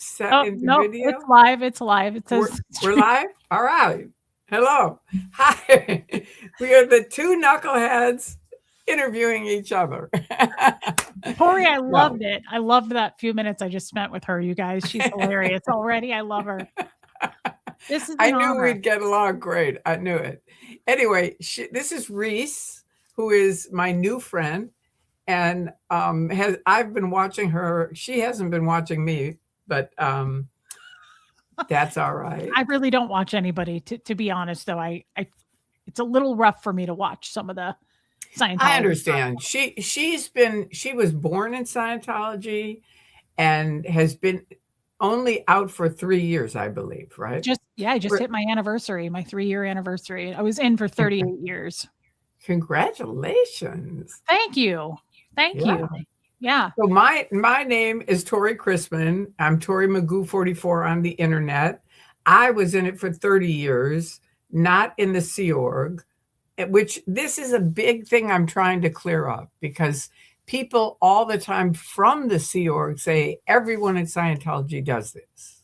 set Oh, into no, video? it's live. It's live. It We're, says we're live? All right. Hello. Hi. We are the two knuckleheads interviewing each other. Tori, I No, loved it. I loved that few minutes I just spent with her, you guys. She's hilarious already. I love her. This is I an knew honor. we'd get along great. I knew it. Anyway, this is Reese, who is my new friend. And I've been watching her. She hasn't been watching me, but that's all right. I really don't watch anybody, to be honest, though. I it's a little rough for me to watch some of the I Scientology. understand. She was born in Scientology and has been only out for 3 years, I believe, right? I just For- hit my anniversary, my 3-year anniversary. I was in for 38 years. Congratulations. Thank you. Thank Yeah. you. Yeah. So my name is Tori Chrisman. I'm ToryMagoo 44 on the internet. I was in it for 30 years, not in the Sea Org, which this is a big thing I'm trying to clear up because people all the time from the Sea Org say everyone in Scientology does this.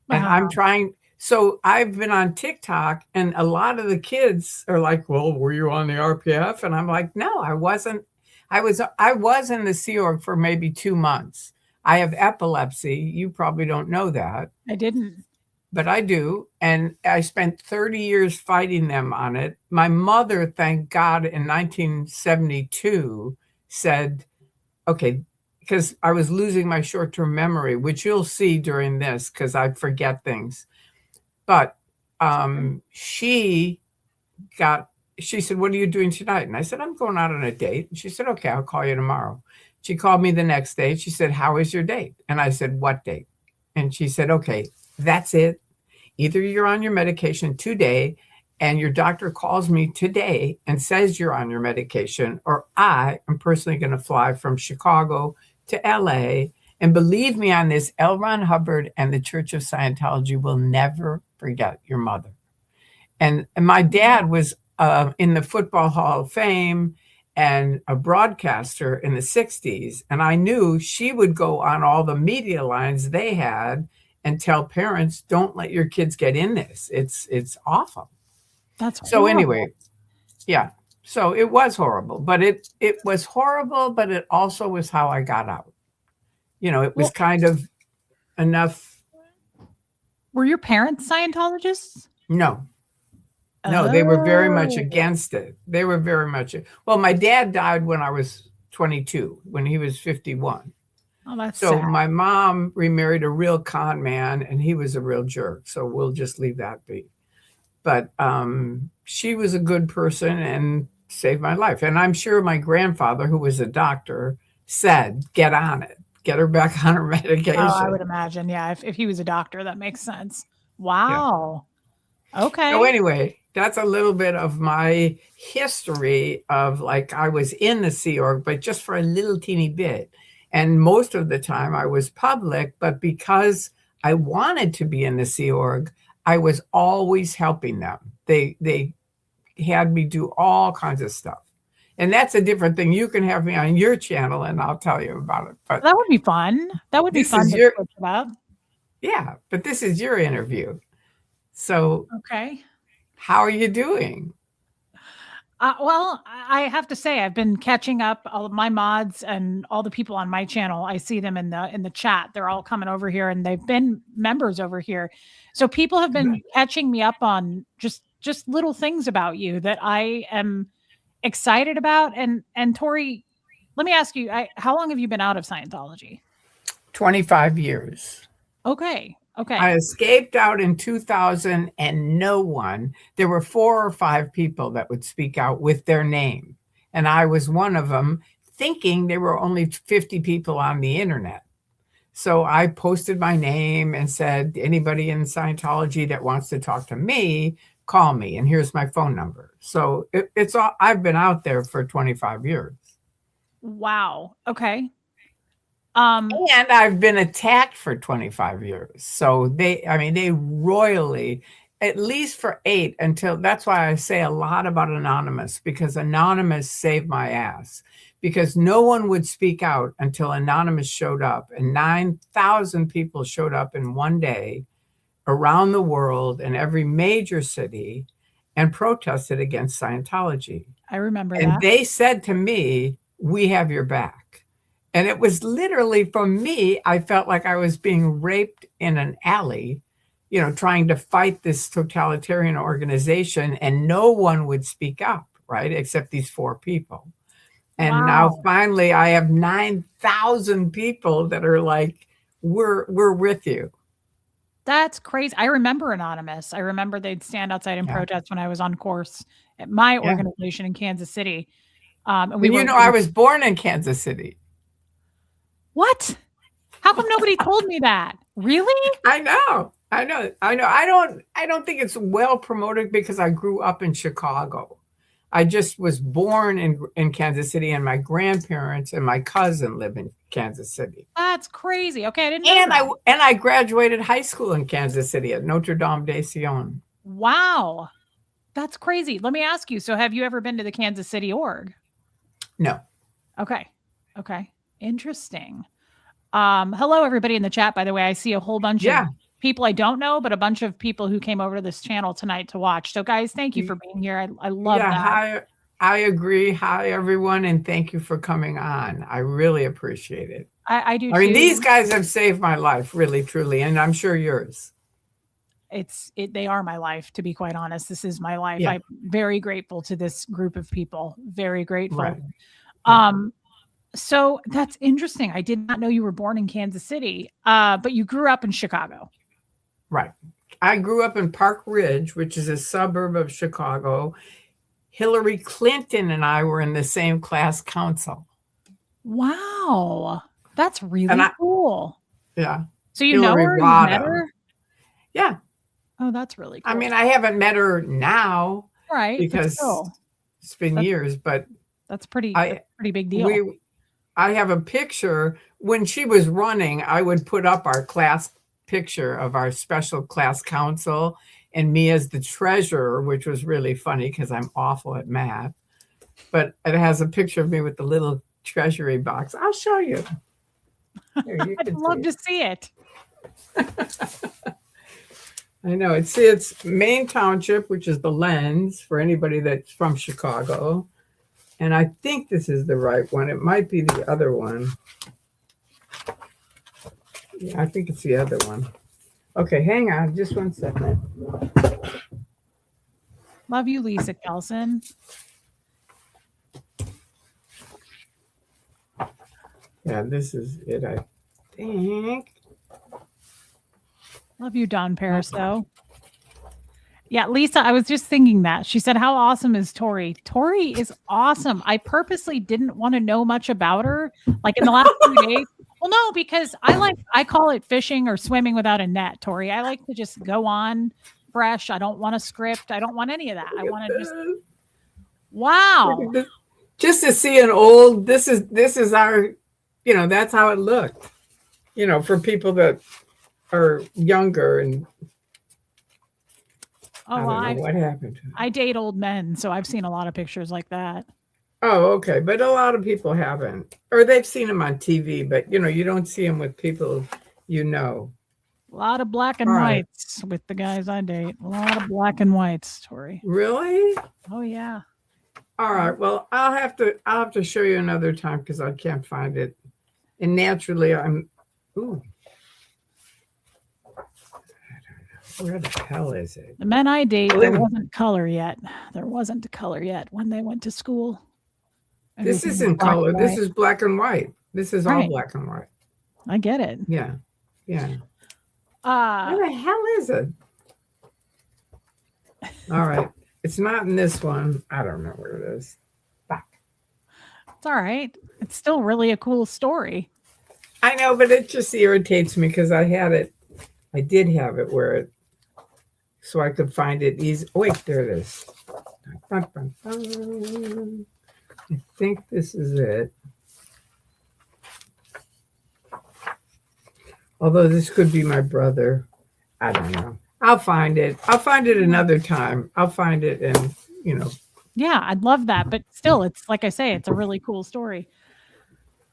And I'm trying. So I've been on TikTok and a lot of the kids are like, well, were you on the RPF? And I'm like, no, I wasn't. I was in the Sea Org for maybe 2 months. I have epilepsy. You probably don't know that. I didn't. But I do. And I spent 30 years fighting them on it. My mother, thank God, in 1972 said, okay, because I was losing my short-term memory, which you'll see during this because I forget things. But she said, what are you doing tonight? And I said, I'm going out on a date. And she said, okay, I'll call you tomorrow. She called me the next day. She said, how is your date? And I said, what date? And she said, okay, that's it. Either you're on your medication today and your doctor calls me today and says you're on your medication, or I am personally going to fly from Chicago to LA. And believe me on this, L. Ron Hubbard and the Church of Scientology will never forget your mother. And my dad was in the Football Hall of Fame and a broadcaster in the 60s. And I knew she would go on all the media lines they had and tell parents, don't let your kids get in this. It's awful. That's so horrible. Anyway, yeah. So it was horrible, but it was horrible, but it also was how I got out. It was kind of enough. Were your parents Scientologists? No, they were very much against it. They were very much. Well, my dad died when I was 22, when he was 51. Oh, that's so sad. My mom remarried a real con man, and he was a real jerk. So we'll just leave that be. But she was a good person and saved my life. And I'm sure my grandfather, who was a doctor, said, get on it. Get her back on her medication. Oh, I would imagine. Yeah. If he was a doctor, that makes sense. Wow. Yeah. Okay. So anyway, that's a little bit of my history of I was in the Sea Org, but just for a little teeny bit. And most of the time I was public, but because I wanted to be in the Sea Org, I was always helping them. They had me do all kinds of stuff. And that's a different thing. You can have me on your channel and I'll tell you about it. But that would be fun. That would be fun to switch it up. Yeah, but this is your interview. So, okay. How are you doing? Well, I have to say I've been catching up. All of my mods and all the people on my channel, I see them in the chat. They're all coming over here, and they've been members over here. So people have been catching me up on just little things about you that I am excited about. And Tori, let me ask you, how long have you been out of Scientology? 25 years. Okay. I escaped out in 2000 and there were 4 or 5 people that would speak out with their name. And I was one of them, thinking there were only 50 people on the internet. So I posted my name and said, anybody in Scientology that wants to talk to me, call me. And here's my phone number. So it's all, I've been out there for 25 years. Wow. Okay. And I've been attacked for 25 years. So they royally, at least for 8 until that's why I say a lot about Anonymous, because Anonymous saved my ass, because no one would speak out until Anonymous showed up, and 9,000 people showed up in one day around the world in every major city and protested against Scientology. I remember And that. they said to me, "We have your back." And it was literally, from me, I felt like I was being raped in an alley, trying to fight this totalitarian organization, and no one would speak up, right? Except these 4 people. And now Wow. finally I have 9,000 people that are like, we're with you. That's crazy. I remember Anonymous. I remember they'd stand outside and Yeah. protest when I was on course at my Yeah. organization in Kansas City. And And I was born in Kansas City. What? How come nobody told me that? Really? I know. I don't think it's well promoted because I grew up in Chicago. I just was born in Kansas City, and my grandparents and my cousin live in Kansas City. That's crazy. Okay, I didn't know that. And I graduated high school in Kansas City at Notre Dame de Sion. Wow. That's crazy. Let me ask you, so have you ever been to the Kansas City org? No. Okay. Interesting. Hello, everybody in the chat, by the way. I see a whole bunch of people I don't know, but a bunch of people who came over to this channel tonight to watch. So, guys, thank you for being here. I love that. Hi, I agree. Hi, everyone, and thank you for coming on. I really appreciate it. I do, I mean, these guys have saved my life, really, truly, and I'm sure yours. They are my life, to be quite honest. This is my life. Yeah. I'm very grateful to this group of people. Very grateful. Right. So that's interesting. I did not know you were born in Kansas City, but you grew up in Chicago. Right. I grew up in Park Ridge, which is a suburb of Chicago. Hillary Clinton and I were in the same class council. Wow. That's really cool. Yeah. So you know her? You met her? Yeah. Oh, that's really cool. I mean, I haven't met her now. Right. Because it's been years, but that's pretty big deal. I have a picture. When she was running, I would put up our class picture of our special class council and me as the treasurer, which was really funny because I'm awful at math. But it has a picture of me with the little treasury box. I'll show you. Here, I'd love to see it. I know. It's Main Township, which is the lens for anybody that's from Chicago. And I think this is the right one. It might be the other one. Yeah, I think it's the other one. Okay, hang on just one second. Love you, Lisa Kelson. Yeah, this is it, I think. Love you, Don Paris, though. Yeah, Lisa, I was just thinking that. She said, how awesome is Tori? Tori is awesome. I purposely didn't want to know much about her, like in the last 2 days. Well, no, because I call it fishing or swimming without a net, Tori. I like to just go on fresh. I don't want a script. I don't want any of that. I want to just, wow. Just to see an old, this is our, that's how it looked, for people that are younger and I don't know what happened to him. I date old men, so I've seen a lot of pictures like that. Oh, okay. But a lot of people haven't. Or they've seen them on TV, but, you don't see them with people you know. A lot of black and whites with the guys I date. A lot of black and whites, Tori. Really? Oh, yeah. All right. Well, I'll have to show you another time because I can't find it. And naturally, ooh. Where the hell is it? The men I date, there wasn't color yet. There wasn't color yet when they went to school. This isn't color. This is black and white. This is all black and white. I get it. Yeah. Yeah. Where the hell is it? All right. It's not in this one. I don't know where it is. Fuck. It's all right. It's still really a cool story. I know, but it just irritates me because I did have it so I could find it easy. Oh, wait, there it is. I think this is it. Although this could be my brother. I don't know. I'll find it. I'll find it another time. I'll find it and, you know. Yeah, I'd love that, but still, it's like I say, it's a really cool story.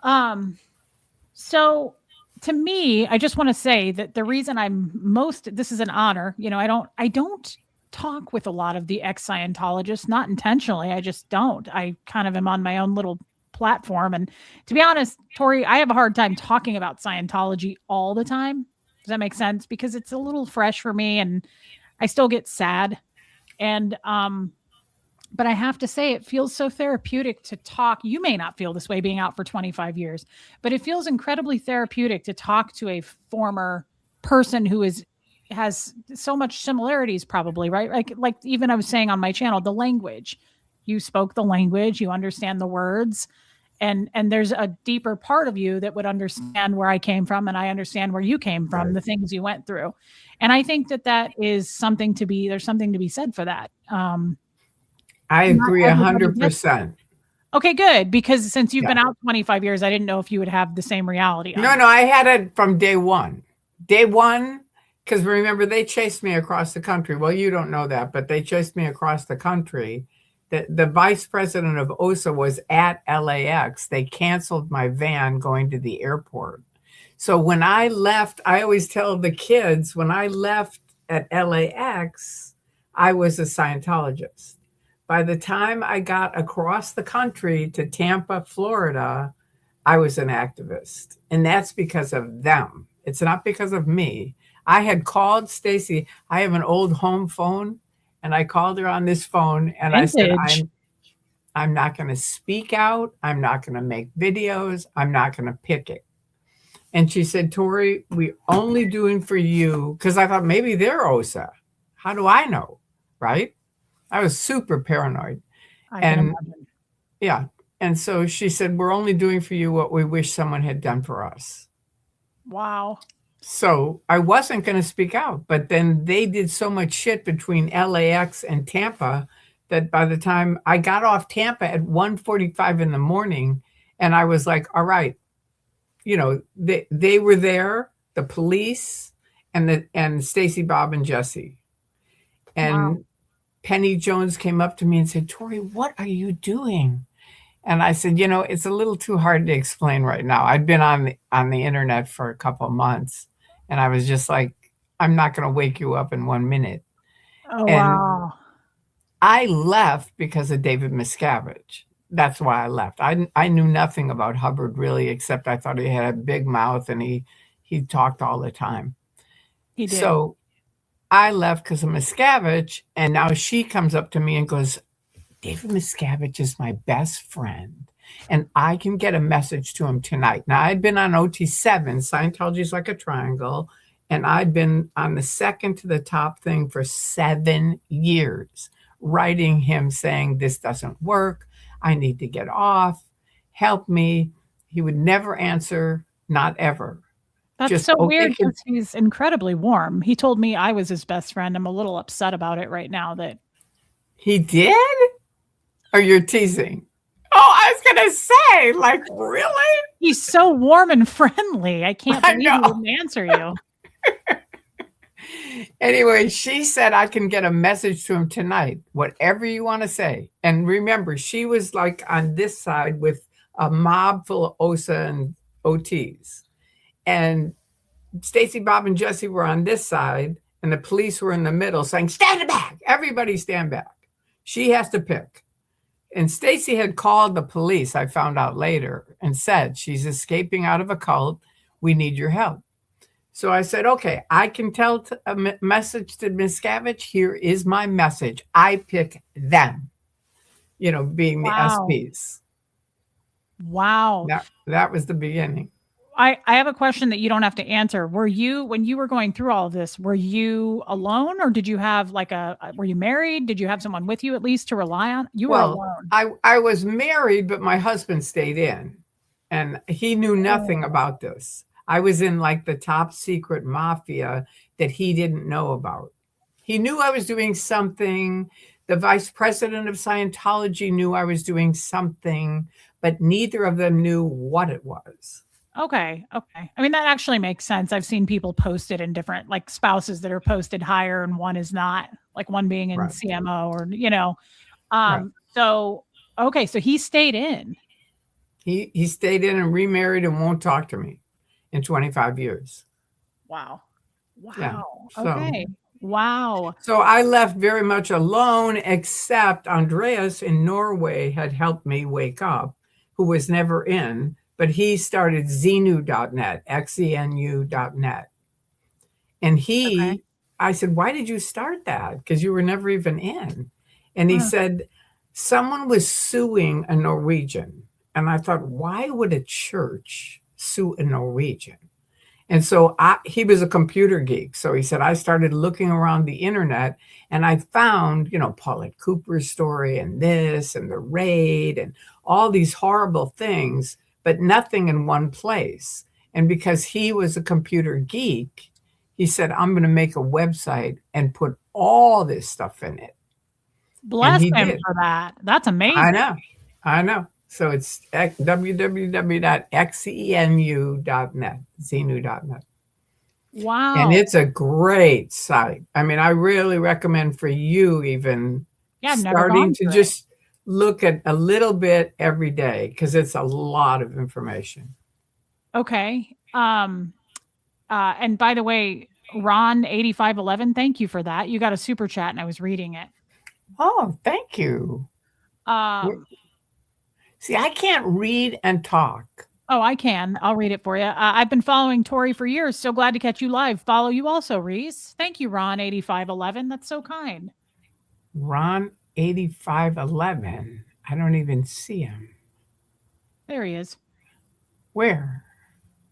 Um, so to me, I just want to say that the reason this is an honor, I don't talk with a lot of the ex-Scientologists, not intentionally. I just don't. I kind of am on my own little platform. And to be honest, Tori, I have a hard time talking about Scientology all the time. Does that make sense? Because it's a little fresh for me and I still get sad. And but I have to say, it feels so therapeutic to talk. You may not feel this way being out for 25 years, but it feels incredibly therapeutic to talk to a former person who has so much similarities, probably, right? Like even I was saying on my channel, the language. You spoke the language, you understand the words, and there's a deeper part of you that would understand where I came from, and I understand where you came from, the things you went through. And I think that is something to be, there's something to be said for that. I agree 100%. Okay, good. Because since you've been out 25 years, I didn't know if you would have the same reality. No, I had it from day one. Day one, because remember, they chased me across the country. Well, you don't know that, but they chased me across the country. The vice president of OSA was at LAX. They canceled my van going to the airport. So when I left, I always tell the kids, when I left at LAX, I was a Scientologist. By the time I got across the country to Tampa, Florida, I was an activist. And that's because of them. It's not because of me. I had called Stacy. I have an old home phone, and I called her on this phone, and Vintage. I said, I'm not going to speak out. I'm not going to make videos. I'm not going to pick it. And she said, Tori, we're only doing for you, because I thought maybe they're OSA. How do I know? Right? I was super paranoid. I can imagine. Yeah. And so she said, we're only doing for you what we wish someone had done for us. Wow. So I wasn't going to speak out, but then they did so much shit between LAX and Tampa that by the time I got off Tampa at 1:45 in the morning, and I was like, all right, they were there, the police and Stacy, Bob, and Jesse. And wow. Penny Jones came up to me and said, Tori, what are you doing? And I said, it's a little too hard to explain right now. I'd been on the internet for a couple of months, and I was just like, I'm not going to wake you up in 1 minute. Oh, wow. I left because of David Miscavige. That's why I left. I knew nothing about Hubbard really, except I thought he had a big mouth and he talked all the time. He did. So I left because of Miscavige, and now she comes up to me and goes, David Miscavige is my best friend, and I can get a message to him tonight. Now, I'd been on OT7, Scientology is like a triangle, and I'd been on the second to the top thing for 7 years, writing him saying, this doesn't work. I need to get off. Help me. He would never answer, not ever. That's just so weird because he's incredibly warm. He told me I was his best friend. I'm a little upset about it right now that he did. Or you're teasing? Oh, I was going to say, like, really? He's so warm and friendly. I can't believe he didn't answer you. Anyway, she said I can get a message to him tonight, whatever you want to say. And remember, she was like on this side with a mob full of OSA and OTs. And Stacy, Bob, and Jesse were on this side, and the police were in the middle saying, stand back. Everybody stand back. She has to pick. And Stacy had called the police, I found out later, and said, she's escaping out of a cult. We need your help. So I said, okay, I can tell a message to Miscavige. Here is my message. I pick them, being the SPs. Wow. That was the beginning. I have a question that you don't have to answer. When you were going through all of this, were you alone, or did you have were you married? Did you have someone with you at least to rely on? You were alone. I was married, but my husband stayed in, and he knew nothing about this. I was in like the top secret mafia that he didn't know about. He knew I was doing something. The vice president of Scientology knew I was doing something, but neither of them knew what it was. Okay. Okay. I mean, that actually makes sense. I've seen people posted in different, like spouses that are posted higher and one is not, like one being in Right. CMO or, Right. so, okay. So he stayed in. He stayed in and remarried and won't talk to me in 25 years. Wow. Yeah. Wow. So Okay. Wow. so I left very much alone, except Andreas in Norway had helped me wake up, who was never in, but he started xenu.net, xenu.net. And Okay. I said, why did you start that? Because you were never even in. And he Uh, said, someone was suing a Norwegian. And I thought, why would a church sue a Norwegian? And so he was a computer geek. So he said, I started looking around the internet and I found, Paulette Cooper's story and this and the raid and all these horrible things, but nothing in one place. And because he was a computer geek, he said, I'm going to make a website and put all this stuff in it. And Bless he him did. for that. That's I amazing. know. I know. So it's www.xenu.net, xenu.net. And Wow. it's a great site. I mean, I really recommend for you even Yeah, I've never starting gone to to it. just look at a little bit every day because it's a lot of information. Okay. And by the way, Ron 8511, thank you for that. You got a super chat and I was reading it. Oh, thank you. Um, See, I can't read and talk. oh, I can. I'll read it for you. I've been following Tori for years. So glad to catch you live. Follow you also, Reese. Thank you, Ron 8511. That's so kind. Ron 8511. I don't even see him. There he is. Where?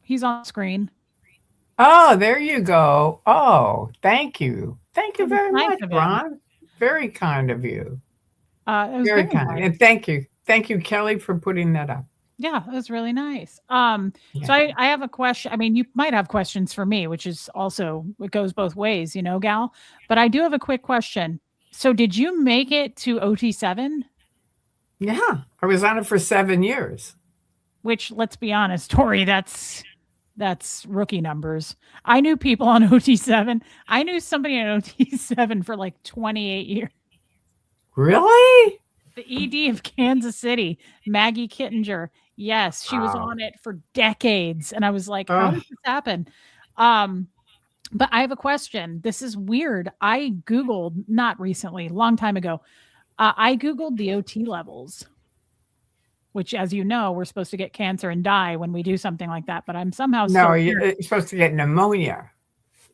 He's on screen. Oh, there you go. Oh, thank you. Thank you That was very nice much, of him. Ron. Very kind of you. It was Very very kind. nice. And thank you. Thank you, Kelly, for putting that up. Yeah, that was really nice. So Yeah. I have a question. I mean, you might have questions for me, which is also, it goes both ways, Gal. But I do have a quick question. So did you make it to OT7? Yeah. I was on it for 7 years. Which, let's be honest, Tori, that's rookie numbers. I knew people on OT7. I knew somebody on OT7 for like 28 years. Really? The ED of Kansas City, Maggie Kittinger. Yes, she was Wow. on it for decades. And I was like, how Oh, does this happen? Um, but I have a question. This is weird. I Googled, not recently, long time ago, I Googled the OT levels, which, as you know, we're supposed to get cancer and die when we do something like that. But I'm somehow no, still here. you're supposed to get pneumonia.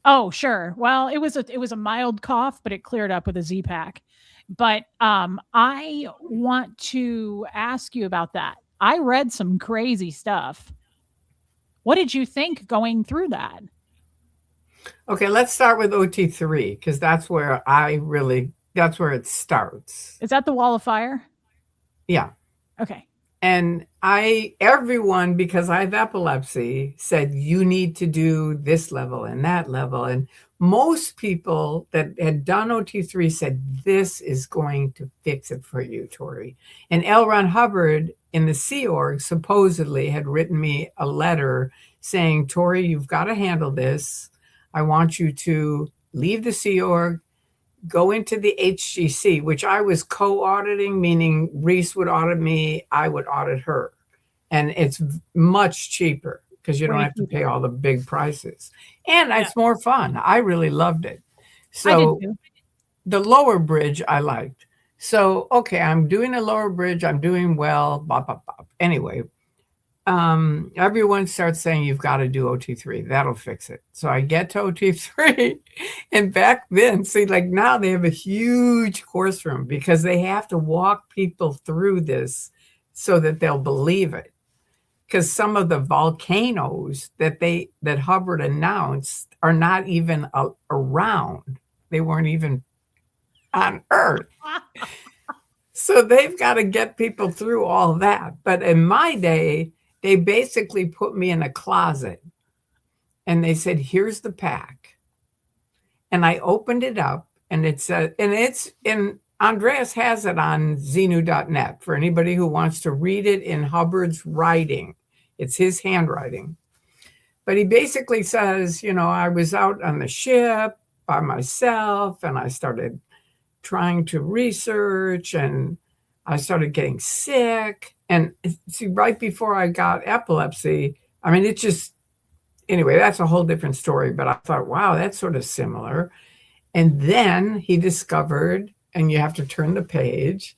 Oh, sure. Well, it was a mild cough, but it cleared up with a Z-Pack. But I want to ask you about that. I read some crazy stuff. What did you think going through that? Okay, let's start with OT3 because that's where it starts. Is that the wall of fire? Yeah. Okay. And everyone, because I have epilepsy, said you need to do this level and that level. And most people that had done OT3 said, this is going to fix it for you, Tori. And L. Ron Hubbard in the Sea Org supposedly had written me a letter saying, Tori, you've got to handle this. I want you to leave the Sea Org, go into the HGC, which I was co-auditing, meaning Reese would audit me, I would audit her. And it's much cheaper because you don't Way have to pay cheaper. all the big prices. And Yeah, it's more fun. I really loved it. I did So too. the lower bridge I liked. So, okay, I'm doing a lower bridge. I'm doing well. Bop, bop, bop. Anyway, everyone starts saying you've got to do OT3. That'll fix it. So I get to OT3, and back then, see, like now they have a huge course room because they have to walk people through this so that they'll believe it. Because some of the volcanoes that Hubbard announced are not even around. They weren't even on Earth. So they've got to get people through all that. But in my day, they basically put me in a closet and they said, here's the pack. And I opened it up and it said, and Andreas has it on xenu.net for anybody who wants to read it in Hubbard's writing. It's his handwriting. But he basically says, I was out on the ship by myself and I started trying to research and I started getting sick. And see, right before I got epilepsy, I mean, it just, anyway, that's a whole different story. But I thought, wow, that's sort of similar. And then he discovered, and you have to turn the page,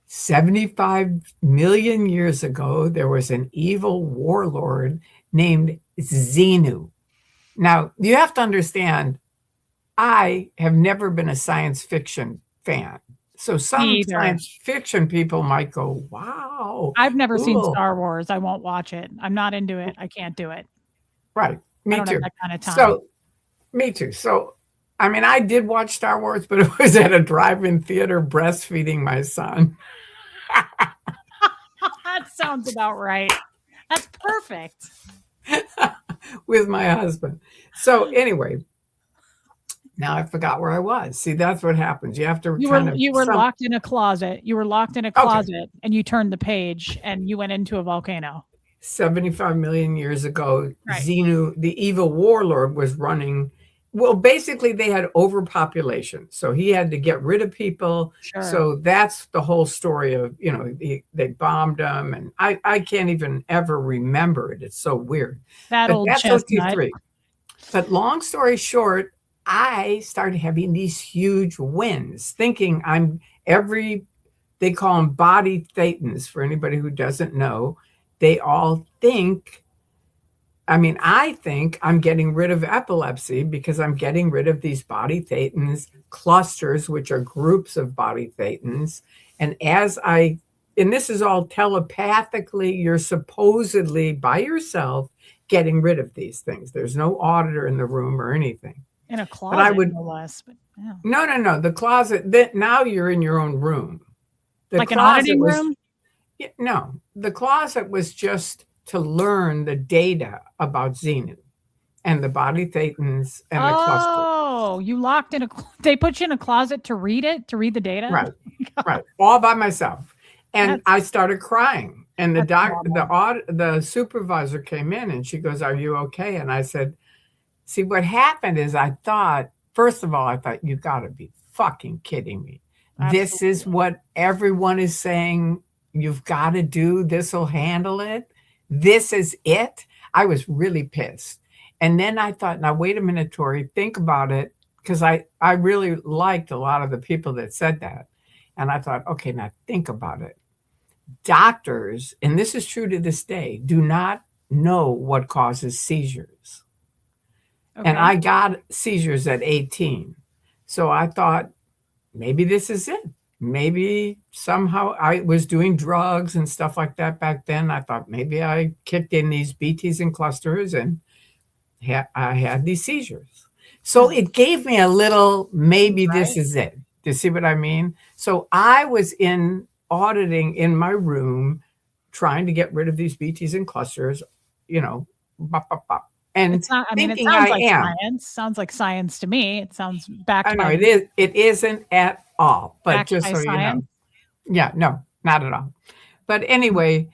75 million years ago, there was an evil warlord named Xenu. Now, you have to understand, I have never been a science fiction fan. So Me some either. science fiction people might go, wow. I've never seen cool. Star Wars. I won't watch it. I'm not into it. I can't do it. Right. I Me don't have too. that kind of time. So, me too. So, I mean, I did watch Star Wars, but it was at a drive-in theater breastfeeding my son. That sounds about right. That's perfect. With my husband. So anyway, now I forgot where I was. See, that's what happens. You have to You were locked in a closet. You were locked in a closet and you turned the page and you went into a volcano. 75 million years ago, Right. Xenu, the evil warlord, was running. Well, basically, they had overpopulation. So he had to get rid of people. Sure. So that's the whole story of, they bombed them. And I can't even ever remember it. It's so weird. That But old that's chestnut. OT3. But long story short, I started having these huge wins, thinking they call them body thetans for anybody who doesn't know. They all think, I think I'm getting rid of epilepsy because I'm getting rid of these body thetans clusters, which are groups of body thetans. And and this is all telepathically, you're supposedly by yourself getting rid of these things. There's no auditor in the room or anything. In a closet, no less. But yeah. No. The closet, now you're in your own room. Like an auditing room? No, the closet was just to learn the data about Xenu and the body thetans and the cluster. Oh, you locked in they put you in a closet to read the data? Right, right, all by myself. And I started crying. And the supervisor came in and she goes, "Are you okay?" And I said, see, what happened is first of all, I thought, you got to be fucking kidding me. Absolutely. This is what everyone is saying you've got to do. This will handle it. This is it. I was really pissed. And then I thought, now, wait a minute, Tori, think about it. Because I really liked a lot of the people that said that. And I thought, okay, now think about it. Doctors, and this is true to this day, do not know what causes seizures. Okay. And I got seizures at 18. So I thought, maybe this is it. Maybe somehow I was doing drugs and stuff like that back then. I thought maybe I kicked in these BTs and clusters and I had these seizures. So it gave me a little, maybe this is it. Do you see what I mean? So I was auditing in my room, trying to get rid of these BTs and clusters, bop, bop, bop. And it's not, it sounds like science. Sounds like science to me. It sounds backed I know it is. It isn't at all. But just so science? you know, yeah, no, not at all. But anyway,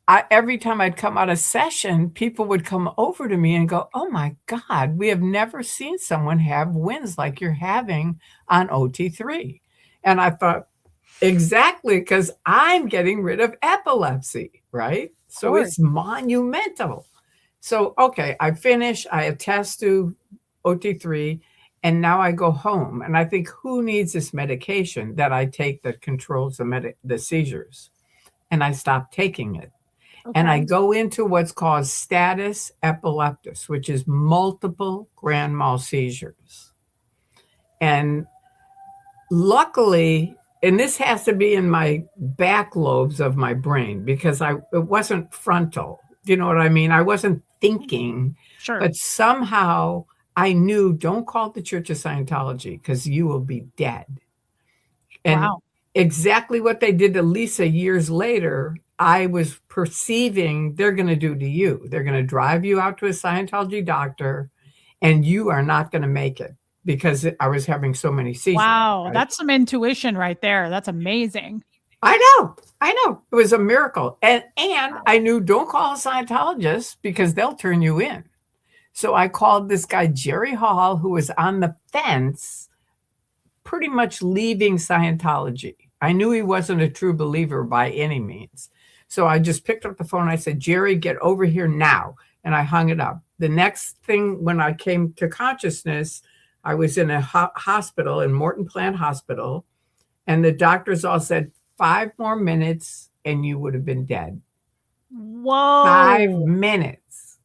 every time I'd come out of session, people would come over to me and go, "Oh my God, we have never seen someone have wins like you're having on OT3." And I thought, exactly, because I'm getting rid of epilepsy, right? So it's monumental. So, okay, I finish, I attest to OT3, and now I go home. And I think, who needs this medication that I take that controls the seizures? And I stop taking it. Okay. And I go into what's called status epilepticus, which is multiple grand mal seizures. And luckily, and this has to be in my back lobes of my brain because it wasn't frontal. Do you know what I mean? I wasn't thinking, but somehow I knew, don't call it the Church of Scientology because you will be dead. And exactly what they did to Lisa years later, I was perceiving they're going to do to you. They're going to drive you out to a Scientology doctor and you are not going to make it because I was having so many seizures. Wow, right? That's some intuition right there. That's amazing. I know. It was a miracle. And Wow. I knew don't call a Scientologist because they'll turn you in. So I called this guy, Jerry Hall, who was on the fence, pretty much leaving Scientology. I knew he wasn't a true believer by any means. So I just picked up the phone. I said, Jerry, get over here now. And I hung it up. The next thing, when I came to consciousness, I was in a hospital, in Morton Plant Hospital, and the doctors all said, 5 more minutes and you would have been dead. 5 minutes.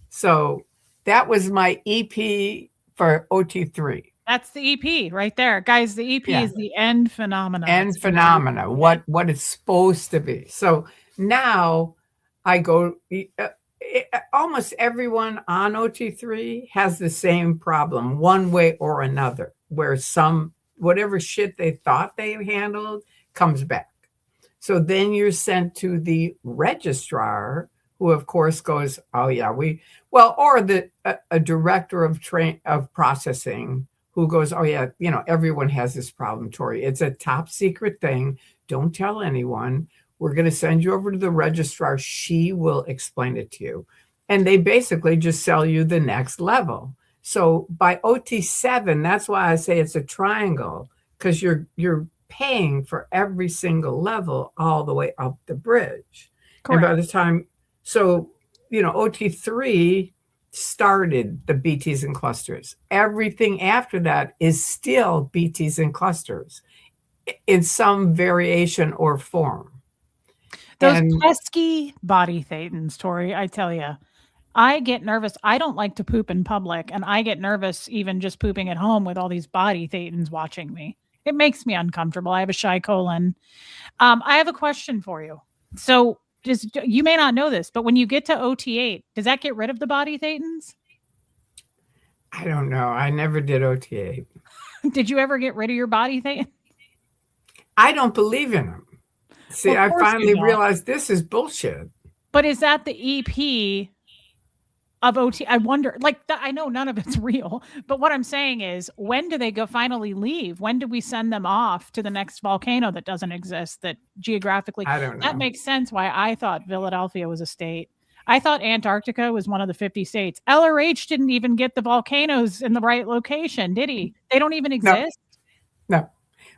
So that was my EP for OT3. That's the EP right there. Guys, the EP is the end phenomena. End phenomena, what it's supposed to be. So now I go, almost everyone on OT3 has the same problem one way or another, where whatever shit they thought they handled comes back. So then you're sent to the registrar, who of course goes, oh yeah, or a director of processing, who goes, oh yeah, everyone has this problem, Tori. It's a top secret thing. Don't tell anyone. We're going to send you over to the registrar. She will explain it to you. And they basically just sell you the next level. So by OT7, that's why I say it's a triangle, because you're paying for every single level all the way up the bridge. Correct. And by the time, OT3 started the BTs and clusters. Everything after that is still BTs and clusters in some variation or form. Those pesky body thetans, Tori, I tell you, I get nervous. I don't like to poop in public, and I get nervous even just pooping at home with all these body thetans watching me. It makes me uncomfortable. I have a shy colon. I have a question for you. So you may not know this, but when you get to OT8, does that get rid of the body thetans? I don't know. I never did OT8. Did you ever get rid of your body thetans? I don't believe in them. See, I finally realized this is bullshit. But is that the EP of OT? I wonder, I know none of it's real, but what I'm saying is, when do they finally leave? When do we send them off to the next volcano that doesn't exist, that geographically? I don't know. That makes sense why I thought Philadelphia was a state. I thought Antarctica was one of the 50 states. LRH didn't even get the volcanoes in the right location, did he? They don't even exist? No.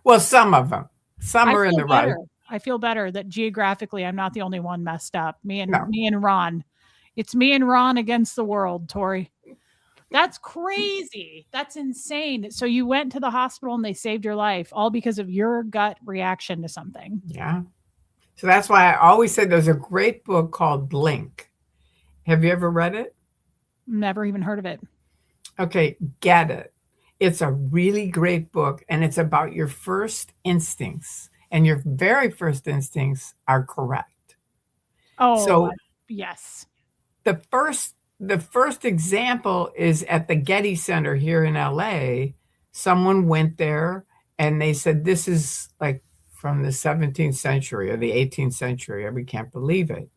Well, some of them. Some are in the right. I feel better that geographically I'm not the only one messed up. Me and Ron. It's me and Ron against the world, Tori. That's crazy. That's insane. So you went to the hospital and they saved your life, all because of your gut reaction to something. Yeah. So that's why I always say there's a great book called Blink. Have you ever read it? Never even heard of it. Okay, get it. It's a really great book, and it's about your first instincts. And your very first instincts are correct. Oh, so yes. The first example is at the Getty Center here in LA. Someone went there and they said, this is like from the 17th century or the 18th century. We can't believe it.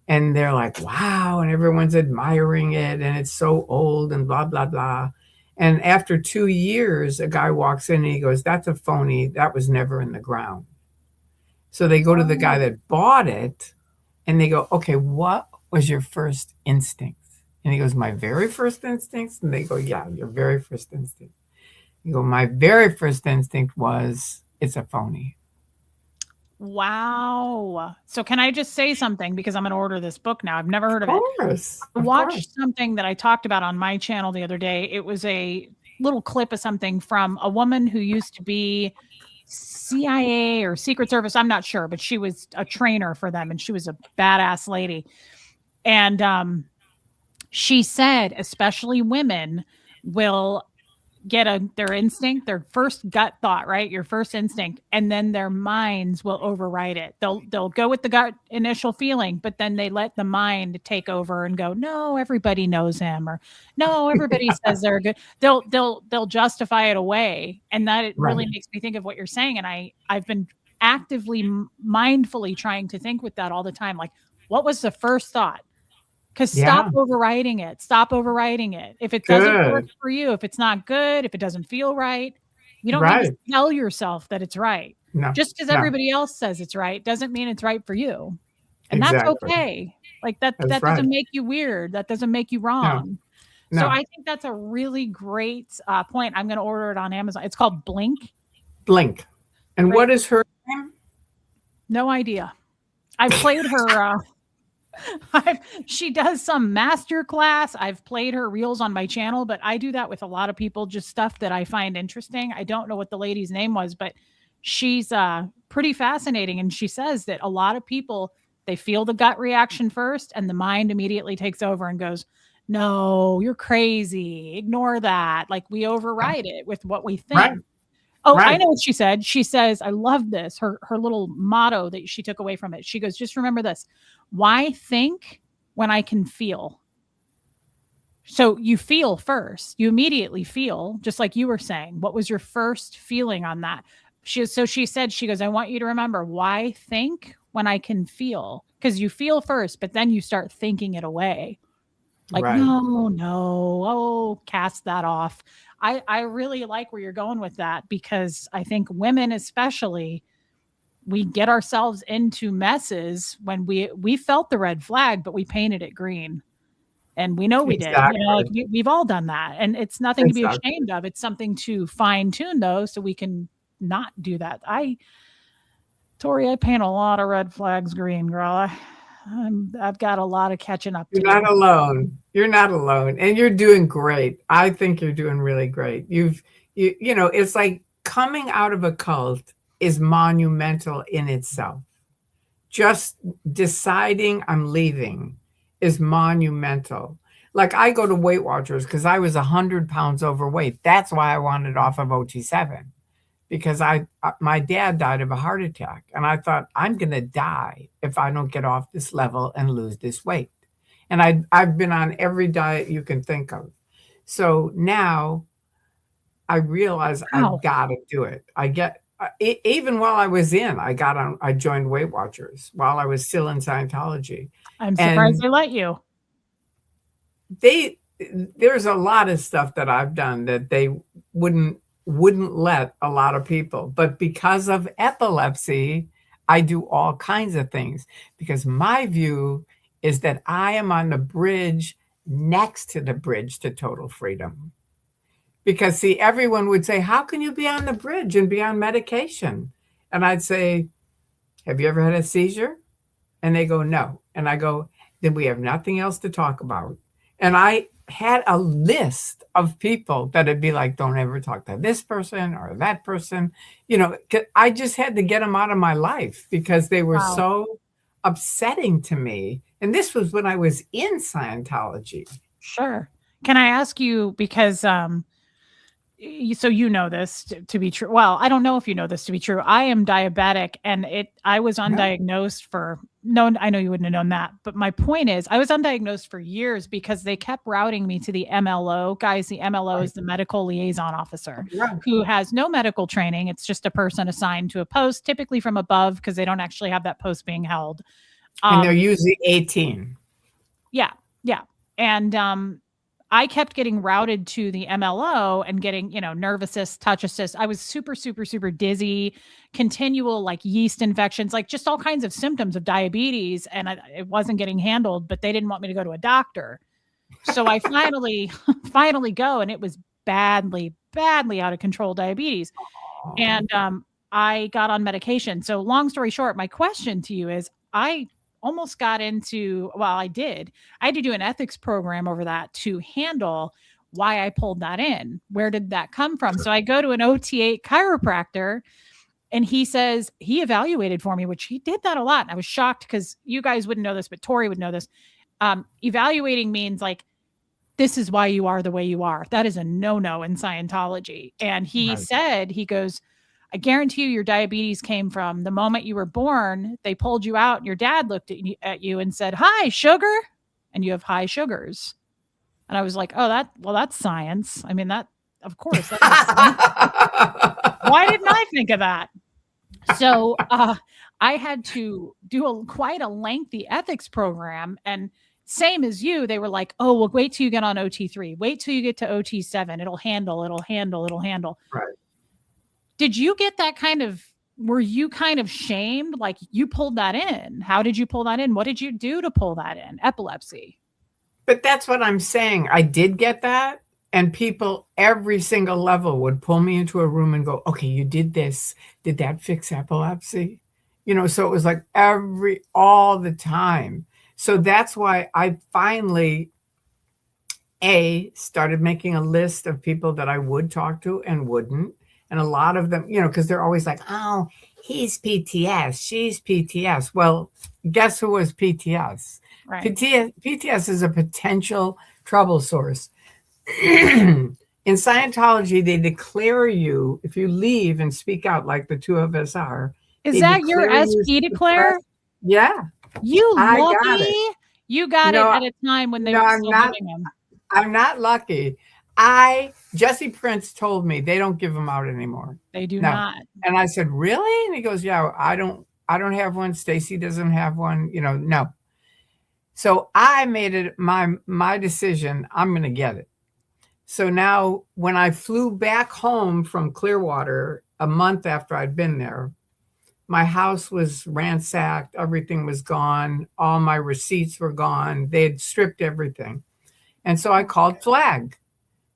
And they're like, wow. And everyone's admiring it. And it's so old and blah, blah, blah. And after 2 years, a guy walks in and he goes, that's a phony. That was never in the ground. So they go to the guy that bought it and they go, okay, what was your first instinct? And he goes, my very first instincts? And they go, yeah, your very first instinct. You go, my very first instinct was, it's a phony. Wow. So can I just say something, because I'm going to order this book now. I've never heard of it. I watched something that I talked about on my channel the other day. It was a little clip of something from a woman who used to be CIA or Secret Service. I'm not sure, but she was a trainer for them and she was a badass lady. And she said, especially women will get their instinct, their first gut thought, right? Your first instinct. And then their minds will override it. They'll go with the gut initial feeling, but then they let the mind take over and go, no, everybody knows him, or no, everybody says they're good. They'll justify it away. And that it really makes me think of what you're saying. And I've been actively, mindfully trying to think with that all the time. Like, what was the first thought? Because stop overriding it. Stop overriding it. If it doesn't work for you, if it's not good, if it doesn't feel right, you don't need to tell yourself that it's right. No. Just because No. everybody else says it's right doesn't mean it's right for you. And that's Exactly. okay. Like that That's right. doesn't make you weird. That doesn't make you No. wrong. So No. I think that's a really great point. I'm going to order it on Amazon. It's called Blink. Blink. And Great. what is her name? No idea. I've played her. She does some master class. I've played her reels on my channel, but I do that with a lot of people, just stuff that I find interesting. I don't know what the lady's name was, but she's pretty fascinating. And she says that a lot of people, they feel the gut reaction first and the mind immediately takes over and goes, no, you're crazy. Ignore that. Like we override it with what we think. Right. Oh, I Right. know what she said. She says, I love this. Her little motto that she took away from it. She goes, just remember this. Why think when I can feel? So you feel first. You immediately feel, just like you were saying. What was your first feeling on that? She said, she goes, I want you to remember, why think when I can feel? Because you feel first, but then you start thinking it away. Like, Right. no, cast that off. I really like where you're going with that, because I think women especially, we get ourselves into messes when we felt the red flag, but we painted it green. And we know we did. You know, like Exactly. we've all done that. And it's nothing to be Exactly. ashamed of. It's something to fine tune though, so we can not do that. Tori, I paint a lot of red flags green, girl. I've got a lot of catching up to You're do. not alone. You're not alone. And you're doing great. I think you're doing really great. You know, it's like coming out of a cult is monumental in itself. Just deciding I'm leaving is monumental. Like I go to Weight Watchers because I was 100 pounds overweight. That's why I wanted off of OT7, because my dad died of a heart attack, and I thought I'm going to die if I don't get off this level and lose this weight. And I've been on every diet you can think of. So now I realize Wow. I've got to do it. Even while I was I joined Weight Watchers while I was still in Scientology. I'm surprised And they let you. there's a lot of stuff that I've done that they wouldn't let a lot of people. But because of epilepsy, I do all kinds of things, because my view is that I am on the bridge next to the bridge to total freedom. Because see, everyone would say, how can you be on the bridge and be on medication? And I'd say, have you ever had a seizure? And they go, no. And I go, then we have nothing else to talk about. And I had a list of people that would be like, don't ever talk to this person or that person. You know, I just had to get them out of my life because they were Wow. so upsetting to me. And this was when I was in Scientology. Sure. Can I ask you, because so you know this to be true. Well, I don't know if you know this to be true. I am diabetic, and I was Yeah. undiagnosed for no, I know you wouldn't have known that, but my point is I was undiagnosed for years because they kept routing me to the MLO guys. The MLO is the medical liaison officer, Right. who has no medical training. It's just a person assigned to a post, typically from above, because they don't actually have that post being held. And they're usually 18. Yeah. Yeah. And I kept getting routed to the MLO and getting, nervous assist, touch assist. I was super, super, super dizzy, continual like yeast infections, like just all kinds of symptoms of diabetes. And it wasn't getting handled, but they didn't want me to go to a doctor. So I finally go, and it was badly, badly out of control diabetes. Oh. And I got on medication. So long story short, my question to you is, I almost got into, well, I had to do an ethics program over that to handle why I pulled that in. Where did that come from? So I go to an OT8 chiropractor, and he says he evaluated for me, which he did that a lot. And I was shocked because you guys wouldn't know this, but Tori would know this. Evaluating means like, this is why you are the way you are. That is a no-no in Scientology. And he said, he goes, I guarantee you your diabetes came from the moment you were born. They pulled you out, and your dad looked at you and said, hi, sugar. And you have high sugars. And I was like, oh, that's science. I mean, that, of course. That why didn't I think of that? So I had to do quite a lengthy ethics program. And same as you, they were like, oh, well, wait till you get on OT3. Wait till you get to OT7. It'll handle. Right. Did you get that kind of were you kind of shamed? Like you pulled that in. How did you pull that in? What did you do to pull that in? Epilepsy. But that's what I'm saying. I did get that. And people, every single level, would pull me into a room and go, okay, you did this. Did that fix epilepsy? So it was like all the time. So that's why I finally, started making a list of people that I would talk to and wouldn't. And a lot of them, because they're always like, oh, he's PTS, she's PTS. Well, guess who was PTS? Right. PTS is a potential trouble source. In Scientology, they declare you, if you leave and speak out like the two of us are. Is that your SP declare? Yeah. You I lucky. got it. You got it at a time when they were still giving them. I'm not lucky. Jesse Prince told me they don't give them out anymore. They do not. And I said, really? And he goes, yeah, I don't have one. Stacy doesn't have one, no. So I made it my decision. I'm going to get it. So now when I flew back home from Clearwater a month after I'd been there, my house was ransacked. Everything was gone. All my receipts were gone. They had stripped everything. And so I called Flag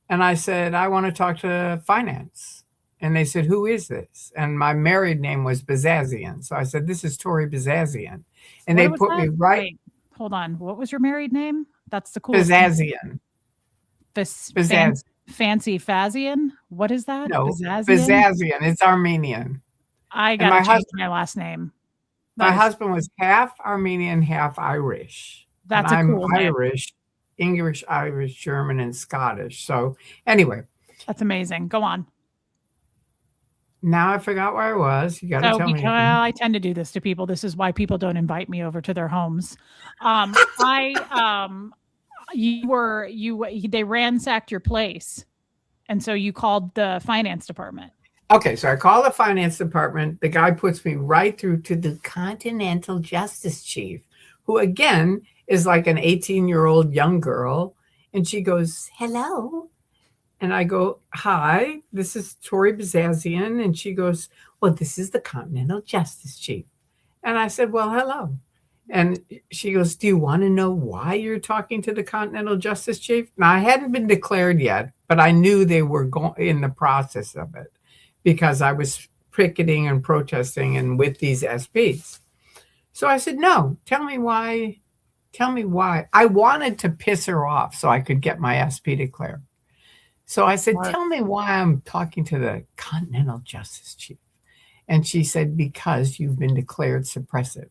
and I said, I want to talk to finance. And they said, who is this? And my married name was Bazazian. So I said, this is Tori Bazazian. And they put me right. Wait, hold on. What was your married name? That's the coolest. Bazazian. Fancy Fazian? What is that? No, Bazazian. It's Armenian. I got to change my last name. My husband was half Armenian, half Irish. That's a cool name. Irish. English, Irish, German, and Scottish. So anyway. That's amazing. Go on. Now I forgot where I was. You got to tell me. I tend to do this to people. This is why people don't invite me over to their homes. They ransacked your place. And so you called the finance department. Okay, so I call the finance department. The guy puts me right through to the Continental Justice Chief, who again is like an 18-year-old young girl. And she goes, hello. And I go, hi, this is Tori Bazazian. And she goes, well, this is the Continental Justice Chief. And I said, well, hello. And she goes, do you want to know why you're talking to the Continental Justice Chief? Now, I hadn't been declared yet, but I knew they were in the process of it because I was picketing and protesting and with these SPs. So I said, no, tell me why. Tell me why. I wanted to piss her off so I could get my SP declared. So I said, tell me why I'm talking to the Continental Justice Chief. And she said, because you've been declared suppressive.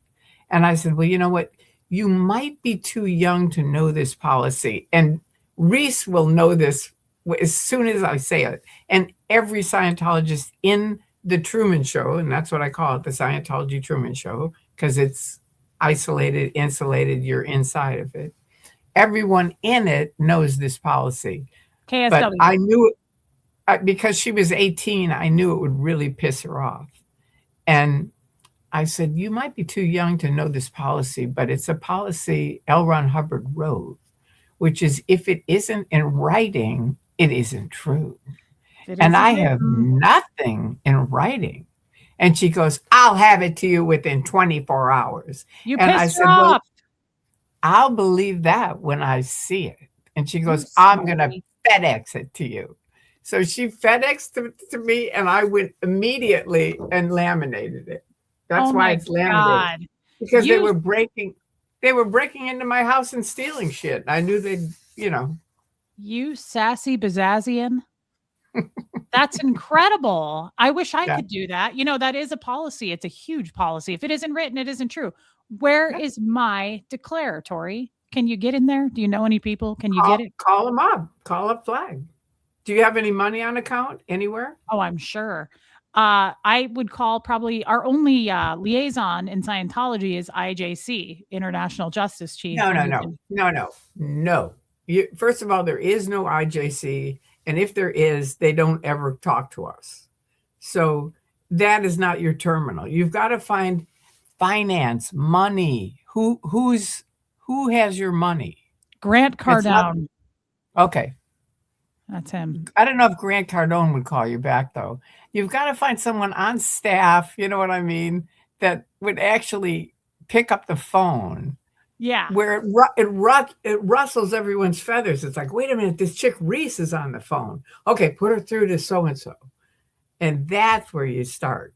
And I said, well, you know what? You might be too young to know this policy. And Reese will know this as soon as I say it. And every Scientologist in the Truman Show, and that's what I call it, the Scientology Truman Show, because it's isolated, insulated, you're inside of it. Everyone in it knows this policy. KSW. But I knew it, because she was 18, I knew it would really piss her off. And I said, you might be too young to know this policy, but it's a policy L. Ron Hubbard wrote, which is if it isn't in writing, it isn't true. And I have nothing in writing. And she goes, I'll have it to you within 24 hours. And I said, well, I'll believe that when I see it. And she goes, I'm going to FedEx it to you. So she FedExed it to me, and I went immediately and laminated it. That's why it's laminated. Because they were breaking into my house and stealing shit. I knew they'd, You sassy Bazazian. That's incredible. I wish I could do that. That is a policy. It's a huge policy. If it isn't written, it isn't true. Where is my declare, Tori? Can you get in there? Do you know any people? Can you get it? Call them up. Call up Flag. Do you have any money on account anywhere? Oh, I'm sure. I would call probably our only liaison in Scientology is IJC, International Justice Chief. No. First of all, there is no IJC. And if there is, they don't ever talk to us. So that is not your terminal. You've got to find finance, money. Who has your money? Grant Cardone. Okay. That's him. I don't know if Grant Cardone would call you back, though. You've got to find someone on staff, you know what I mean, that would actually pick up the phone Yeah. where it rustles everyone's feathers. It's like, wait a minute, this chick Reese is on the phone. Okay, put her through to so and so, and that's where you start.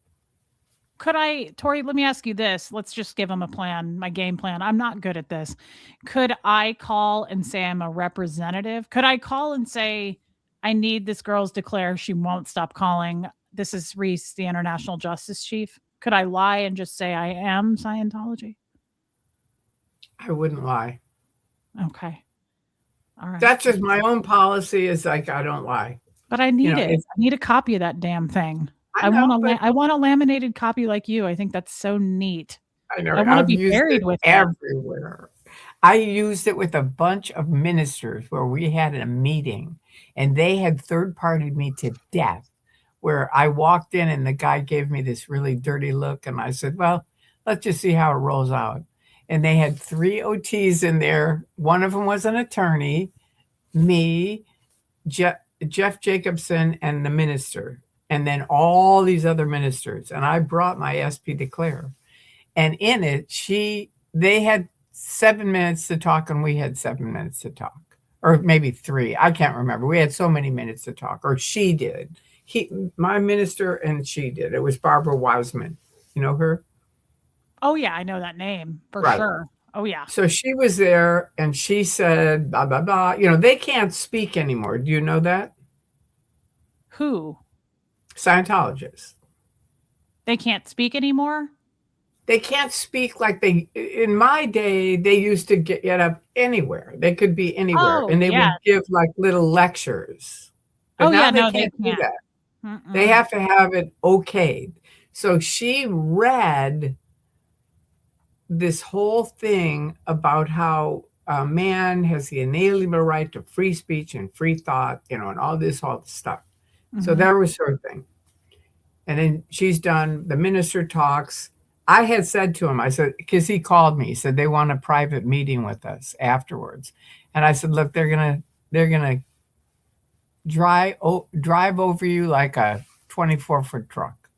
Could I, Tori, let me ask you this. Let's just give him a plan, my game plan. I'm not good at this. Could I call and say I'm a representative? Could I call and say, I need this girl's declare she won't stop calling? This is Reese, the International Justice Chief. Could I lie and just say I am Scientology? I wouldn't lie. Okay. All right. That's just my own policy. Is like I don't lie. But I need You know, it. I need a copy of that damn thing. I know, but I want a laminated copy like you. I think that's so neat. I know I want to I've be used buried it with it. everywhere. I used it with a bunch of ministers where we had a meeting and they had third partied me to death. Where I walked in and the guy gave me this really dirty look, and I said, well, let's just see how it rolls out. And they had 3 OTs in there. One of them was an attorney, me, Jeff Jacobson, and the minister, and then all these other ministers. And I brought my SP Declare. And in it, they had 7 minutes to talk, and we had 7 minutes to talk, or maybe 3. I can't remember. We had so many minutes to talk, or she did. My minister, and she did. It was Barbara Wiseman. You know her? Oh yeah, I know that name for Right. sure. Oh yeah. So she was there, and she said, blah, blah, blah. You know, they can't speak anymore. Do you know that? Who? Scientologists. They can't speak anymore? They can't speak like in my day, they used to get up anywhere. They could be anywhere, Oh, and they yeah. would give like little lectures. But Oh now yeah, they no, they can't do can't. that. They Mm-mm. have to have it okayed. So she read this whole thing about how a man has the inalienable right to free speech and free thought, you know, and all this stuff. So Mhm. that was her thing. And then she's done, the minister talks. I had said to him, I said, because he called me, he said they want a private meeting with us afterwards. And I said, look, they're gonna drive over you like a 24-foot truck.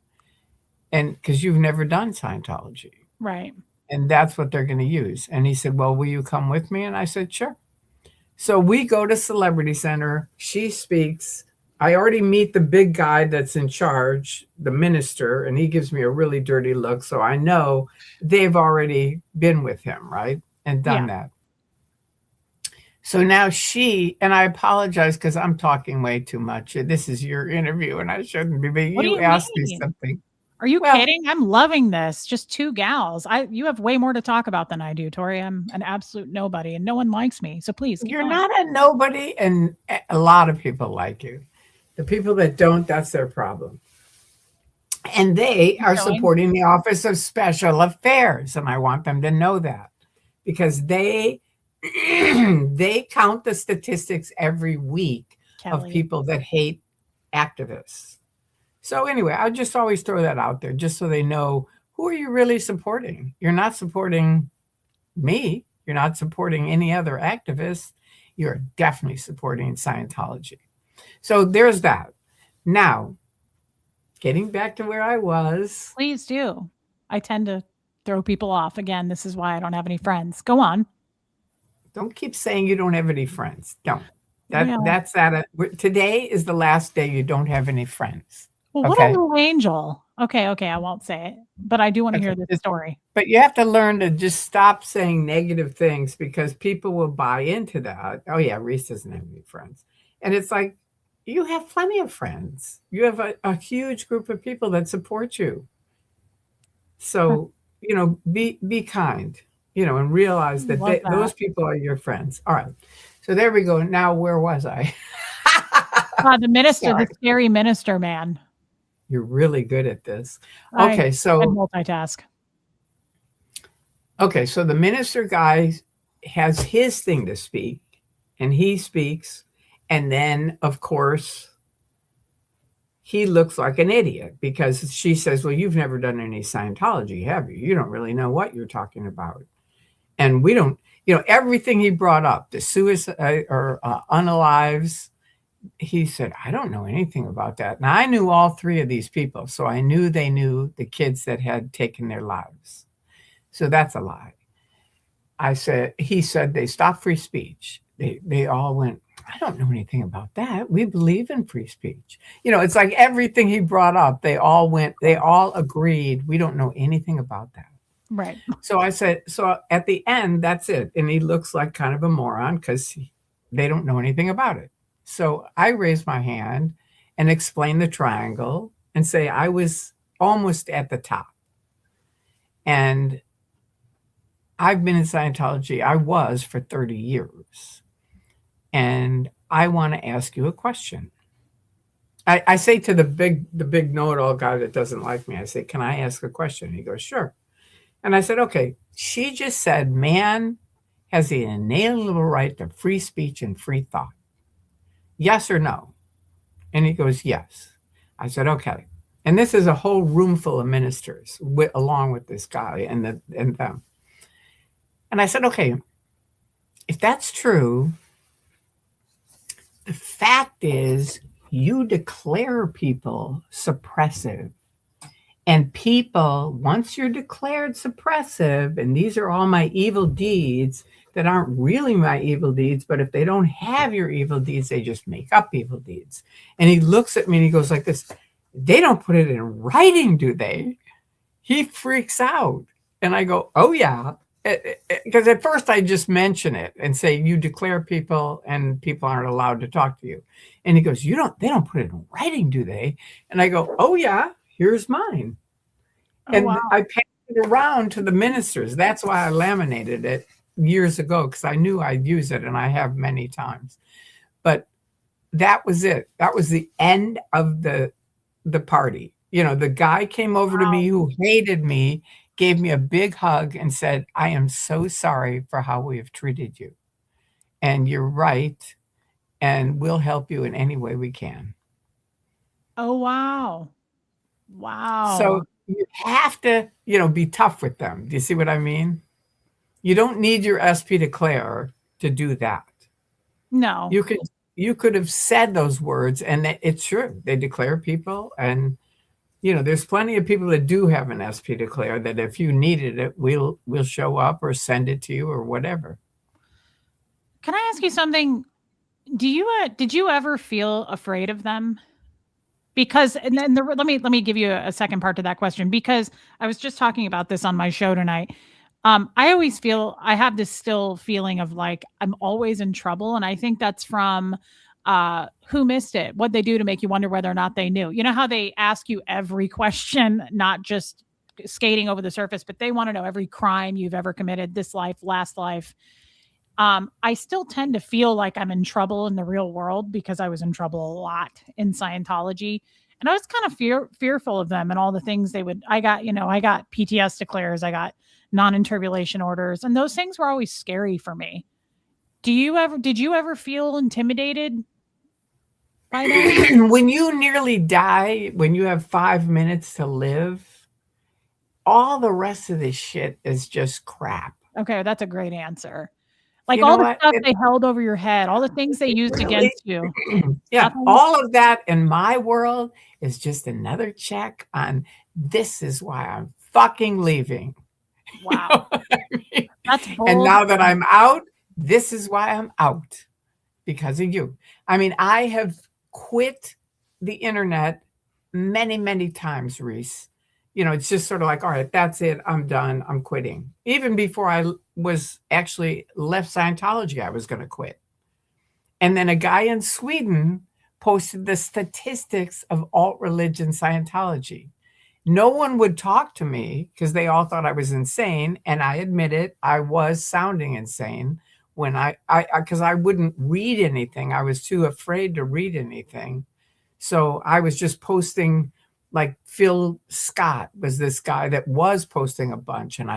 And because you've never done Scientology. Right. And that's what they're going to use. And he said, well, will you come with me? And I said, sure. So we go to Celebrity Center. She speaks. I already meet the big guy that's in charge, the minister, and he gives me a really dirty look. So I know they've already been with him, right? And done that. So now and I apologize because I'm talking way too much. This is your interview and I shouldn't be, but What do you you asked me mean? something. Are you kidding? I'm loving this. Just 2 gals. You have way more to talk about than I do, Tori. I'm an absolute nobody and no one likes me. So please keep You're going. not a nobody, and a lot of people like you. The people that don't, that's their problem. And they are supporting the Office of Special Affairs, and I want them to know that because they count the statistics every week of people that hate activists. So anyway, I just always throw that out there just so they know, who are you really supporting? You're not supporting me. You're not supporting any other activists. You're definitely supporting Scientology. So there's that. Now, getting back to where I was. Please do. I tend to throw people off. Again, this is why I don't have any friends. Go on. Don't keep saying you don't have any friends. Don't. That's that. Today is the last day you don't have any friends. Well, what a little angel. Okay, I won't say it, but I do want to hear this story. But you have to learn to just stop saying negative things because people will buy into that. Oh yeah, Reese doesn't have any friends. And it's like, you have plenty of friends. You have a huge group of people that support you. So, be kind, and realize that those people are your friends. All right. So there we go. Now, where was I? The minister, the scary minister man. You're really good at this. Okay, so I multitask. Okay, so the minister guy has his thing to speak, and he speaks, and then of course he looks like an idiot because she says, "Well, you've never done any Scientology, have you? You don't really know what you're talking about." And we don't, everything he brought up, the suicide or unalives, he said, I don't know anything about that. And I knew all three of these people. So I knew they knew the kids that had taken their lives. So that's a lie. He said they stopped free speech. They all went, I don't know anything about that. We believe in free speech. It's like everything he brought up, they all agreed, we don't know anything about that. Right. So I said, so at the end, that's it. And he looks like kind of a moron because they don't know anything about it. So I raised my hand and explained the triangle and say I was almost at the top. And I've been in Scientology, I was for 30 years. And I want to ask you a question. I say to the big know-it-all guy that doesn't like me, I say, can I ask a question? He goes, sure. And I said, okay, she just said man has the inalienable right to free speech and free thought. Yes or no? And he goes, yes. I said, okay. And this is a whole room full of ministers along with this guy and them. And I said, okay, if that's true, the fact is you declare people suppressive. And people, once you're declared suppressive, and these are all my evil deeds that aren't really my evil deeds, but if they don't have your evil deeds, they just make up evil deeds. And he looks at me and he goes like this, they don't put it in writing, do they? He freaks out. And I go, oh yeah. Because at first I just mention it and say, you declare people and people aren't allowed to talk to you. And he goes, they don't put it in writing, do they? And I go, oh yeah, here's mine. Oh, And wow. I passed it around to the ministers. That's why I laminated it years ago, because I knew I'd use it, and I have many times. But that was it. That was the end of the party. The guy came over to me who hated me, gave me a big hug and said, I am so sorry for how we have treated you. And you're right. And we'll help you in any way we can. Oh, wow. Wow. So you have to, be tough with them. Do you see what I mean? You don't need your SP declare to do that. No. You could have said those words, and it's true. They declare people, and there's plenty of people that do have an SP declare that if you needed it, we'll show up or send it to you or whatever. Can I ask you something? Did you ever feel afraid of them? Because, and then let me give you a second part to that question, because I was just talking about this on my show tonight. I always feel I have this still feeling of like I'm always in trouble, and I think that's from Who Missed It? What'd they do to make you wonder whether or not they knew? You know how they ask you every question, not just skating over the surface, but they want to know every crime you've ever committed, this life, last life. I still tend to feel like I'm in trouble in the real world because I was in trouble a lot in Scientology. And I was kind of fearful of them and all the things they would, I got PTS declares, I got non-interpolation orders, and those things were always scary for me. Did you ever feel intimidated by them? When you nearly die, when you have 5 minutes to live, all the rest of this shit is just crap. Okay, that's a great answer. Like all the stuff they held over your head, all the things they used against you. Yeah, all of that in my world is just another check on this is why I'm fucking leaving. Wow. You know what I mean? That's bold. And now that I'm out, this is why I'm out, because of you. I mean, I have quit the internet many, many times, Reese. It's just sort of like, all right, that's it. I'm done. I'm quitting. Even before I was actually left Scientology, I was going to quit. And then a guy in Sweden posted the statistics of alt religion Scientology. No one would talk to me because they all thought I was insane. And I admit it, I was sounding insane when because I wouldn't read anything. I was too afraid to read anything. So I was just posting, like Phil Scott was this guy that was posting a bunch. And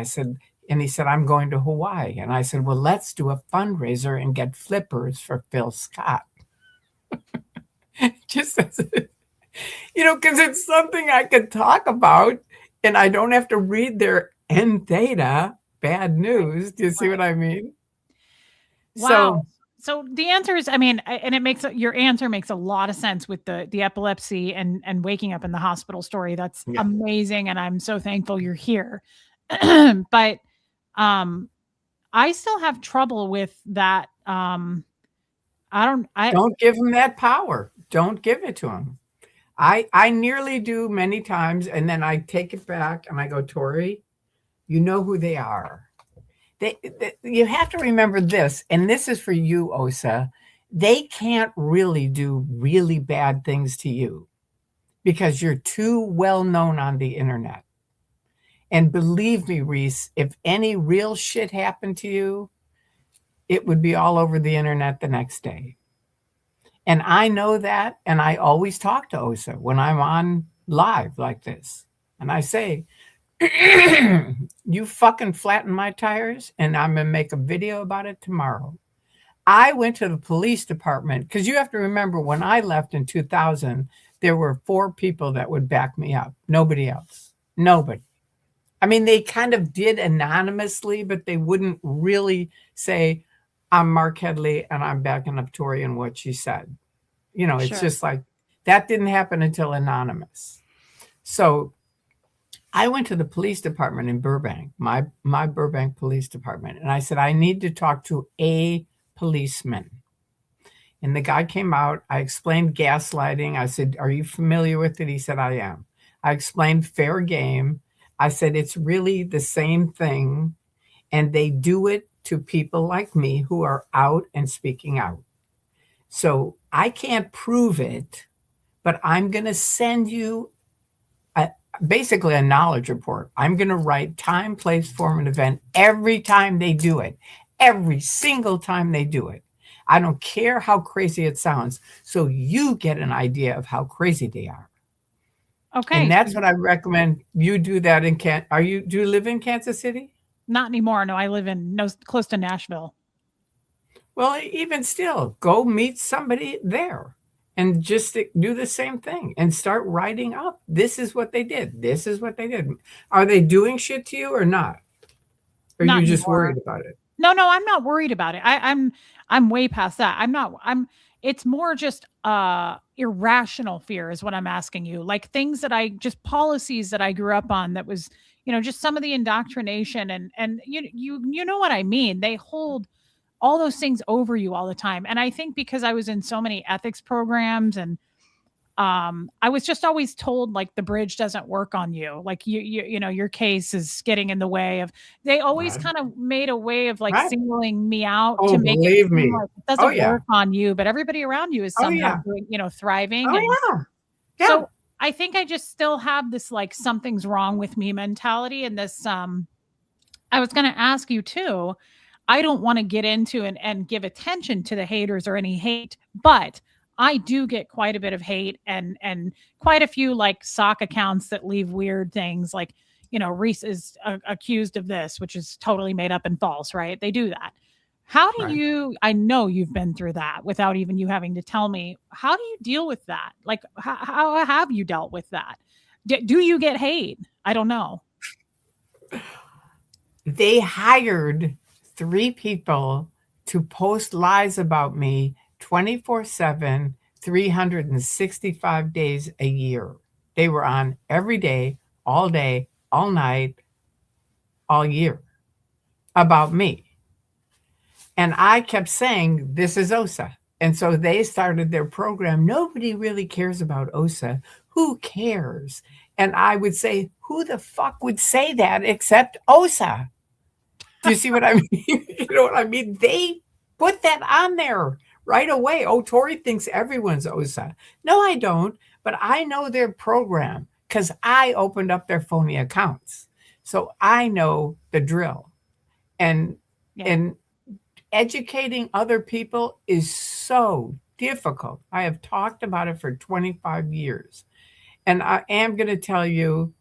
he said, I'm going to Hawaii. And I said, well, let's do a fundraiser and get flippers for Phil Scott. Just as because it's something I could talk about and I don't have to read their end theta, bad news. Do you see what I mean? Wow. So the answer is, I mean, and it makes your answer makes a lot of sense with the epilepsy and waking up in the hospital story. That's Yeah. amazing, and I'm so thankful you're here. But um, I still have trouble with that. I Don't give them that power. Don't give it to them. I nearly do many times, and then I take it back and I go, Tori, you know who they are. You have to remember this, and this is for you, Osa. They can't really do really bad things to you because you're too well known on the internet. And believe me, Reese, if any real shit happened to you, it would be all over the internet the next day. And I know that. And I always talk to Osa when I'm on live like this. And I say, you fucking flatten my tires, and I'm going to make a video about it tomorrow. I went to the police department because you have to remember when I left in 2000, there were 4 people that would back me up. Nobody else. Nobody. I mean, they kind of did anonymously, but they wouldn't really say, I'm Mark Headley and I'm backing up Tori and what she said. You know, it's sure. just like that didn't happen until anonymous. So I went to the police department in Burbank, my Burbank police department, and I said, I need to talk to a policeman. And the guy came out. I explained gaslighting. I said, are you familiar with it? He said, I am. I explained fair game. I said, it's really the same thing. And they do it to people like me who are out and speaking out. So I can't prove it, but I'm going to send you basically a knowledge report. I'm going to write time, place, form, and event every time they do it, every single time they do it. I don't care how crazy it sounds. So you get an idea of how crazy they are. Okay. And that's what I recommend you do that in do you live in Kansas City? Not anymore. No, I live close to Nashville. Well, even still, go meet somebody there and just do the same thing and start writing up. This is what they did. This is what they did. Are they doing shit to you or not? Or are Not you just anymore. worried about it? No, I'm not worried about it. I'm way past that. It's more just irrational fear is what I'm asking you. Like things that policies that I grew up on that was, just some of the indoctrination and you know what I mean? They hold all those things over you all the time. And I think because I was in so many ethics programs and I was just always told like the bridge doesn't work on you. Like your case is getting in the way of, they always Right. kind of made a way of like Right. singling me out Oh, to make it believe seem me. like it Oh, doesn't yeah. work on you, but everybody around you is Oh, somehow yeah. doing, thriving. Oh, And yeah. Yeah. so I think I just still have this like something's wrong with me mentality. And this, I was going to ask you too. I don't want to get into and give attention to the haters or any hate, but I do get quite a bit of hate and quite a few like sock accounts that leave weird things like, Reese is accused of this, which is totally made up and false, right? They do that. How do Right. I know you've been through that without even you having to tell me, how do you deal with that? Like, how have you dealt with that? Do you get hate? I don't know. They hired 3 people to post lies about me 24/7, 365 days a year. They were on every day, all night, all year about me. And I kept saying, this is OSA. And so they started their program. Nobody really cares about OSA. Who cares? And I would say, who the fuck would say that except OSA? Do you see what I mean? You know what I mean? They put that on there right away. Oh, Tori thinks everyone's OSA. No, I don't. But I know their program because I opened up their phony accounts. So I know the drill. And Yeah. and educating other people is so difficult. I have talked about it for 25 years. And I am going to tell you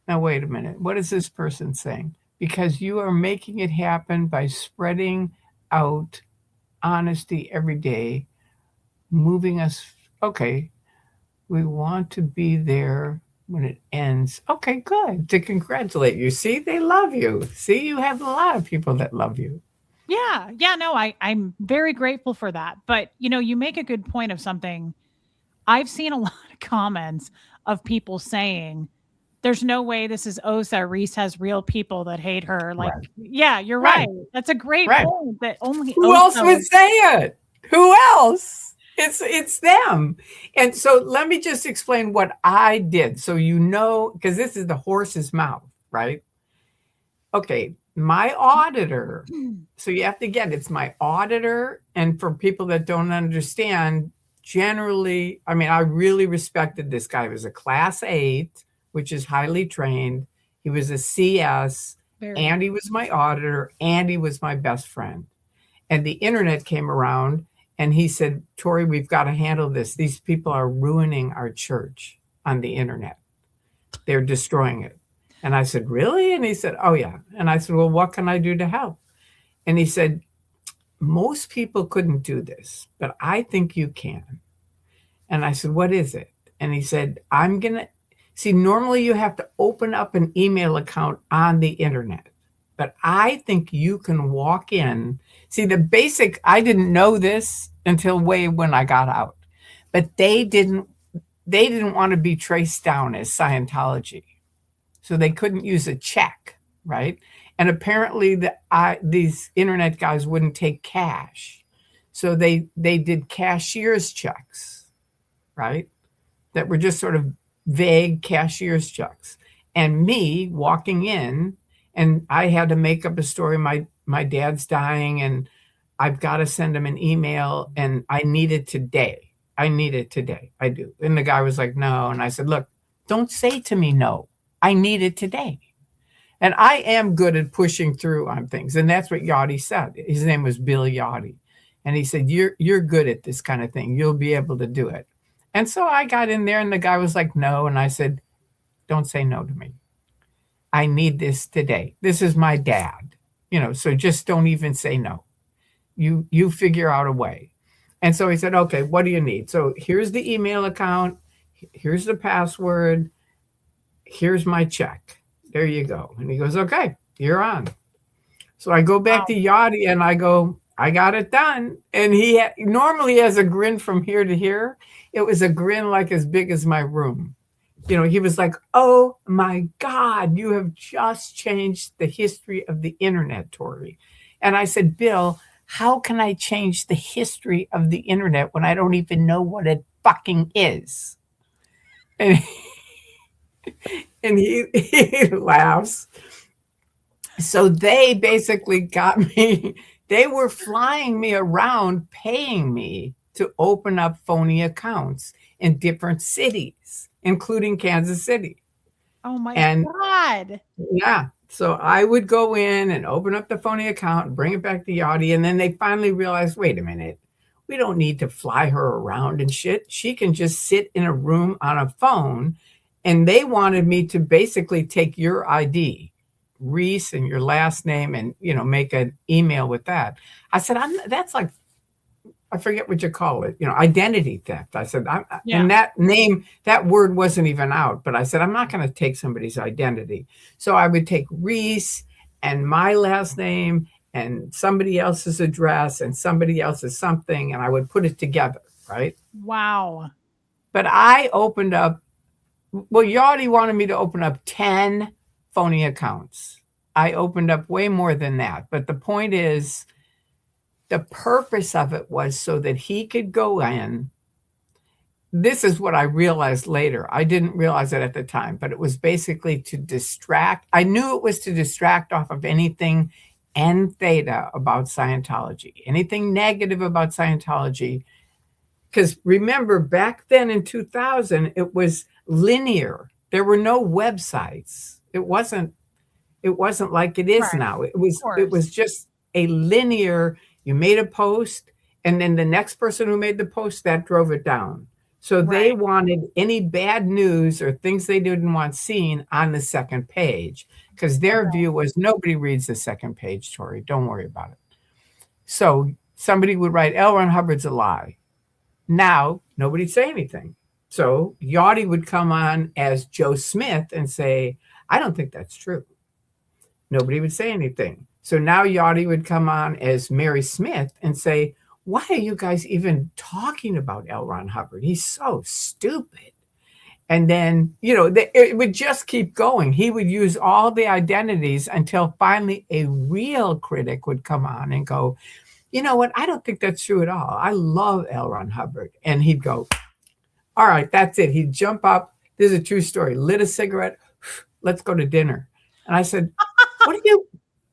now, wait a minute. What is this person saying? Because you are making it happen by spreading out honesty every day, moving us. Okay. We want to be there when it ends. Okay, good. To congratulate you. See, they love you. See, you have a lot of people that love you. Yeah. Yeah. No, I'm very grateful for that. But, you make a good point of something. I've seen a lot of comments of people saying, there's no way this is Osa. Reese has real people that hate her. Like, Right. yeah, you're Right. right. That's a great Right. point that only Who else Osa would would. say it? Who else? It's them. And so let me just explain what I did. So because this is the horse's mouth, right? Okay, my auditor. So you have to get it's my auditor. And for people that don't understand, generally, I mean, I really respected this guy. He was a class 8, which is highly trained. He was a CS, Very. and he was my auditor, and he was my best friend. And the internet came around, and he said, Tori, we've got to handle this. These people are ruining our church on the internet. They're destroying it. And I said, really? And he said, oh, yeah. And I said, well, what can I do to help? And he said, most people couldn't do this, but I think you can. And I said, what is it? And he said, I'm going to see, normally you have to open up an email account on the internet, but I think you can walk in. See, I didn't know this until way when I got out, but they didn't want to be traced down as Scientology. So they couldn't use a check, right? And apparently these internet guys wouldn't take cash. So they did cashier's checks, right? That were just sort of vague cashier's checks. And me walking in, and I had to make up a story. My dad's dying, and I've got to send him an email, and I need it today. I need it today. I do. And the guy was like, no. And I said, look, don't say to me no. I need it today. And I am good at pushing through on things. And that's what Yachty said. His name was Bill Yachty. And he said, you're good at this kind of thing. You'll be able to do it. And so I got in there, and the guy was like, no. And I said, don't say no to me. I need this today. This is my dad. So just don't even say no. You figure out a way. And so he said, okay, what do you need? So here's the email account. Here's the password. Here's my check. There you go. And he goes, okay, you're on. So I go back to Yachty, and I go, I got it done. And he normally has a grin from here to here. It was a grin like as big as my room. He was like, oh my God, you have just changed the history of the internet, Tori. And I said, Bill, how can I change the history of the internet when I don't even know what it fucking is? And he laughs. So they basically got me, they were flying me around, paying me to open up phony accounts in different cities, including Kansas City. Oh my And God. yeah, so I would go in and open up the phony account and bring it back to Yachty. And then they finally realized, wait a minute, we don't need to fly her around and shit. She can just sit in a room on a phone. And they wanted me to basically take your ID, Reese, and your last name, and make an email with that. I said, that's like, I forget what you call it, identity theft. I said, and that word wasn't even out, but I said, I'm not going to take somebody's identity. So I would take Reese and my last name and somebody else's address and somebody else's something, and I would put it together, right? Wow. But I opened up, well, Yachty wanted me to open up 10 phony accounts. I opened up way more than that. But the point is, the purpose of it was so that he could go in. This is what I realized later. I didn't realize it at the time, but it was basically to distract. I knew it was to distract off of anything N theta about Scientology, anything negative about Scientology. Because remember, back then in 2000, it was linear. There were no websites. It wasn't like it is now. It was just a linear. You made a post, and then the next person who made the post, that drove it down. So they wanted any bad news or things they didn't want seen on the second page, because their view was nobody reads the second page, Tori. Don't worry about it. So somebody would write, L. Ron Hubbard's a lie. Now, nobody'd say anything. So Yachty would come on as Joe Smith and say, I don't think that's true. Nobody would say anything. So now Yachty would come on as Mary Smith and say, why are you guys even talking about L. Ron Hubbard? He's so stupid. And then, it would just keep going. He would use all the identities until finally a real critic would come on and go, you know what? I don't think that's true at all. I love L. Ron Hubbard. And he'd go, all right, that's it. He'd jump up. This is a true story. Lit a cigarette. Let's go to dinner. And I said,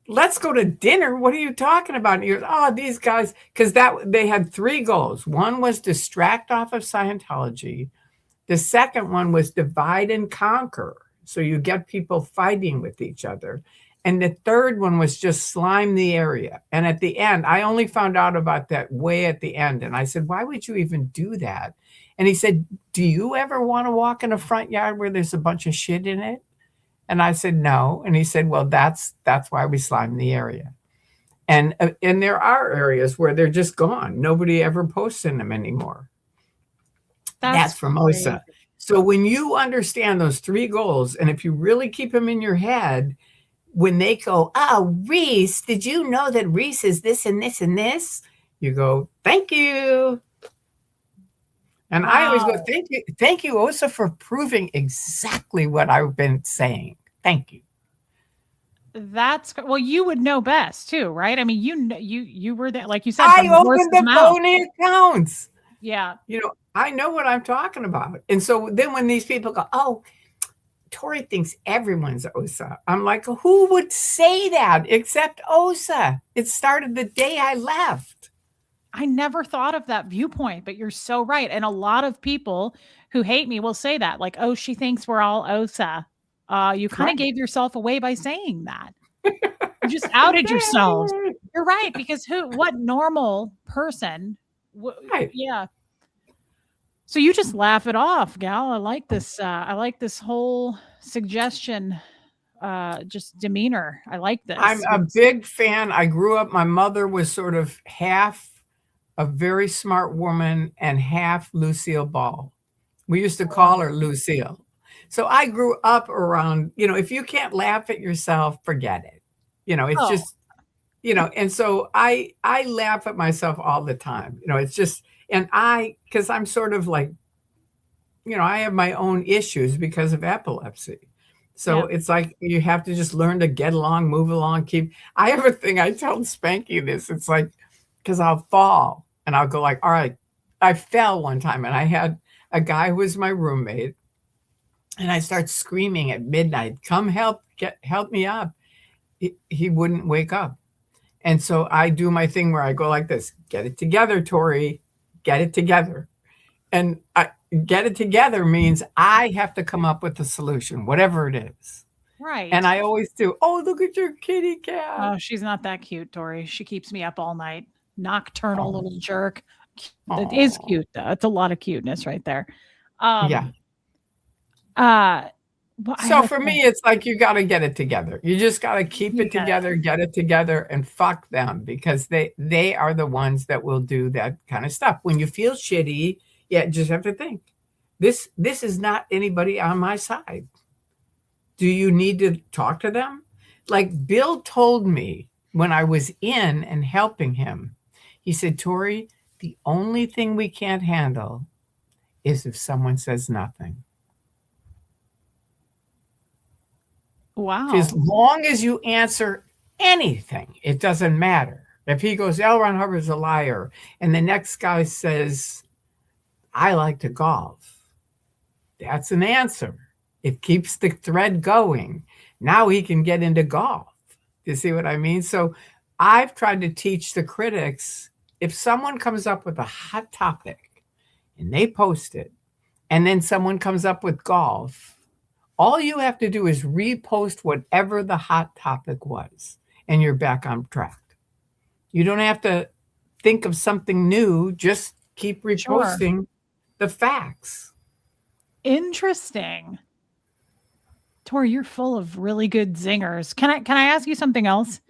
let's go to dinner. What are you talking about? And he goes, oh, these guys, because they had 3 goals. One was distract off of Scientology. The second one was divide and conquer. So you get people fighting with each other. And the third one was just slime the area. And at the end, I only found out about that way at the end. And I said, why would you even do that? And he said, do you ever want to walk in a front yard where there's a bunch of shit in it? And I said, no. And he said, well, that's why we slime the area. And there are areas where they're just gone. Nobody ever posts in them anymore. That's from OSA. So when you understand those 3 goals, and if you really keep them in your head, when they go, oh, Reese, did you know that Reese is this and this and this? You go, thank you. And I always go, thank you, OSA, for proving exactly what I've been saying. Thank you. Well, you would know best too, right? I mean, you were there, like you said. I opened the phony accounts. Yeah. I know what I'm talking about. And so then when these people go, oh, Tori thinks everyone's OSA. I'm like, who would say that except OSA? It started the day I left. I never thought of that viewpoint, but you're so right. And a lot of people who hate me will say that, like, oh, she thinks we're all OSA. You kind of gave yourself away by saying that. You just outed yourselves. You're right. Because what normal person? Right. Yeah. So you just laugh it off, gal. I like this. I like this whole suggestion, just demeanor. I like this. I'm a big fan. I grew up, my mother was sort of half a very smart woman and half Lucille Ball. We used to call her Lucille. So I grew up around, if you can't laugh at yourself, forget it. It's just, and so I laugh at myself all the time. It's just, and because I'm sort of like, I have my own issues because of epilepsy. So it's like you have to just learn to get along, move along, I have a thing, I told Spanky this, it's like, because I'll fall and I'll go like, all right, I fell one time and I had a guy who was my roommate and I start screaming at midnight, come help me up. He wouldn't wake up. And so I do my thing where I go like this, get it together, Tori, get it together. And get it together means I have to come up with a solution, whatever it is. Right. And I always do. Oh, look at your kitty cat. Oh, she's not that cute, Tori. She keeps me up all night. Nocturnal little jerk. It is cute, though. It's a lot of cuteness right there. Yeah. So for me, it's like you got to get it together. You just got to keep it together, get it together, and fuck them because they are the ones that will do that kind of stuff. When you feel shitty, just have to think, this is not anybody on my side. Do you need to talk to them? Like Bill told me when I was in and helping him, he said, Tori, the only thing we can't handle is if someone says nothing. Wow. As long as you answer anything, it doesn't matter. If he goes, L. Ron Hubbard's a liar, and the next guy says, I like to golf, that's an answer. It keeps the thread going. Now he can get into golf. You see what I mean? So I've tried to teach the critics, if someone comes up with a hot topic and they post it, and then someone comes up with golf, all you have to do is repost whatever the hot topic was, and you're back on track. You don't have to think of something new. Just keep reposting the facts. Interesting. Tori, you're full of really good zingers. Can I ask you something else?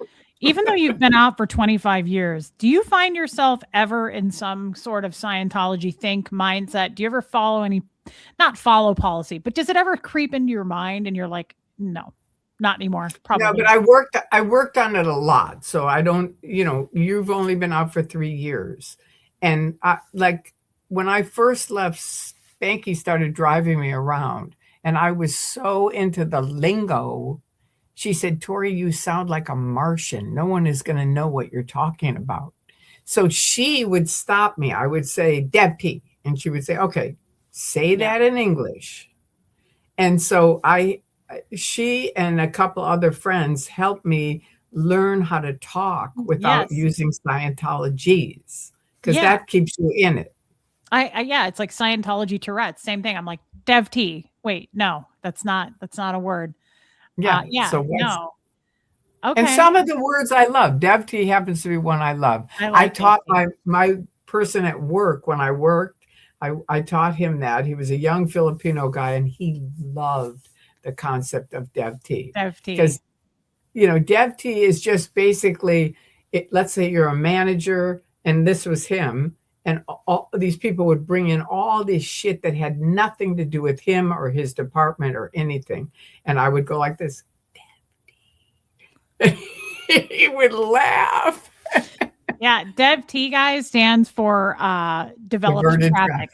Even though you've been out for 25 years, do you find yourself ever in some sort of Scientology think mindset? Do you ever follow not follow policy, but does it ever creep into your mind and you're like, no, not anymore. No, Probably. but I worked on it a lot. So I don't, you've only been out for 3 years. And like when I first left, Spanky started driving me around and I was so into the lingo. She said, Tori, you sound like a Martian. No one is going to know what you're talking about. So she would stop me. I would say, Deb. And she would say, okay, say Yeah. that in English. And so she and a couple other friends helped me learn how to talk without Yes. using Scientologies, because Yeah. that keeps you in it. Yeah, it's like Scientology Tourette's. Same thing. I'm like, Dev T. Wait, no, that's not a word. Yeah. Yeah, So what's no. and Okay. some of the words I love. DevT happens to be one I love. I I like Dev taught T. my person at work when I worked. I taught him that. He was a young Filipino guy, and he loved the concept of DevT Dev T. because DevT is just basically let's say you're a manager, and this was him, and all these people would bring in all this shit that had nothing to do with him or his department or anything, and I would go like this. He would laugh. Yeah, Dev T, guys, stands for developed Diverted traffic.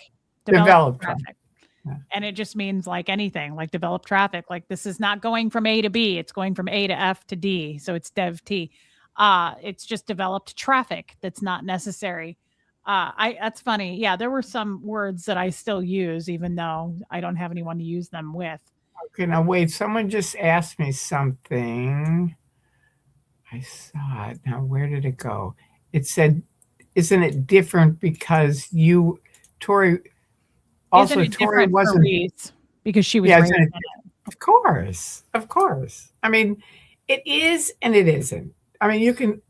Developed traffic. Yeah. And it just means like anything, like developed traffic. Like this is not going from A to B, it's going from A to F to D. So it's Dev T. It's just developed traffic that's not necessary. That's funny. Yeah, there were some words that I still use, even though I don't have anyone to use them with. Okay, now wait, someone just asked me something. I saw it. Now, where did it go? It said, isn't it different because Tori, Isn't also it Tori different for wasn't, Reese because she was yeah, raised in it? of course, of course. I mean, it is and it isn't. I mean,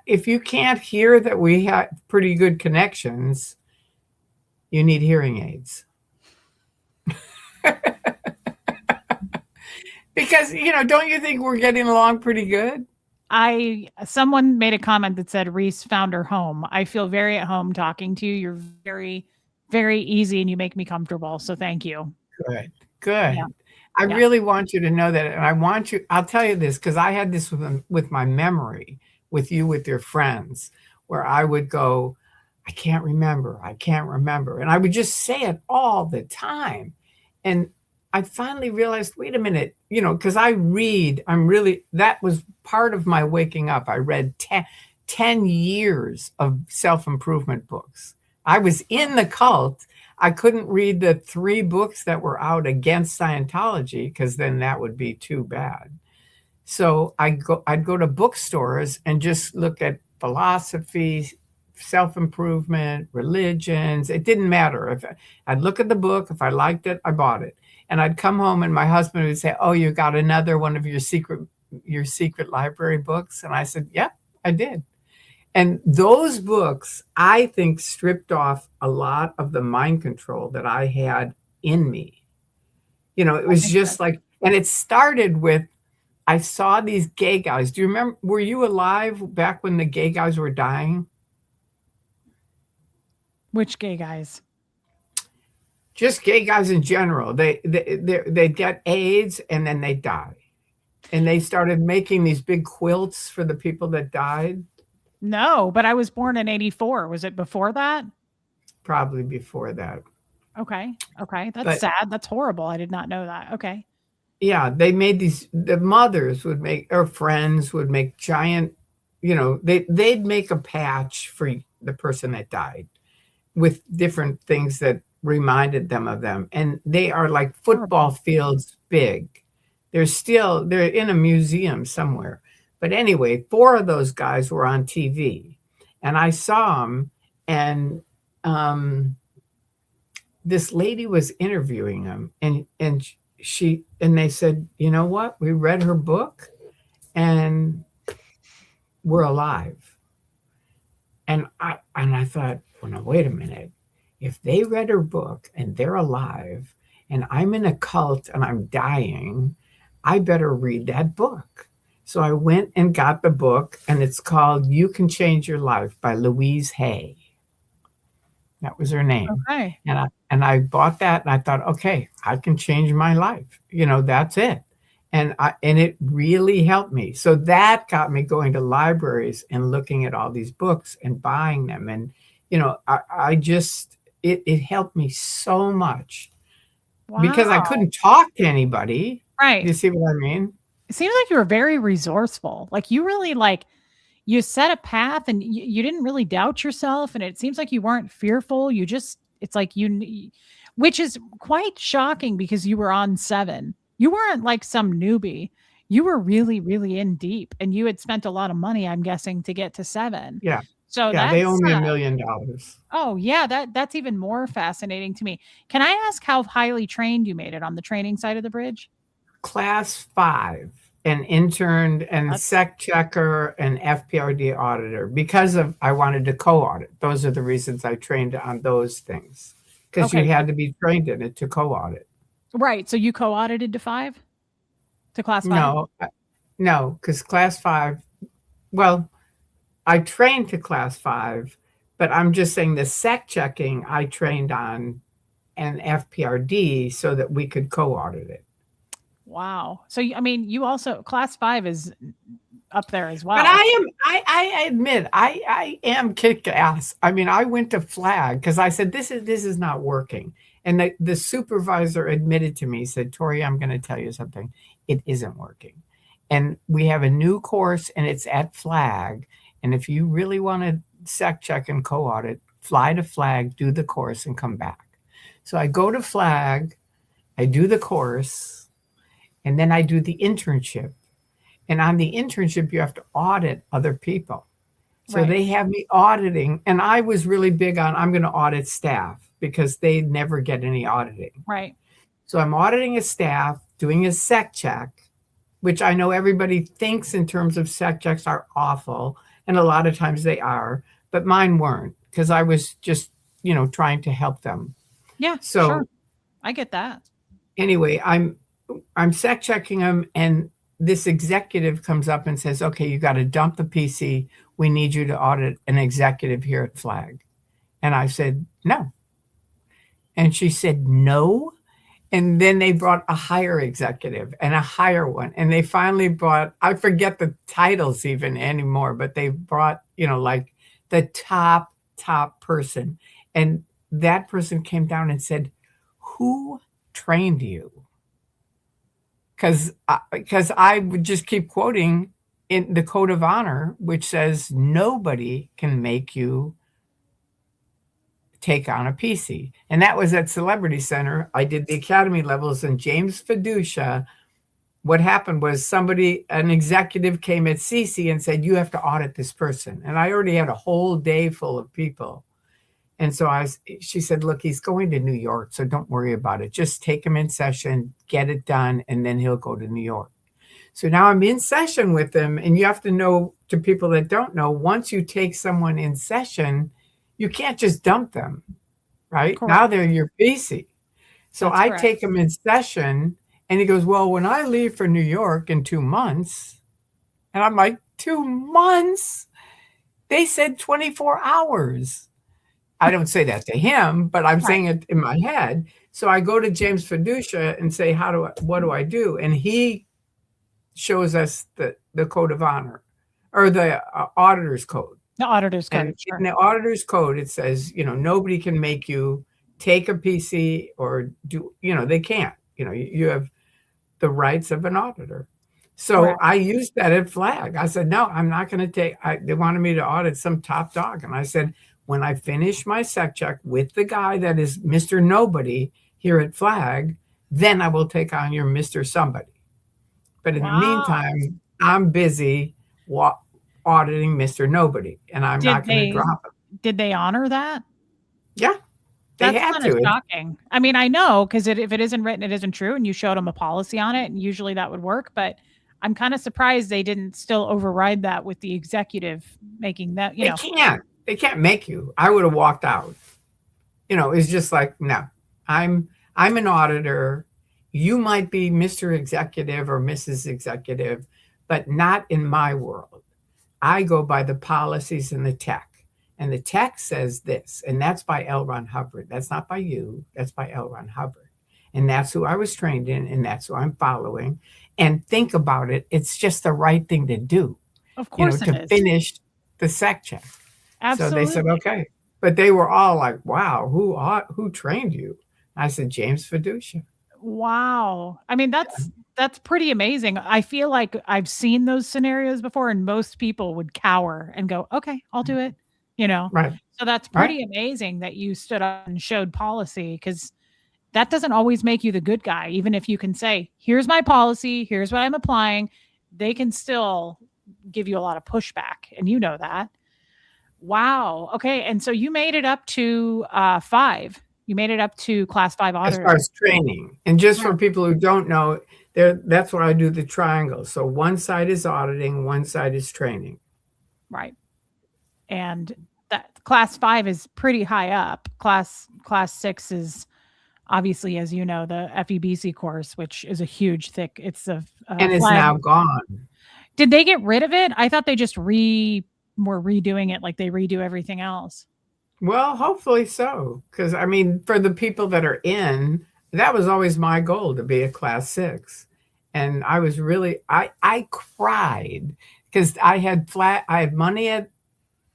if you can't hear that we have pretty good connections, you need hearing aids. Because, don't you think we're getting along pretty good? Someone made a comment that said Reese found her home. I feel very at home talking to you. You're very, very easy and you make me comfortable. So thank you. Good. Good. Yeah. I Yeah. really want you to know that. And I'll tell you this, because I had this with my memory, with your friends, where I would go, I can't remember. And I would just say it all the time. And I finally realized, wait a minute, because that was part of my waking up. I read 10 years of self-improvement books. I was in the cult. I couldn't read the 3 books that were out against Scientology because then that would be too bad. So I'd go to bookstores and just look at philosophy, self-improvement, religions. It didn't matter. I'd look at the book, if I liked it, I bought it. And I'd come home and my husband would say, "Oh, you got another one of your secret library books?" And I said, "Yep, I did." And those books, I think, stripped off a lot of the mind control that I had in me. It was just like, and it started with, I saw these gay guys. Do you remember, were you alive back when the gay guys were dying? Which gay guys? Just gay guys in general. They'd get AIDS and then they die. And they started making these big quilts for the people that died. No, but I was born in 84. Was it before that? Probably before that. Okay. That's sad. That's horrible. I did not know that. Okay. Yeah, they made the mothers would make, or friends would make giant, they'd make a patch for the person that died with different things that reminded them of them. And they are like football fields big. They're in a museum somewhere. But anyway, 4 of those guys were on TV and I saw them, and this lady was interviewing them, and they said, "You know what? We read her book and we're alive." And I thought, well, now, wait a minute. If they read her book and they're alive and I'm in a cult and I'm dying, I better read that book. So I went and got the book, and it's called You Can Change Your Life by Louise Hay. That was her name. Okay. And I bought that and I thought, okay, I can change my life. That's it. And it really helped me. So that got me going to libraries and looking at all these books and buying them. And, I just, it helped me so much because I Wow. couldn't talk to anybody. Right. You see what I mean? It seems like you were very resourceful. Like you really you set a path and you didn't really doubt yourself. And it seems like you weren't fearful. You just, it's like which is quite shocking because you were on 7. You weren't like some newbie. You were really, really in deep and you had spent a lot of money, I'm guessing, to get to 7. Yeah. So Yeah. They owe that's, me $1 million. oh yeah, that's even more fascinating to me. Can I ask how highly trained you made it on the training side of the bridge? Class 5, an intern and That's sec checker and FPRD auditor because of I wanted to co-audit. Those are the reasons I trained on those things because you okay. had to be trained in it to co-audit. Right. So you co-audited to 5? To class 5? No, no, because class 5, well, I trained to class 5, but I'm just saying the sec checking I trained on an FPRD so that we could co-audit it. Wow. So I mean, you also class 5 is up there as But well. I admit, I am kick ass. I mean, I went to flag because I said, this is not working. And the supervisor admitted to me, said, Tori, I'm going to tell you something. It isn't working. And we have a new course and it's at flag. And if you really want to sec check and co-audit, fly to flag, do the course and come back. So I go to flag, I do the course, and then I do the internship. And on the internship, you have to audit other people. So Right. they have me auditing. And I was really big on I'm going to audit staff because they never get any auditing. Right. So I'm auditing a staff, doing a sec check, which I know everybody thinks in terms of sec checks are awful. And a lot of times they are, but mine weren't because I was just, trying to help them. Yeah, sure. So I get that. anyway, I'm sec checking them, and this executive comes up and says, okay, you got to dump the PC. We need you to audit an executive here at Flag. And I said, no. And she said, no. And then they brought a higher executive and a higher one. And they finally brought, I forget the titles even anymore, but they brought, like the top person. And that person came down and said, who trained you? Because I would just keep quoting in the code of honor, which says nobody can make you take on a PC. And that was at Celebrity Center. I did the academy levels, and James Fiducia, what happened was an executive came at CC and said, you have to audit this person. And I already had a whole day full of people. And so she said, look, he's going to New York, so don't worry about it. Just take him in session, get it done, and then he'll go to New York. So now I'm in session with him, and you have to know, to people that don't know, once you take someone in session, you can't just dump them, right? Correct. Now they're your PC. So That's I correct. take him in session, and he goes, well, when I leave for New York in 2 months, and I'm like, 2 months? They said 24 hours. I don't say that to him, but I'm saying it in my head. So I go to James Fiducia and say, what do I do? And he shows us the code of honor or the auditor's code. The auditor's code. And Sure. in the auditor's code, it says, nobody can make you take a PC or do, they can't, you have the rights of an auditor. So Correct. I used that at Flag. I said, no, I'm not going to take, they wanted me to audit some top dog. And I said, when I finish my sec check with the guy that is Mr. Nobody here at Flag, then I will take on your Mr. Somebody. But in the meantime, I'm busy auditing Mr. Nobody, and I'm not going to drop him. Did they honor that? Yeah, they had That's kind of to. shocking. I mean, I know because if it isn't written, it isn't true, and you showed them a policy on it, and usually that would work. But I'm kind of surprised they didn't still override that with the executive making that. They can't make you. I would have walked out. It's just like, no, I'm an auditor. You might be Mr. Executive or Mrs. Executive, but not in my world. I go by the policies and the tech. And the tech says this, and that's by L. Ron Hubbard. That's not by you. That's by L. Ron Hubbard. And that's who I was trained in, and that's who I'm following. And think about it, it's just the right thing to do, Of course it to is. finish the sec check. So they said, Absolutely. okay. But they were all like, wow, who trained you? I said, James Fiducia. Wow. I mean, that's pretty amazing. I feel like I've seen those scenarios before and most people would cower and go, "Okay, I'll do it." You know? Right. So that's Right. pretty amazing that you stood up and showed policy because that doesn't always make you the good guy. Even if you can say, "Here's my policy, here's what I'm applying," they can still give you a lot of pushback, and you know that. Wow. Okay, and so you made it up to, 5. You made it up to class 5 As far auditor. as training. And just Right. for people who don't know, that's why I do the triangle. So one side is auditing, one side is training. Right. And that class 5 is pretty high up. Class 6 is obviously, as you know, the FEBC course, which is a huge thick it's a And it's flag. now gone. Did they get rid of it? I thought they just were redoing it like they redo everything else. Well, hopefully so. Because, I mean, for the people that are in, that was always my goal to be a class 6. And I was really, I cried because I had money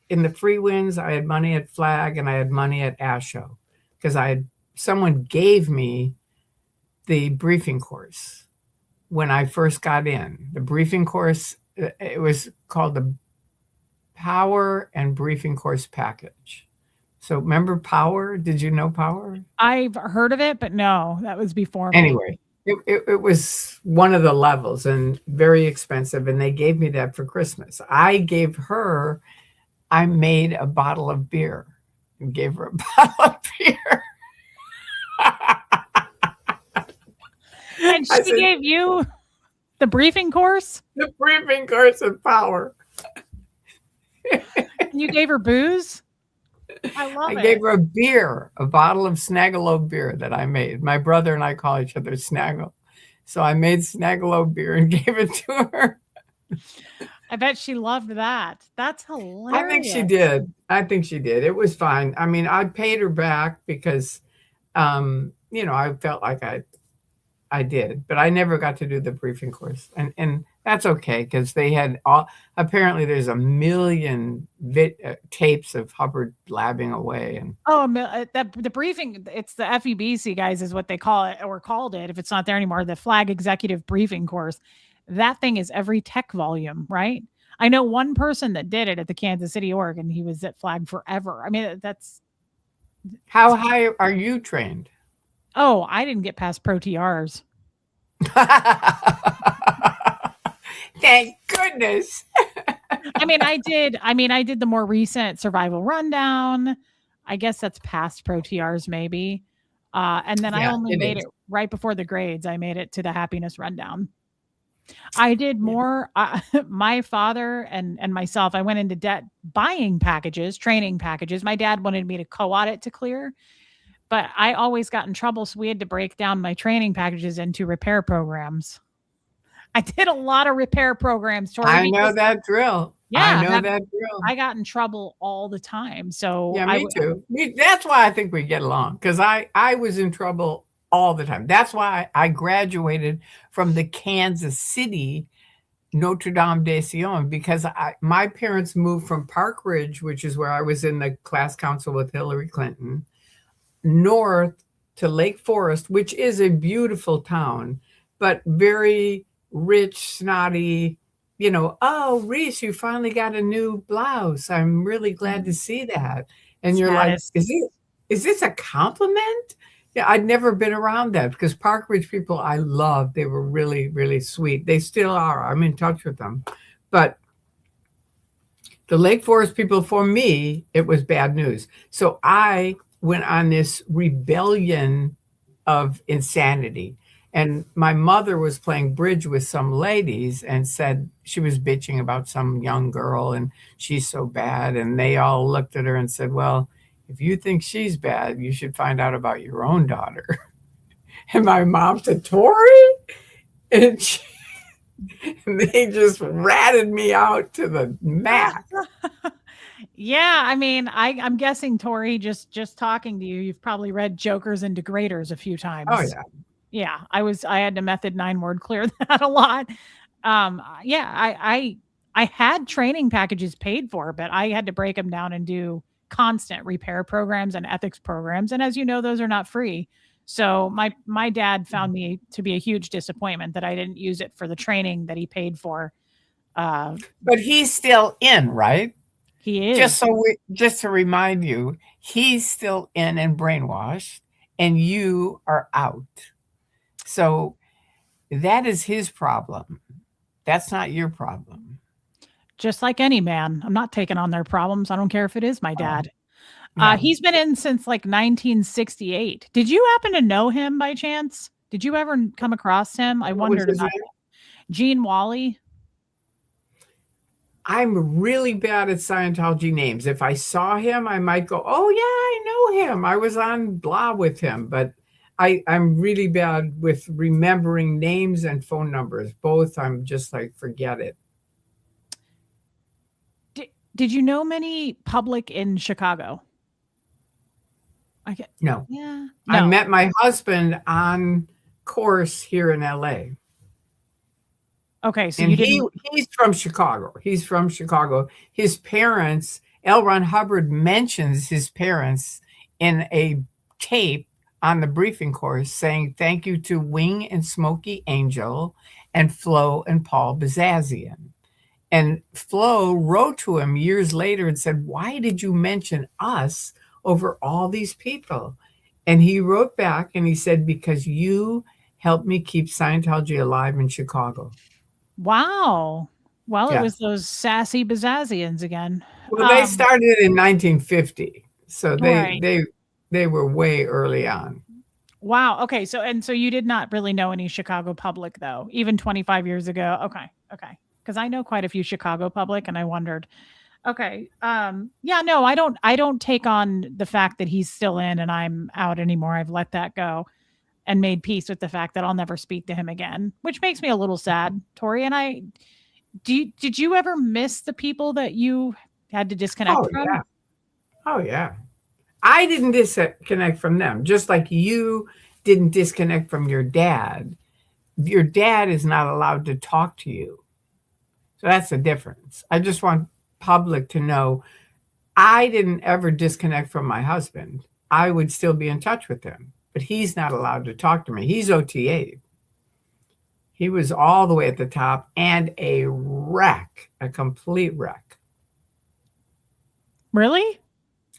in the free wins, I had money at flag, and I had money at ASHO because someone gave me the briefing course when I first got in. The briefing course, it was called the Power and Briefing Course Package. So remember Power? Did you know Power? I've heard of it, but no, that was before me. Anyway, it was one of the levels and very expensive. And they gave me that for Christmas. I made a bottle of beer and gave her a bottle of beer. And I she said, gave you the briefing course? the briefing course of Power. And you gave her booze? I I love gave it. her a beer, a bottle of Snaggalo beer that I made. My brother and I call each other Snaggle. So I made Snaggalo beer and gave it to her. I bet she loved that. That's I think she hilarious. did. I think she did. It was fine. I mean, I paid her back because, I felt like I did, but I never got to do the briefing course, and that's okay because they had all. Apparently, there's a million tapes of Hubbard blabbing away, and Oh, the briefing, it's the FEBC guys is what they call it or called it if it's not there anymore, the Flag Executive Briefing Course. That thing is every tech volume, right? I know one person that did it at the Kansas City, Oregon. He was at Flag forever. I mean, that's how high are you trained? oh, I didn't get past Pro TRs. Thank goodness. I did the more recent survival rundown. I guess that's past Pro TRs maybe. And then I Yeah, only it made is. it right before the grades. I made it to the happiness rundown. I did Yeah. more my father and myself, I went into debt buying packages, training packages. My dad wanted me to co-audit to clear, but I always got in trouble, so we had to break down my training packages into repair programs. I did a lot of repair programs, Tori, I know because that drill. I yeah, know that drill. I got in trouble all the time. So Yeah, me too. That's why I think we get along because I was in trouble all the time. That's why I graduated from the Kansas City Notre Dame de Sion because my parents moved from Park Ridge, which is where I was in the class council with Hillary Clinton, north to Lake Forest, which is a beautiful town, but very rich, snotty. Oh, Reese, you finally got a new blouse. I'm really glad to see that. And you're like, status. is this a compliment? Yeah, I'd never been around that because Park Ridge people I love. They were really, really sweet. They still are. I'm in touch with them. But the Lake Forest people, for me, it was bad news. So I went on this rebellion of insanity. And my mother was playing bridge with some ladies and said she was bitching about some young girl and she's so bad. And they all looked at her and said, well, if you think she's bad, you should find out about your own daughter. And my mom said, Tori? And they just ratted me out to the max. Yeah, I mean, I'm guessing, Tori, just talking to you, you've probably read Jokers and Degraders a few Oh times. yeah. Yeah, I had to method 9 word clear that a lot. Yeah, I had training packages paid for, but I had to break them down and do constant repair programs and ethics programs, and as you know, those are not free. So my dad found me to be a huge disappointment that I didn't use it for the training that he paid for. Uh, But he's still in, right? he is. Just to remind you, he's still in and brainwashed, and you are out. So that is his problem. That's not your problem. Just like any man. I'm not taking on their problems. I don't care if it is my Oh, dad. yeah. He's been in since like 1968. Did you happen to know him by chance? Did you ever come across him? I What was wondered his about name? Gene Wally. I'm really bad at Scientology names. If I saw him, I might go, "Oh yeah, I know him. I was on blah with him." But I'm really bad with remembering names and phone numbers. Both, I'm just like, forget it. Did you know many public in Chicago? I get No, yeah. I No. met my husband on course here in LA. Okay, so And you didn't he's from Chicago. He's from Chicago. His parents, L. Ron Hubbard mentions his parents in a tape on the briefing course saying thank you to Wing and Smokey Angel and Flo and Paul Bazazian. And Flo wrote to him years later and said, "Why did you mention us over all these people?" And he wrote back and he said, "Because you helped me keep Scientology alive in Chicago." wow. Well, it Yeah. was those sassy Bazazians again. Well, they started in 1950, so Right. they were way early on. Wow. Okay. So you did not really know any Chicago public though, even 25 years ago. Okay. Okay. Because I know quite a few Chicago public, and I wondered. Okay. Yeah. No, I don't take on the fact that he's still in and I'm out anymore. I've let that go and made peace with the fact that I'll never speak to him again, which makes me a little sad. Tori and I, did you ever miss the people that you had to disconnect Oh, from? yeah. Oh, yeah. I didn't disconnect from them, just like you didn't disconnect from your dad. Your dad is not allowed to talk to you. So that's the difference. I just want public to know I didn't ever disconnect from my husband. I would still be in touch with him, but he's not allowed to talk to me. He's OTA. He was all the way at the top and a wreck, a complete wreck. Really?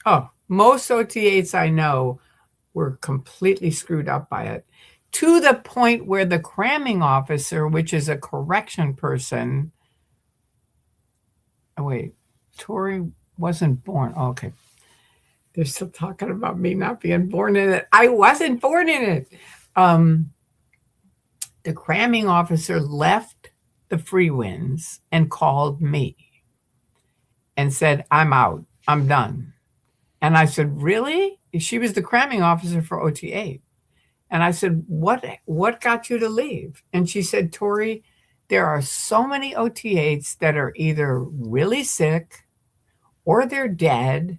Oh, most OTAs I know were completely screwed up by it to the point where the cramming officer, which is a correction person, oh, wait, Tori wasn't born. Oh, okay. They're still talking about me not being born in it. I wasn't born in it. Um, the cramming officer left the free wins and called me and said, "I'm out. I'm done." And I said, "Really?" She was the cramming officer for OTA. And I said, "What got you to leave?" And she said, "Tori, there are so many OTAs that are either really sick or they're dead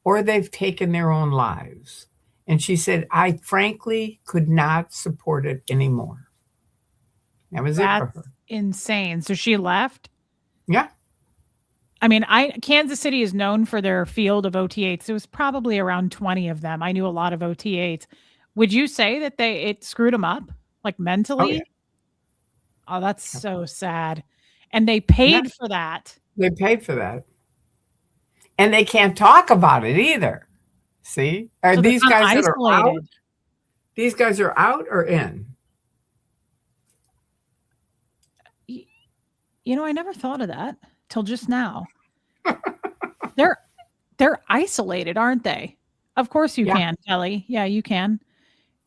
or they've taken their own lives." And she said, "I frankly could not support it anymore." That was it for That's her. insane. So she left? Yeah. I mean, Kansas City is known for their field of OT8s. There was probably around 20 of them. I knew a lot of OT8s. Would you say that it screwed them up, like Oh, yeah. mentally? Oh, that's Yeah. so sad. And they Yeah. paid for that. They paid for that. And they can't talk about it either. See? Are So they're these kind of guys that are out? isolated. These guys are out or in? You know, I never thought of that till just now. They're they're isolated, aren't they? Of course you Yeah. can, Kelly. Yeah, you can.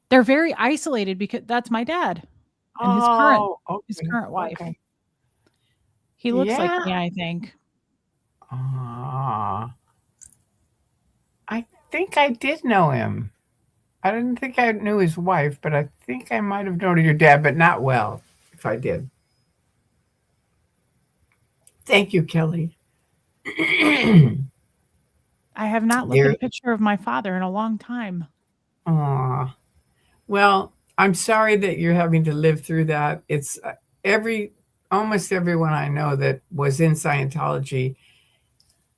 They're very isolated because that's my dad and Oh, his okay. current wife. Okay. He looks like Yeah. me, I think. Ah, I think I did know him. I didn't think I knew his wife, but I think I might have known your dad, but not well, if I did. Thank you, Kelly. I have not looked at There, a picture of my father in a long time. aw. Well, I'm sorry that you're having to live through that. It's every almost everyone I know that was in Scientology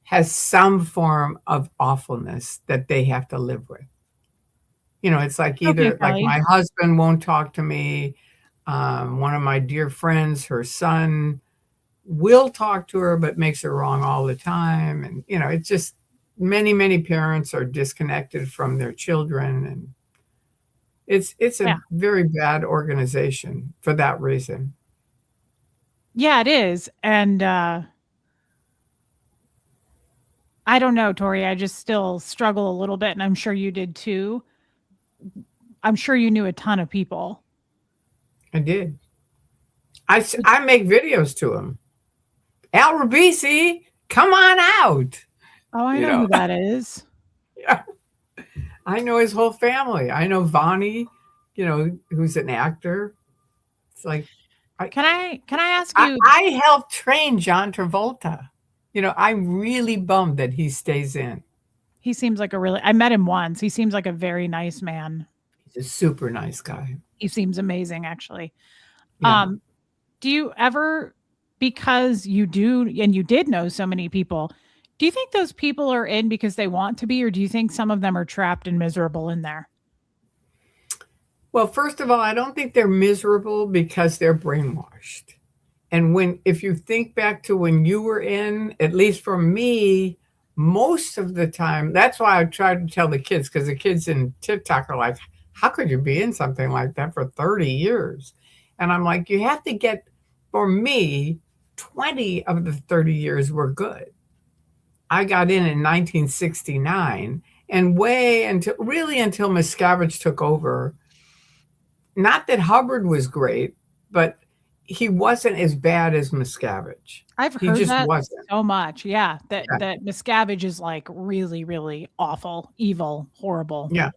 has some form of awfulness that they have to live with. It's like Okay, either like Kelly. my husband won't talk to me. One of my dear friends, her son will talk to her, but makes her wrong all the time. And, it's just many, many parents are disconnected from their children. And it's a Yeah. very bad organization for that reason. Yeah, it is. And I don't know, Tori. I just still struggle a little bit, and I'm sure you did too. I'm sure you knew a ton of people. I did. I make videos to him. RelatableReese, come on out. Oh, I You know know, who that is. yeah. I know his whole family. I know Vonnie, who's an actor. It's like I Can I ask I, you? I helped train John Travolta. I'm really bummed that he stays in. He seems like a really. I met him once. He seems like a very nice man. He's a super nice guy. He seems amazing, actually. Yeah. Um, do you ever, because you do, and you did know so many people, do you think those people are in because they want to be, or do you think some of them are trapped and miserable in there? Well, first of all, I don't think they're miserable because they're brainwashed. And if you think back to when you were in, at least for me, most of the time, that's why I try to tell the kids, because the kids in TikTok are like, how could you be in something like that for 30 years? And I'm like, you have to get, for me, 20 of the 30 years were good. I got in 1969, and until Miscavige took over. Not that Hubbard was great, but he wasn't as bad as Miscavige. I've He heard just that wasn't. so much. Yeah, that Yeah. that Miscavige is like really, really awful, evil, horrible. Yeah.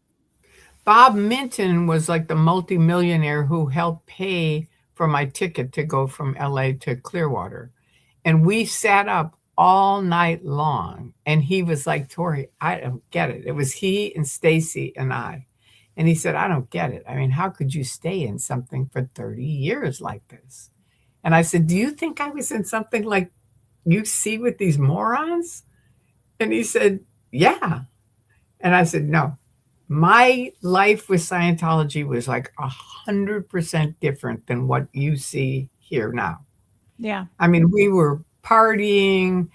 Bob Minton was like the multimillionaire who helped pay for my ticket to go from LA to Clearwater. And we sat up all night long. And he was like, Tori, I don't get it. It was he and Stacy and I. And he said, I don't get it. I mean, how could you stay in something for 30 years like this? And I said, do you think I was in something like you see with these morons? And he said, yeah. And I said, no, my life with Scientology was like 100% different than what you see here now. Yeah. I mean, we were partying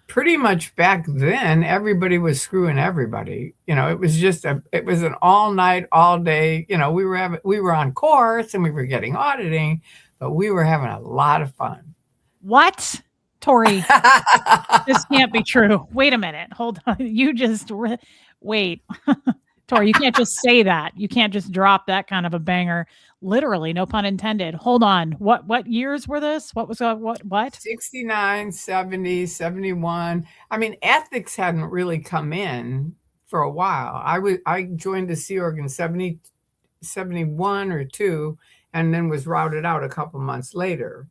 pretty much back then. Everybody was screwing everybody. It was an all night, all day. We were on course and we were getting auditing, but we were having a lot of fun. What? Tori, this can't be true. Wait a minute. Hold on. Wait. Tori, you can't just say that. You can't just drop that kind of a banger. Literally, no pun intended. Hold on. What years were this? What was what? 69, 70, 71. I mean, ethics hadn't really come in for a while. I joined the Sea Org in 71 or 2, and then was routed out a couple months later.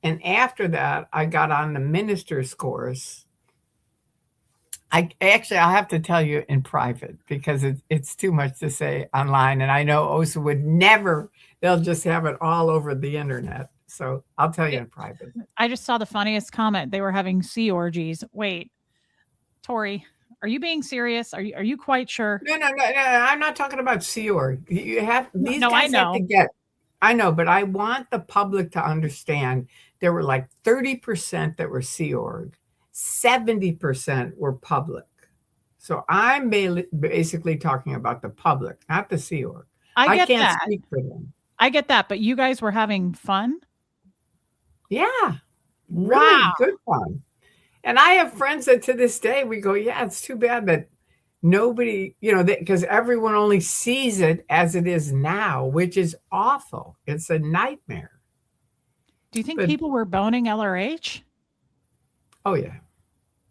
And after that, I got on the minister's course. I have to tell you in private because it's too much to say online. And I know OSA would never, they'll just have it all over the internet. So I'll tell you in private. I just saw the funniest comment. They were having sea orgies. Wait, Tori, are you being serious? Are you quite sure? No. I'm not talking about Sea Org. These No, I guys have to know. get. I know, but I want the public to understand there were like 30% that were Sea Org, 70% were public. So I'm basically talking about the public, not the Sea Org. I I get can't that. speak for them. I get that, but you guys were having fun? Yeah, really Wow. good fun. And I have friends that to this day we go, yeah, it's too bad that nobody, because everyone only sees it as it is now, which is awful. It's a nightmare. Do you think But people were boning LRH? oh yeah,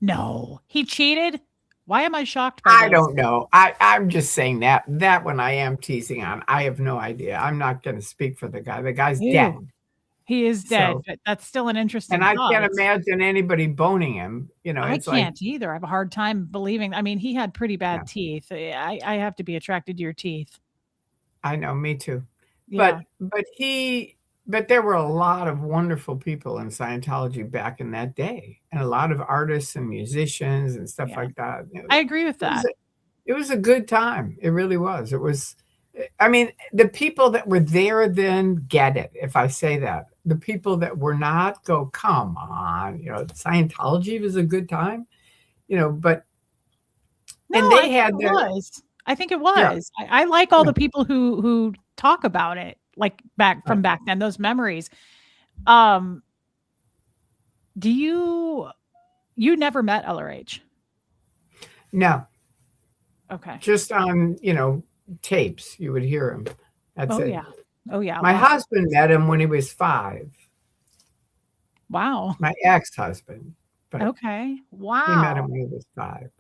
No. He cheated? Why am I shocked by I this? don't know. I'm just saying that one I am teasing on. I have no idea. I'm not going to speak for the guy. The guy's dead. Ew. He is dead, So, but that's still an and interesting I thought. can't imagine anybody boning him. I It's like, can't either. I have a hard time believing. I mean, he had pretty yeah, bad teeth. I have to be attracted to your teeth. I know, me too. Yeah, But there were a lot of wonderful people in Scientology back in that day, and a lot of artists and musicians and stuff yeah. like that. I agree with It was that. it was a good time. It really was. It was, I mean, the people that were there then get it, if I say that. The people that were not go, come on, Scientology was a good time, but, No, and I they think had it their, was. I think it yeah, was. I like all yeah, the people who talk about it, like back right. from back then, those memories. Um, do you never met LRH? No, Okay. just on, tapes, you would hear him. That's Oh it. yeah. Oh yeah. My Lots. husband met him when he was 5, Wow. my ex-husband, but Okay. he met him Wow. when he was 5.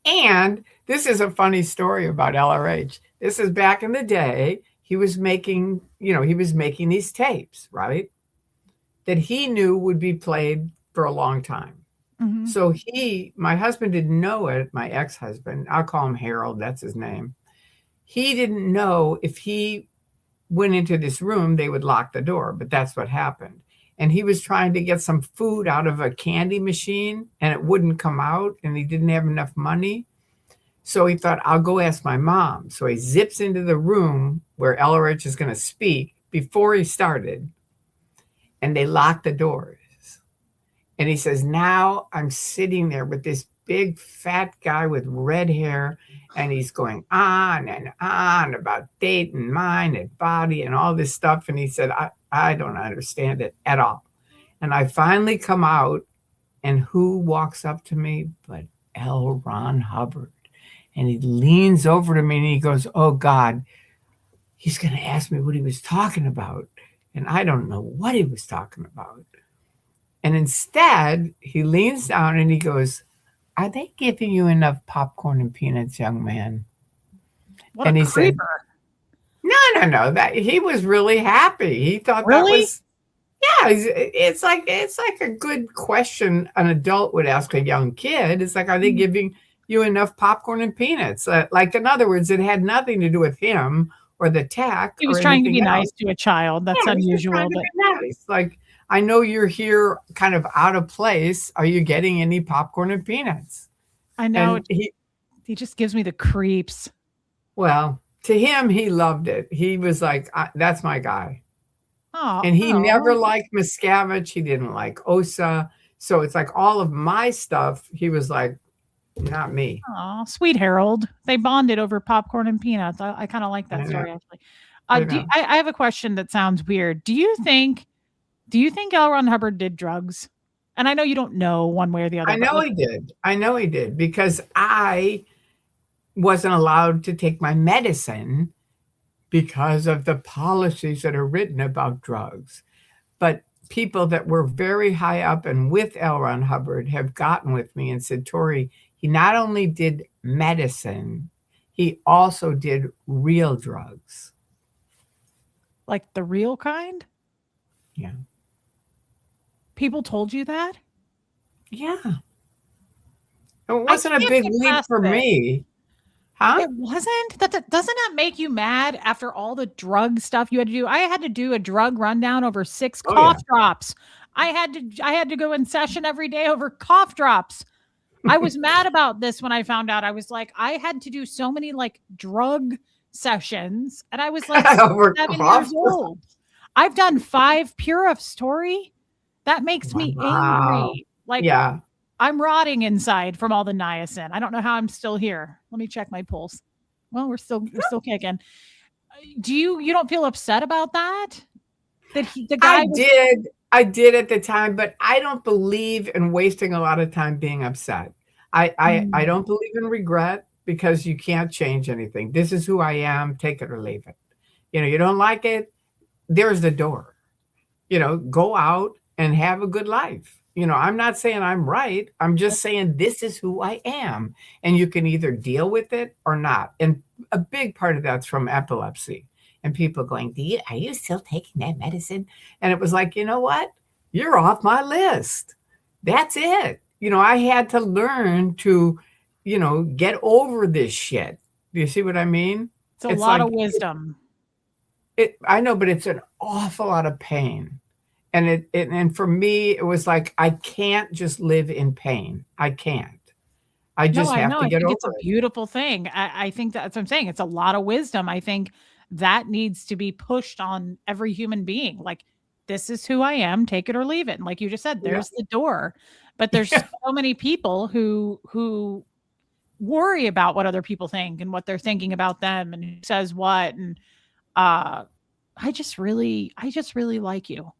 And this is a funny story about LRH. This is back in the day. He was making these tapes, right? That he knew would be played for a long time. Hmm. So my husband didn't know it, my ex-husband, I'll call him Harold, that's his name. He didn't know if he went into this room, they would lock the door, but that's what happened. And he was trying to get some food out of a candy machine and it wouldn't come out and he didn't have enough money. So he thought, I'll go ask my mom. So he zips into the room where Elrich is going to speak before he started, and they lock the doors. And he says, now I'm sitting there with this big fat guy with red hair, and he's going on and on about date and mind and body and all this stuff. And he said, I don't understand it at all. And I finally come out, and who walks up to me but L. Ron Hubbard? And he leans over to me and he goes, oh God, he's going to ask me what he was talking about. And I don't know what he was talking about. And instead, he leans down and he goes, are they giving you enough popcorn and peanuts, young man? What a And he said, creeper. no. That he was really happy. He thought that Really? was, yeah. It's like a good question an adult would ask a young kid. It's like, are they giving you enough popcorn and peanuts? Like, in other words, it had nothing to do with him or the tech He or was trying to be anything else. nice to a child. That's Yeah, he's just trying unusual, to but be nice. Like, I know you're here kind of out of place. Are you getting any popcorn and peanuts? I know And he just gives me the creeps. well, to him, he loved it. He was like, that's my guy. Oh, And he never oh, liked Miscavige. He didn't like Osa. So it's like all of my stuff, he was like, not me. oh, sweet Harold. They bonded over popcorn and peanuts. I kind of like I that know. story actually. I know. I have a question that sounds weird. Do you think L. Ron Hubbard did drugs? And I know you don't know one way or the other, I but know he did. I know he did because I wasn't allowed to take my medicine because of the policies that are written about drugs. But people that were very high up and with L. Ron Hubbard have gotten with me and said, Tori, he not only did medicine, he also did real drugs. like the real kind? Yeah. People told you that? Yeah. It I wasn't a can't big get leap past for it. me. Huh? It wasn't? Doesn't that make you mad after all the drug stuff you had to do? I had to do a drug rundown over 6 Oh, yeah. cough drops. I had to go in session every day over cough drops. I was mad about this when I found out. I was like, I had to do so many like drug sessions, and I was like Over 7 cough. years old. I've done 5 Purifs, Tori. That makes me Wow. angry. Like Yeah. I'm rotting inside from all the niacin. I don't know how I'm still here. Let me check my pulse. Well, we're still kicking. You don't feel upset about that? That the guy I was did. I did at the time, but I don't believe in wasting a lot of time being upset. I mm, don't believe in regret because you can't change anything. This is who I am. Take it or leave it. You don't like it, there's the door. Go out and have a good life. I'm not saying I'm right. I'm just saying this is who I am. And you can either deal with it or not. And a big part of that's from epilepsy. and people going, are you still taking that medicine? And it was like, you know what? You're off my list. That's it. I had to learn to, get over this shit. Do you see what I mean? It's a It's lot like of wisdom. I know, but it's an awful lot of pain. And for me, it was like, I can't just live in pain. I can't. I No, just I have know. to I get think it's a over it. beautiful thing. I think that's what I'm saying. It's a lot of wisdom. I think that needs to be pushed on every human being. Like, this is who I am, take it or leave it. And like you just said, Yeah. there's the door. But there's so many people who worry about what other people think and what they're thinking about them and who says what. And uh I just really like you.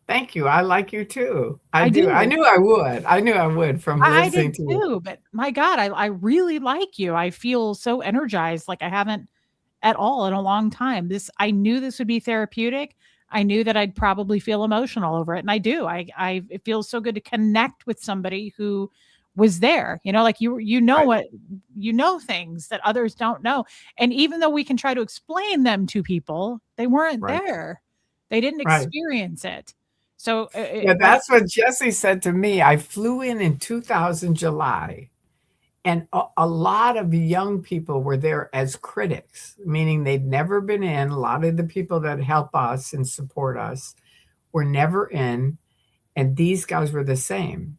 Thank you. I like you too. I I do. I do. knew I would. I knew I would from I listening did to you. too, but my God, I really like you. I feel so energized like I haven't at all in a long time. I knew this would be therapeutic. I knew that I'd probably feel emotional over it, and I do. It feels so good to connect with somebody who was there. Like Right. what things that others don't know. And even though we can try to explain them to people, they weren't Right. there. They didn't Right. experience it. So, Yeah, but that's what Jesse said to me. I flew in 2000 July, and a lot of young people were there as critics, meaning they'd never been in. A lot of the people that help us and support us were never in, and these guys were the same.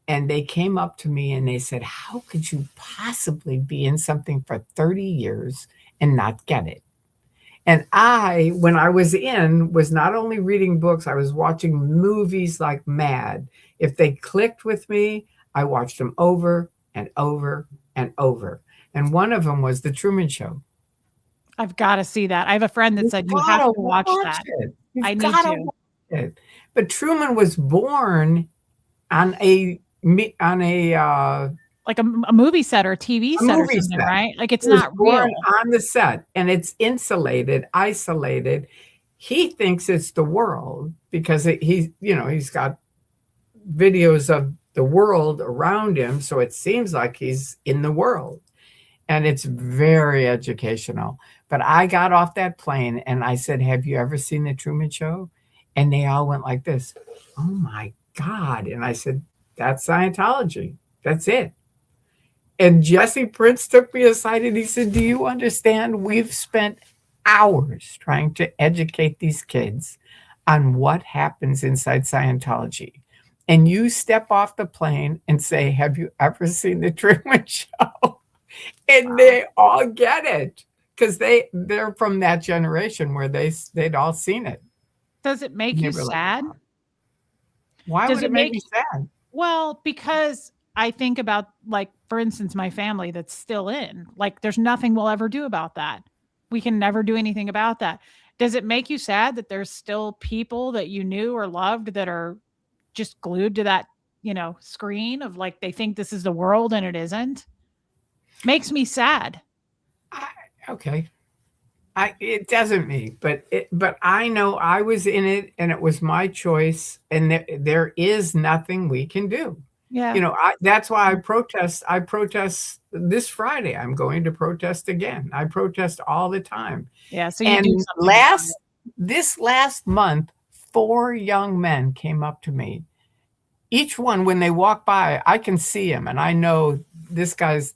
And they came up to me and they said, "How could you possibly be in something for 30 years and not get it?" And when I was in, was not only reading books, I was watching movies like mad. If they clicked with me, I watched them over and over and over. And one of them was The Truman Show. I've got to see that. I have a friend that You've said you have gotta to watch watch that. it. I You've need gotta to. watch it. But Truman was born on Like a movie set or a TV a set or movie something, set. right? Like it's He was not born real. on the set, and it's insulated, isolated. He thinks it's the world because he's got videos of the world around him, so it seems like he's in the world, and it's very educational. But I got off that plane and I said, "Have you ever seen the Truman Show?" And they all went like this, "Oh my God." And I said, "That's Scientology. That's it." And Jesse Prince took me aside and he said, "Do you understand? We've spent hours trying to educate these kids on what happens inside Scientology. And you step off the plane and say, 'Have you ever seen the Truman Show?'" And Wow. they all get it because they're from that generation where they'd all seen it. Does it make And they you were like, sad? "Why Does would it it make make me sad?" Well, because I think about, like, for instance, my family that's still in. Like, there's nothing we'll ever do about that. We can never do anything about that. Does it make you sad that there's still people that you knew or loved that are just glued to that, screen of, like, they think this is the world and it isn't? Makes me sad. I, okay. It doesn't me, but I know I was in it and it was my choice, and there is nothing we can do. Yeah. That's why I protest this Friday. I'm going to protest again. I protest all the time. Yeah, so you do And something about it. this last month, 4 young men came up to me. Each one, when they walk by, I can see him and I know this is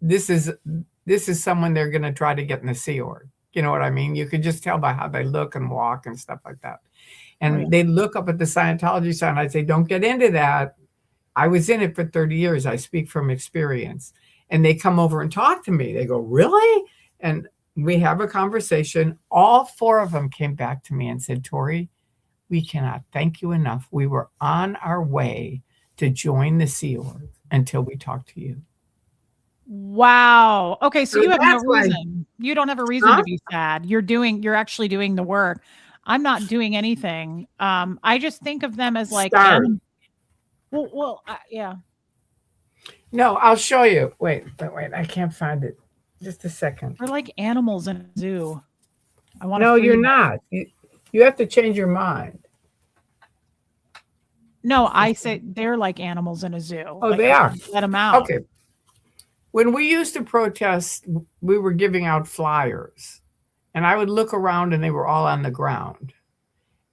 this is someone they're going to try to get in the Sea Org. You know what I mean? You could just tell by how they look and walk and stuff like that. Oh, yeah. And they look up at the Scientology sign. I say, "Don't get into that. I was in it for 30 years. I speak from experience." And they come over and talk to me. They go, "Really?" And we have a conversation. All 4 of them came back to me and said, "Tori, we cannot thank you enough. We were on our way to join the Sea Org until we talked to you." Wow. Okay, so So you have no that's why, reason. You don't have a reason huh? to be sad. You're actually doing the work. I'm not doing anything. I just think of them as like Start. yeah. No, I'll show you. Wait. I can't find it. Just a second. They're like animals in a zoo. I want to No, free you're them. not. You have to change your mind. No, I say they're like animals in a zoo. Oh, Like they you are. should let them out. Okay. When we used to protest, we were giving out flyers. And I would look around and they were all on the ground.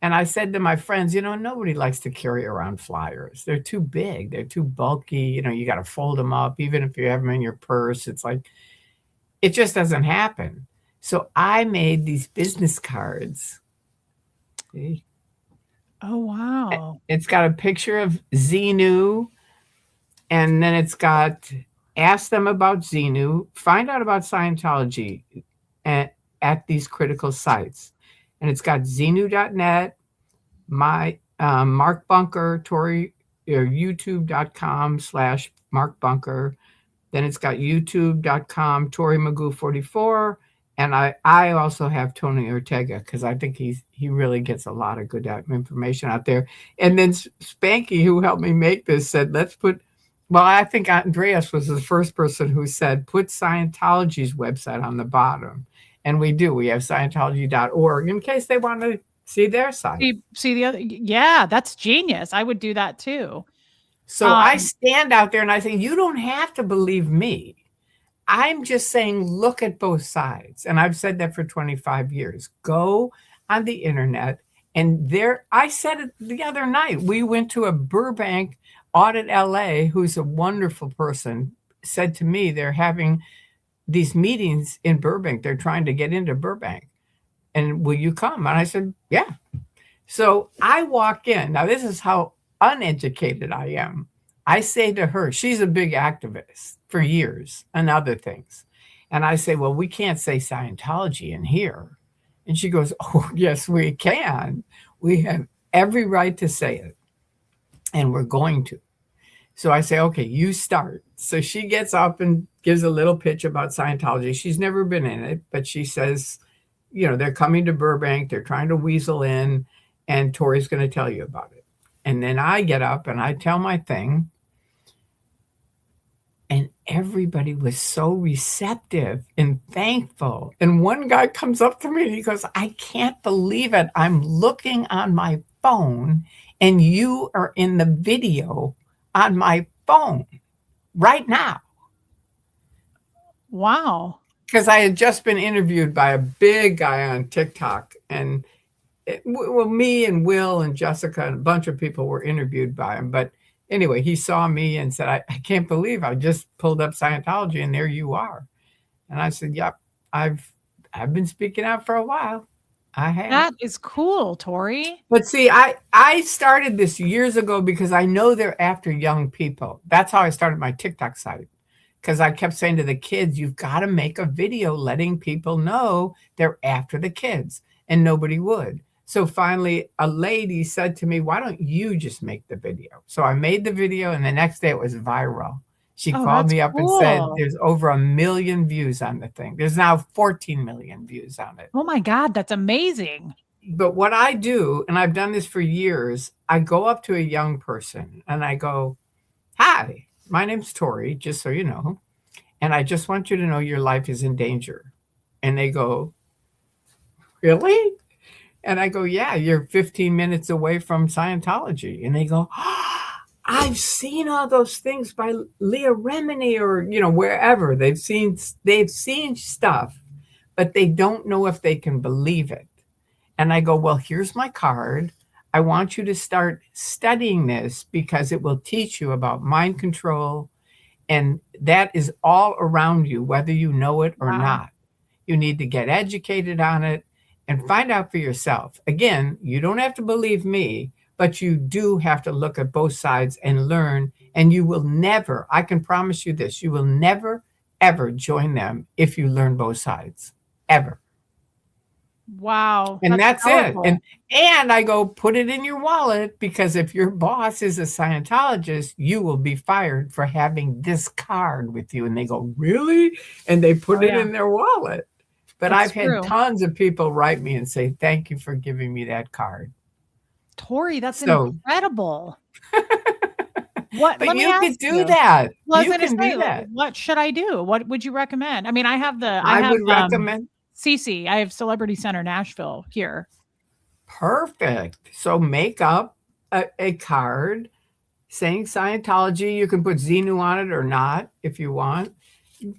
And I said to my friends, nobody likes to carry around flyers. They're too big. They're too bulky. You got to fold them up. Even if you have them in your purse, it's like, it just doesn't happen. So I made these business cards. See? Oh, wow. It's got a picture of Xenu, and then it's got ask them about Xenu, find out about Scientology at these critical sites. And it's got Xenu.net, my Mark Bunker, Tory, or youtube.com/Mark Bunker. Then it's got youtube.com, ToryMagoo44. And I also have Tony Ortega because I think he really gets a lot of good information out there. And then Spanky, who helped me make this, said, I think Andreas was the first person who said, put Scientology's website on the bottom. And we do. We have Scientology.org in case they want to see their site. See the other. Yeah, that's genius. I would do that too. So I stand out there and I say, you don't have to believe me. I'm just saying, look at both sides. And I've said that for 25 years. Go on the internet. And I said it the other night. We went to a Burbank Audit LA, who's a wonderful person, said to me, they're having these meetings in Burbank. They're trying to get into Burbank. And will you come? And I said, yeah. So I walk in. Now, this is how uneducated I am. I say to her, she's a big activist for years and other things. And I say, well, we can't say Scientology in here. And she goes, oh, yes, we can. We have every right to say it. And we're going to. So I say, okay, you start. So she gets up and gives a little pitch about Scientology. She's never been in it, but she says, they're coming to Burbank. They're trying to weasel in, and Tori's going to tell you about it. And then I get up and I tell my thing. And everybody was so receptive and thankful. And one guy comes up to me and he goes, I can't believe it. I'm looking on my phone and you are in the video on my phone right now. Wow. Because I had just been interviewed by a big guy on TikTok. And me and Will and Jessica and a bunch of people were interviewed by him. But anyway, he saw me and said, I can't believe I just pulled up Scientology and there you are. And I said, yep, I've been speaking out for a while. I have. That is cool, Tori. But see, I started this years ago because I know they're after young people. That's how I started my TikTok site. Because I kept saying to the kids, you've got to make a video letting people know they're after the kids. And nobody would. So finally, a lady said to me, why don't you just make the video? So I made the video, and the next day it was viral. She called me up and said, there's over 1 million views on the thing. There's now 14 million views on it. Oh, my God. That's amazing. But what I do, and I've done this for years, I go up to a young person, and I go, hi, my name's Tori, just so you know. And I just want you to know your life is in danger. And they go, really? And I go, yeah, you're 15 minutes away from Scientology. And they go, I've seen all those things by Leah Remini or, wherever. They've seen stuff, but they don't know if they can believe it. And I go, well, here's my card. I want you to start studying this because it will teach you about mind control. And that is all around you, whether you know it or not. You need to get educated on it and find out for yourself. Again, you don't have to believe me, but you do have to look at both sides and learn. And you will never, I can promise you this, you will never, ever join them if you learn both sides, ever. Wow. And that's it. And I go, put it in your wallet, because if your boss is a Scientologist, you will be fired for having this card with you. And they go, really? And they put it in their wallet. But I've had tons of people write me and say, thank you for giving me that card. Tori, that's incredible. But you could do that. Well, you can do that. What should I do? What would you recommend? I mean, I would recommend CC. I have Celebrity Center Nashville here. Perfect. So make up a card saying Scientology. You can put Xenu on it or not if you want.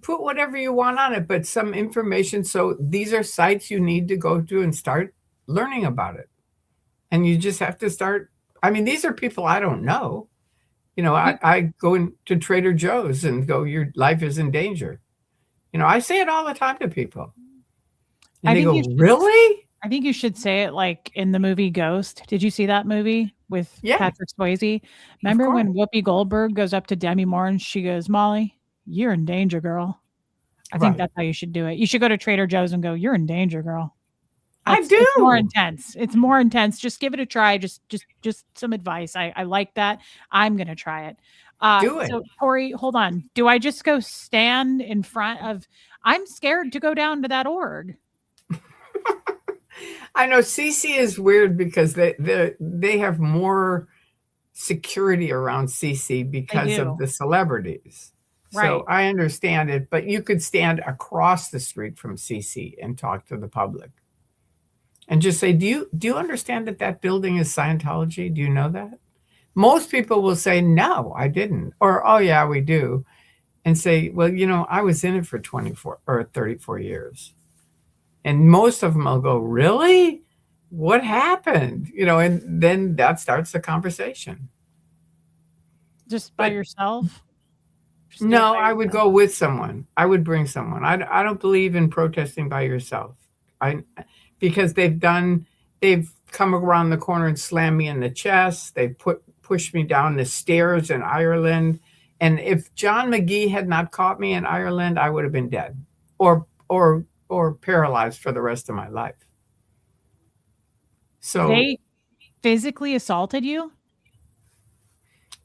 put whatever you want on it, but some information. So these are sites you need to go to and start learning about it. And you just have to start. I mean, these are people I don't know. I go into Trader Joe's and go, your life is in danger. I say it all the time to people. And I they think go, you should, really? I think you should say it like in the movie Ghost. Did you see that movie with Yeah, Patrick Swayze? of Remember course. when Whoopi Goldberg goes up to Demi Moore and she goes, Molly, you're in danger, girl. I think Right. that's how you should do it. You should go to Trader Joe's and go, you're in danger, girl. I It's more do. intense. It's more intense. Just give it a try. Just some advice. I like that. I'm gonna try it. Do it. So Tori, hold on. Do I just go stand in front of? I'm scared to go down to that org. I know CC is weird because they have more security around CC They because of do. the celebrities. So Right. I understand it, but you could stand across the street from CC and talk to the public and just say, do you understand that building is Scientology? Do you know that? Most people will say, no, I didn't. Or, oh, yeah, we do. And say, well, I was in it for 24 or 34 years. And most of them will go, really? What happened? And then that starts the conversation. Just by But yourself. Just do it no, by I would yourself. go with someone. I would bring someone. I don't believe in protesting by yourself. Because they've come around the corner and slammed me in the chest. They pushed me down the stairs in Ireland. And if John McGee had not caught me in Ireland, I would have been dead or paralyzed for the rest of my life. So, They physically assaulted you?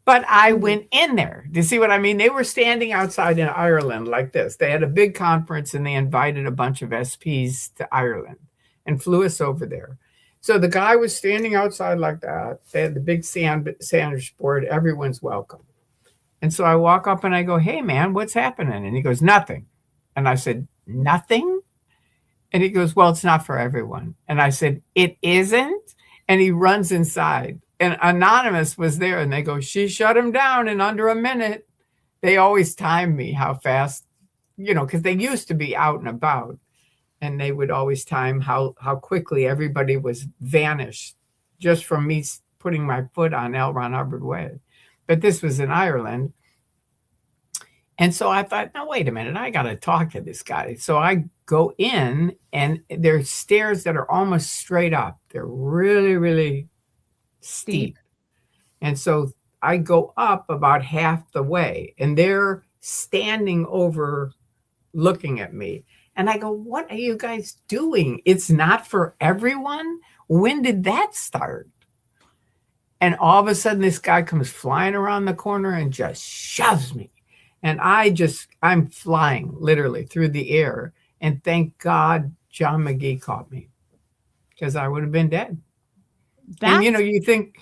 but I went in there. Do you see what I mean? They were standing outside in Ireland like this. They had a big conference and they invited a bunch of SPs to Ireland and flew us over there. So the guy was standing outside like that. They had the big sandwich board. Everyone's welcome. And so I walk up and I go, hey, man, what's happening? And he goes, nothing. And I said, nothing? And he goes, well, it's not for everyone. And I said, it isn't? And he runs inside. And Anonymous was there. And they go, she shut him down in under a minute. They always time me how fast, because they used to be out and about. And they would always time how quickly everybody was vanished just from me putting my foot on L. Ron Hubbard Way. But this was in Ireland. And so I thought, no, wait a minute, I got to talk to this guy. So I go in and there's stairs that are almost straight up. They're really, really steep. And so I go up about half the way and they're standing over looking at me. And I go, what are you guys doing? It's not for everyone. When did that start? And all of a sudden, this guy comes flying around the corner and just shoves me. And I'm flying literally through the air. And thank God John McGee caught me because I would have been dead. And, you think,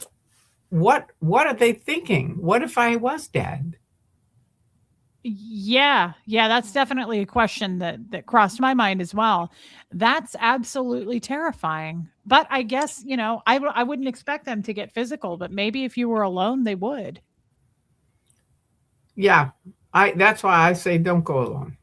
what are they thinking? What if I was dead? Yeah, that's definitely a question that crossed my mind as well. That's absolutely terrifying. But I guess, I wouldn't expect them to get physical, but maybe if you were alone, they would. Yeah, that's why I say don't go alone.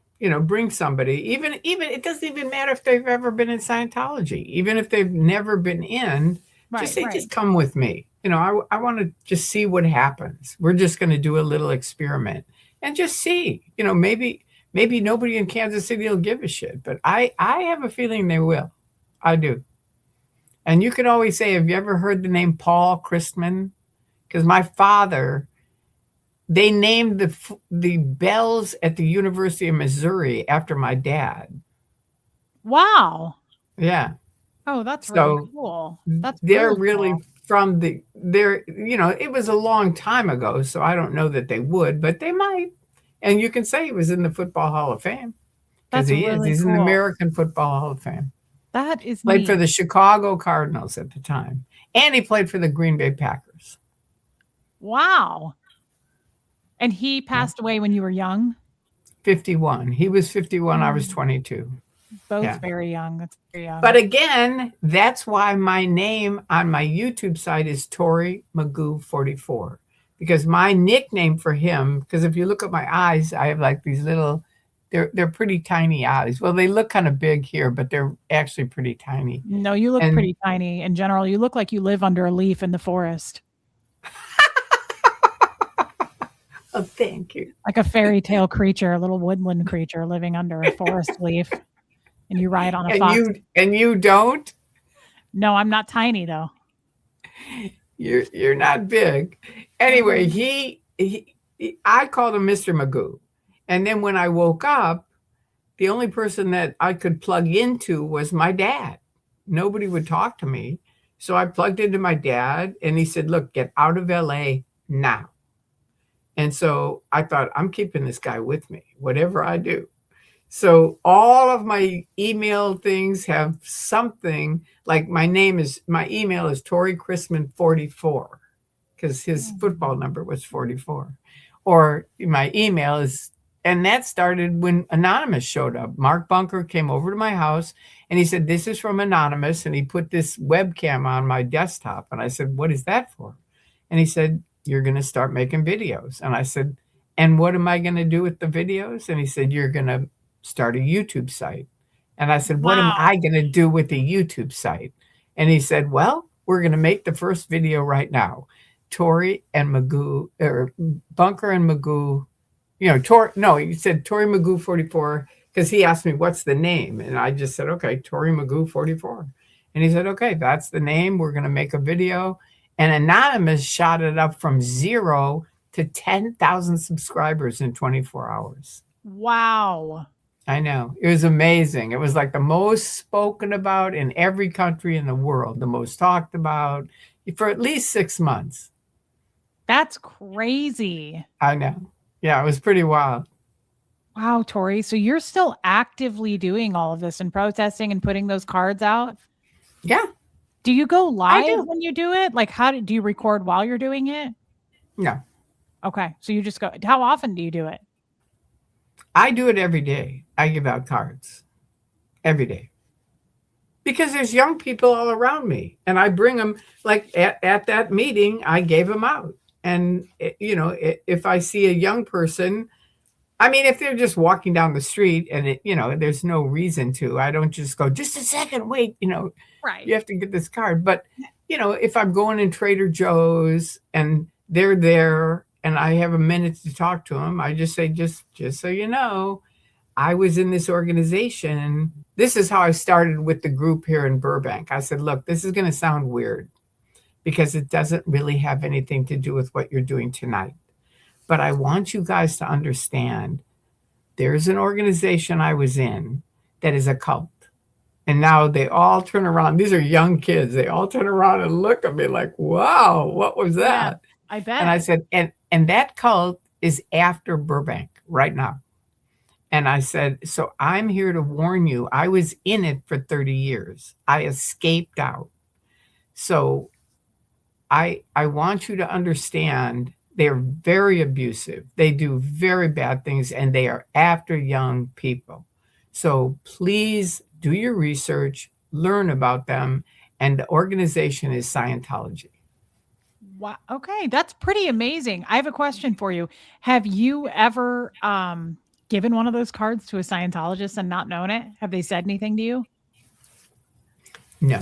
Bring somebody. Even it doesn't even matter if they've ever been in Scientology. Even if they've never been in, just say, just come with me. I want to just see what happens. We're just going to do a little experiment and just see. Maybe nobody in Kansas City will give a shit, but I have a feeling they will. I do. And you can always say, have you ever heard the name Paul Christman? Because my father, they named the bells at the University of Missouri after my dad. Wow. Yeah. Oh, that's really cool. They're really cool. It was a long time ago, so I don't know that they would, but they might. And you can say he was in the Football Hall of Fame because he is. He's in the American Football Hall of Fame. That is played neat. For the Chicago Cardinals at the time, and he played for the Green Bay Packers. Wow. And he passed away when you were young? 51. He was 51. I was 22. Both very young. That's very young. But again, that's why my name on my YouTube site is ToryMagoo 44. Because my nickname for him, because if you look at my eyes, I have like these little They're pretty tiny eyes. Well, they look kind of big here, but they're actually pretty tiny. No, you look And pretty tiny in general. You look like you live under a leaf in the forest. oh, thank you. Like a fairy tale creature, a little woodland creature living under a forest leaf. And you ride on a fox. And you don't? No, I'm not tiny though. You're not big. Anyway, I called him Mr. Magoo. And then when I woke up, the only person that I could plug into was my dad. Nobody would talk to me. So I plugged into my dad and he said, look, get out of LA now. And so I thought, I'm keeping this guy with me, whatever I do. So all of my email things have something like my email is ToryChrisman44 because his football number was 44. Or my email is, and that started when Anonymous showed up. Mark Bunker came over to my house and he said, this is from Anonymous. And he put this webcam on my desktop. And I said, what is that for? And he said, you're going to start making videos. And I said, and what am I going to do with the videos? And he said, you're going to start a YouTube site. And I said, what am I going to do with the YouTube site? And he said, well, we're going to make the first video right now. Tory and Magoo, or Bunker and Magoo, he said ToryMagoo 44 because he asked me, what's the name? And I just said, okay, ToryMagoo 44. And he said, okay, that's the name. We're going to make a video. And Anonymous shot it up from 0 to 10,000 subscribers in 24 hours. Wow. I know. It was amazing. It was like the most spoken about in every country in the world, the most talked about for at least 6 months. That's crazy. I know. Yeah, it was pretty wild. Wow, Tory. So you're still actively doing all of this and protesting and putting those cards out? Yeah. Do you go live when you do it? Like, do you record while you're doing it? No. Okay. So you just go. How often do you do it? I do it every day. I give out cards every day because there's young people all around me and I bring them like at that meeting, I gave them out. And, if I see a young person, I mean, if they're just walking down the street and, there's no reason to, I don't just go, just a second, wait, right. You have to get this card. But, if I'm going in Trader Joe's and they're there and I have a minute to talk to them, I just say, just so you know, I was in this organization. This is how I started with the group here in Burbank. I said, look, this is going to sound weird because it doesn't really have anything to do with what you're doing tonight. But I want you guys to understand there's an organization I was in that is a cult. And now they all turn around. These are young kids. They all turn around and look at me like, wow, what was that? Yeah, I bet. And I said, and that cult is after Burbank right now. And I said, so I'm here to warn you. I was in it for 30 years. I escaped out. So I want you to understand they're very abusive. They do very bad things and they are after young people. So please do your research, learn about them. And the organization is Scientology. Wow. Okay. That's pretty amazing. I have a question for you. Have you ever given one of those cards to a Scientologist and not known it? Have they said anything to you? No.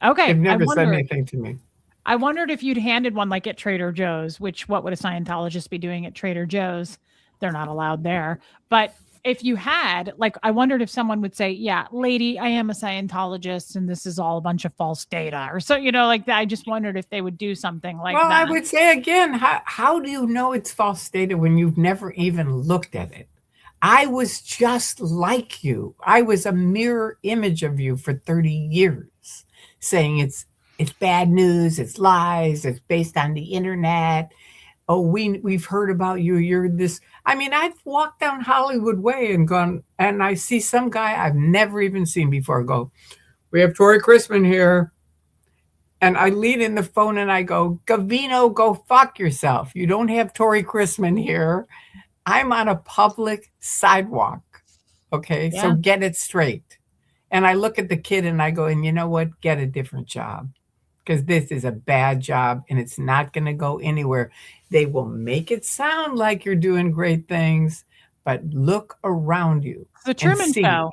Okay. They've never said anything to me. I wondered if you'd handed one like at Trader Joe's, what would a Scientologist be doing at Trader Joe's? They're not allowed there. But if you had, like, I wondered if someone would say, yeah, lady, I am a Scientologist and this is all a bunch of false data or so, like that. I just wondered if they would do something like that. Well, I would say again, how do you know it's false data when you've never even looked at it? I was just like you. I was a mirror image of you for 30 years saying it's bad news, it's lies, it's based on the internet. Oh, we've heard about you. You're this. I mean, I've walked down Hollywood Way and gone, and I see some guy I've never even seen before go, we have Tory Chrisman here. And I lean in the phone and I go, Gavino, go fuck yourself. You don't have Tory Chrisman here. I'm on a public sidewalk. Okay, yeah. So get it straight. And I look at the kid and I go, and you know what? Get a different job. Because this is a bad job and it's not going to go anywhere. They will make it sound like you're doing great things, but look around you It's the and Truman see. Show.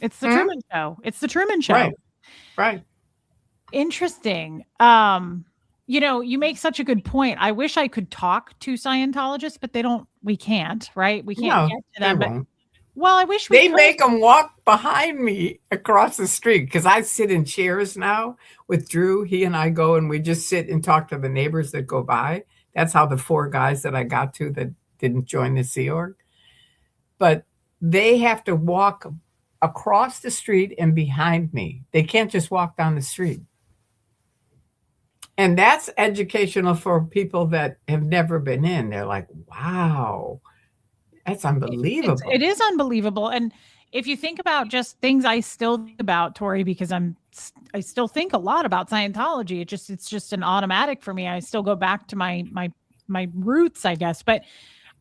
It's the Hmm? Truman Show. It's the Truman Show. Right, right. Interesting. You make such a good point. I wish I could talk to Scientologists, but we can't, right? We can't No, get to they them. But won't. well, I wish we They could. make them walk behind me across the street because I sit in chairs now with Drew. He and I go and we just sit and talk to the neighbors that go by. That's how the 4 guys that I got to that didn't join the Sea Org. But they have to walk across the street and behind me. They can't just walk down the street. And that's educational for people that have never been in. They're like, wow, that's It unbelievable. is unbelievable. And if you think about just things I still think about, Tori, because I still think a lot about Scientology. It's just an automatic for me. I still go back to my roots, I guess. But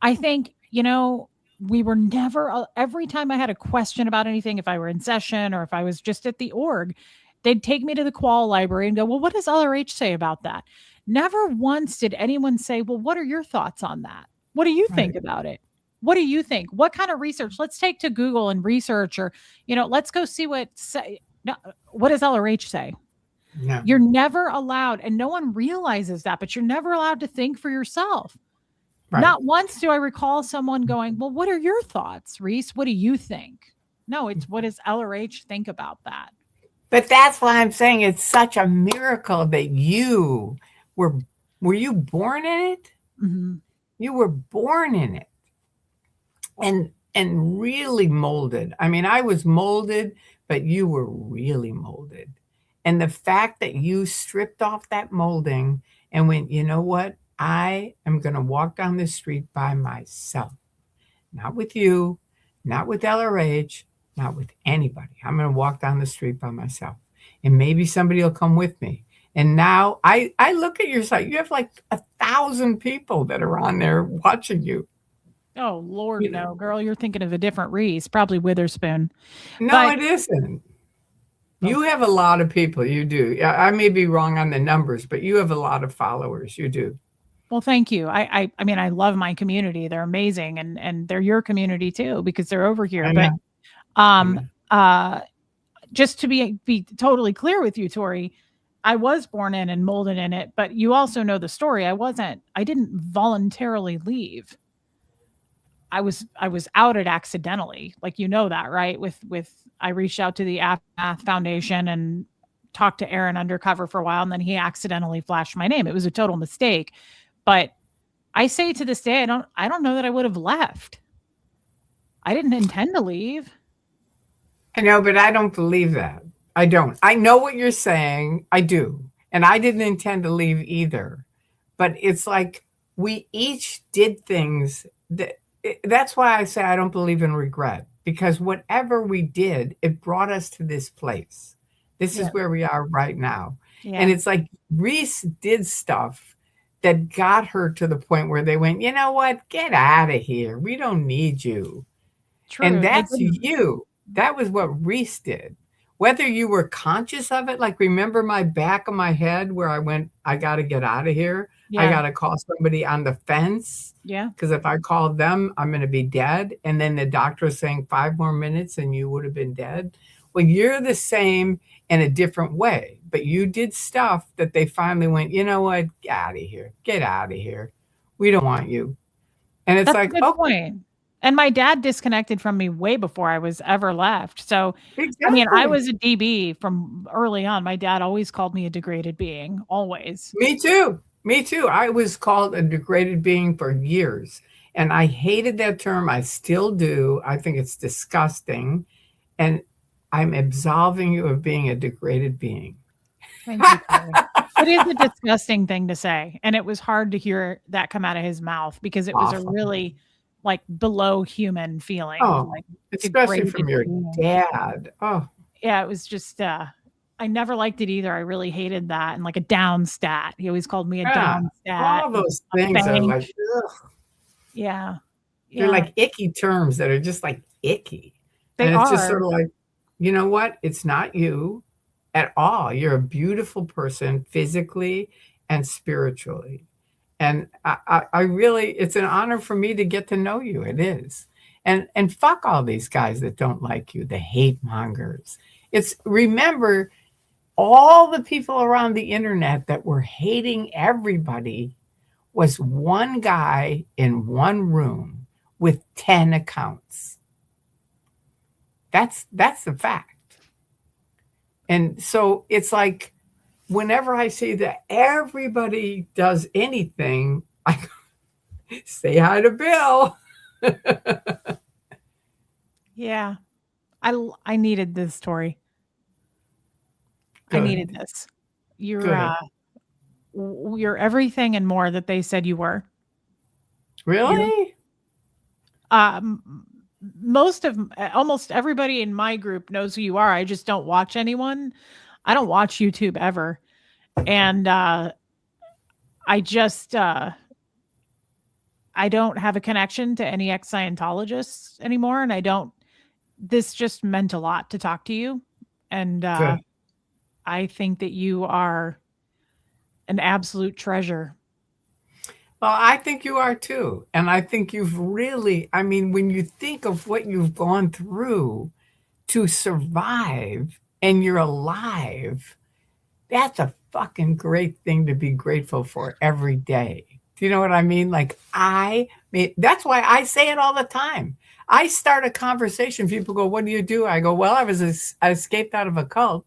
I think, we were never, every time I had a question about anything, if I were in session or if I was just at the org, they'd take me to the qual library and go, well, what does LRH say about that? Never once did anyone say, well, what are your thoughts on that? What do you think Right. about it? What do you think? What kind of research? Let's take to Google and research, or, let's go see what does LRH say? No. You're never allowed, and no one realizes that, but you're never allowed to think for yourself. Right. Not once do I recall someone going, well, what are your thoughts, Reese? What do you think? No, it's what does LRH think about that? But that's why I'm saying it's such a miracle that you were you born in it? Mm-hmm. You were born in it. And really molded. I mean, I was molded, but you were really molded. And the fact that you stripped off that molding and went, you know what? I am going to walk down the street by myself, not with you, not with LRH, not with anybody. I'm going to walk down the street by myself. And maybe somebody will come with me. And now I look at your site. You have like 1,000 people that are on there watching you. Oh, Lord, no, girl, you're thinking of a different Reese, probably Witherspoon. No, But it isn't. You have a lot of people. You do. I may be wrong on the numbers, but you have a lot of followers. You do. well, thank you. I mean, I love my community. They're amazing, and they're your community too because they're over here. I But know. I know. just to be totally clear with you, Tori, I was born in and molded in it, but you also know the story. I didn't voluntarily leave. I was outed accidentally. Like, that, right? I reached out to the Aftermath Foundation and talked to Aaron undercover for a while, and then he accidentally flashed my name. It was a total mistake. But I say to this day, I don't know that I would have left. I didn't intend to leave. I know, but I don't believe that. I don't. I know what you're saying. I do. And I didn't intend to leave either. But it's like we each did things that's why I say I don't believe in regret, because whatever we did, it brought us to this place. This Yeah. is where we are right now. Yeah. And it's like Reese did stuff that got her to the point where they went, you know what? Get out of here. We don't need you. True. And that's you. That was what Reese did. Whether you were conscious of it, like remember my back of my head where I went, I got to get out of here. Yeah. I got to call somebody on the fence. Yeah. Because if I called them, I'm going to be dead. And then the doctor was saying 5 more minutes and you would have been dead. Well, you're the same in a different way. But you did stuff that they finally went, you know what? Get out of here. Get out of here. We don't want you. And it's That's like, a good point. And my dad disconnected from me way before I was ever left. So, exactly. I mean, I was a DB from early on. My dad always called me a degraded being, always. Me too. Me too. I was called a degraded being for years. And I hated that term. I still do. I think it's disgusting. And I'm absolving you of being a degraded being. Thank you, Tori. It is a disgusting thing to say. And it was hard to hear that come out of his mouth because it was a really like below human feeling. Oh, like especially from your dad. Oh, yeah. It was just, I never liked it either. I really hated that. And like a down stat. He always called me a down stat. All those things are like, ugh. Yeah. They're like icky terms that are just like icky. They and it's are. just sort of like, you know what? It's not you at all. You're a beautiful person physically and spiritually. And I really, it's an honor for me to get to know you. It is. And fuck all these guys that don't like you, the hate mongers. It's, remember, all the people around the internet that were hating everybody was one guy in one room with 10 accounts. That's the fact. And so it's like, whenever I see that everybody does anything, I say hi to Bill. Yeah. I needed this story. I needed Good. this. You're Good. you're everything and more that they said you were. You're Really? most of almost everybody in my group knows who you are. I just don't watch anyone. I don't watch YouTube ever. And I just I don't have a connection to any ex-Scientologists anymore, and I don't. This just meant a lot to talk to you, and Good. I think that you are an absolute treasure. Well, I think you are too. And I think you've really, I mean, when you think of what you've gone through to survive and you're alive, that's a fucking great thing to be grateful for every day. Do you know what I mean? Like, I mean, that's why I say it all the time. I start a conversation. People go, "What do you do?" I go, "Well, I escaped out of a cult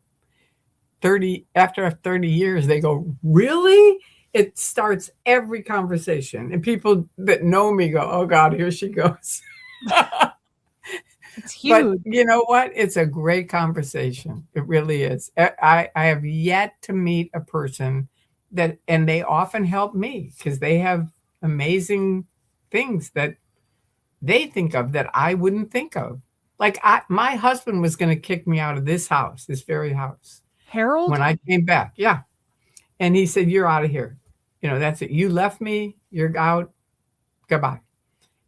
30 after 30 years." They go, "Really?" It starts every conversation. And people that know me go, "Oh God, here she goes." It's But huge. you know what? It's a great conversation. It really is. I have yet to meet a person that, and they often help me because they have amazing things that they think of that I wouldn't think of. Like, my husband was going to kick me out of this house, this very house, Harold? when I came back. Yeah. And he said, "You're out of here. That's it. You left me. You're out. Goodbye."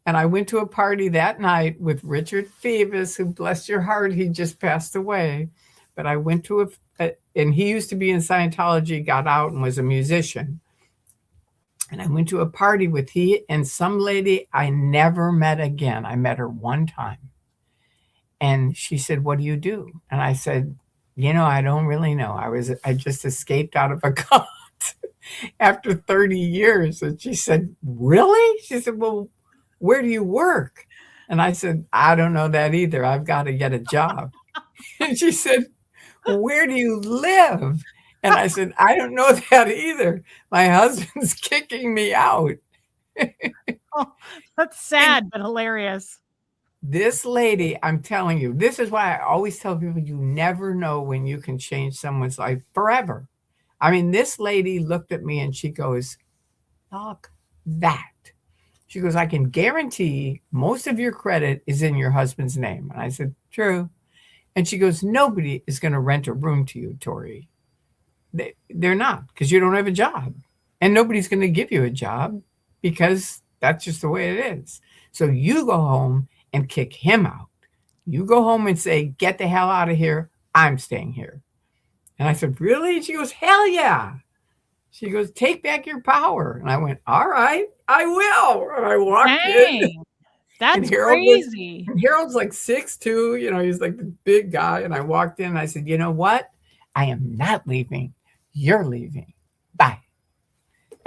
And I went to a party that night with Richard Phoebus, who, bless your heart, he just passed away. But I went to and he used to be in Scientology, got out and was a musician. And I went to a party with he and some lady I never met again. I met her one time. And she said, "What do you do?" And I said, "I don't really know. I just escaped out of a cult after 30 years." And she said, "Really?" She said, "Well, where do you work?" And I said, "I don't know that either. I've got to get a job." And she said, "Where do you live?" And I said, "I don't know that either. My husband's kicking me out." Oh, that's And sad but hilarious. this lady, I'm telling you, this is why I always tell people, you never know when you can change someone's life forever. I mean, this lady looked at me and she goes, "Look, that." She goes, "I can guarantee most of your credit is in your husband's name." And I said, "True." And she goes, "Nobody is going to rent a room to you, Tori. They're not, because you don't have a job. And nobody's going to give you a job because that's just the way it is. So you go home and kick him out. You go home and say, 'Get the hell out of here. I'm staying here.'" And I said, "Really?" She goes, "Hell yeah." She goes, "Take back your power." And I went, "All right, I will." And I walked in, Dang, and that's crazy. Harold's like 6'2", he's like the big guy. And I walked in and I said, "You know what? I am not leaving. You're leaving. Bye."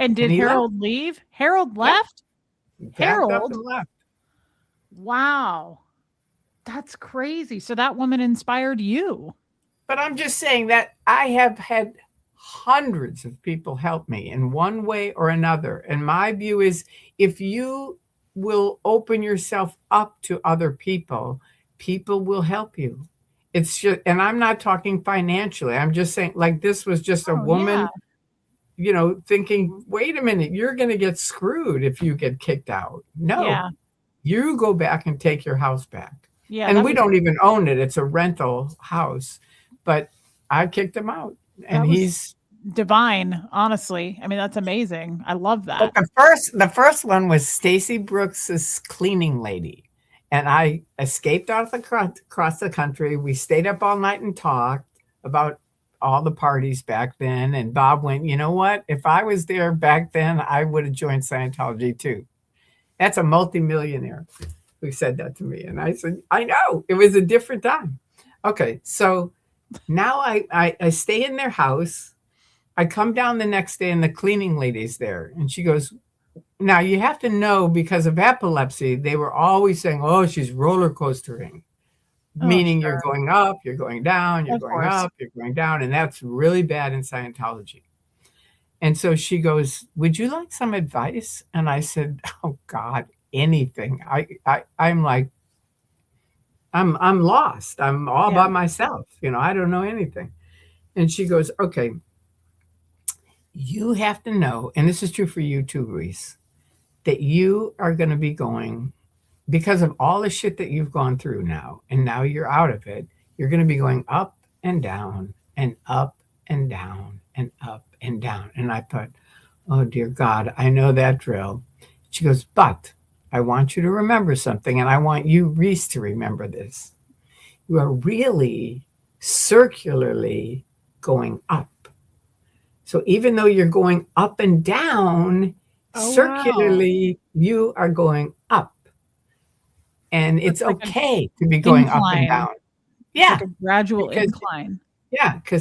And And did he left. Harold leave? Harold Yep. left? Packed up Harold? and left. Wow. That's crazy. So that woman inspired you. But I'm just saying that I have had hundreds of people help me in one way or another. And my view is, if you will open yourself up to other people, people will help you. It's just, and I'm not talking financially. I'm just saying, like, this was just a Oh, yeah. woman, thinking, "Wait a minute, you're going to get screwed if you get kicked out." No, Yeah. you go back and take your house back. Yeah, And that we was don't even own it. It's a rental house. But I kicked him out. And that was he's divine, honestly. I mean, that's amazing. I love but that. the first one was Stacy Brooks's cleaning lady. And I escaped out of across the country. We stayed up all night and talked about all the parties back then. And Bob went, you know what? If I was there back then, I would have joined Scientology too. That's a multimillionaire who said that to me. And I said, I know, it was a different time. Okay, so now I stay in their house. I come down the next day and the cleaning lady's there. And she goes, now you have to know, because of epilepsy, they were always saying, oh, she's roller coastering, Oh, meaning you're sure. going up, you're going down, you're Of going course. up, you're going down. And that's really bad in Scientology. And so she goes, would you like some advice? And I said, oh God, anything. I'm like, I'm lost. I'm all Yeah. by myself. I don't know anything. And she goes, okay, you have to know, and this is true for you too, Reese, that you are going to be going, because of all the shit that you've gone through now, and now you're out of it, you're going to be going up and down and up and down and up and down. And I thought, oh dear God, I know that drill. She goes, but I want you to remember something, and I want you, Reese, to remember this. You are really circularly going up. So even though you're going up and down, Oh, wow. circularly, you are going up. And So it's it's like an okay to be going up and incline. down. It's like Yeah, a gradual because incline.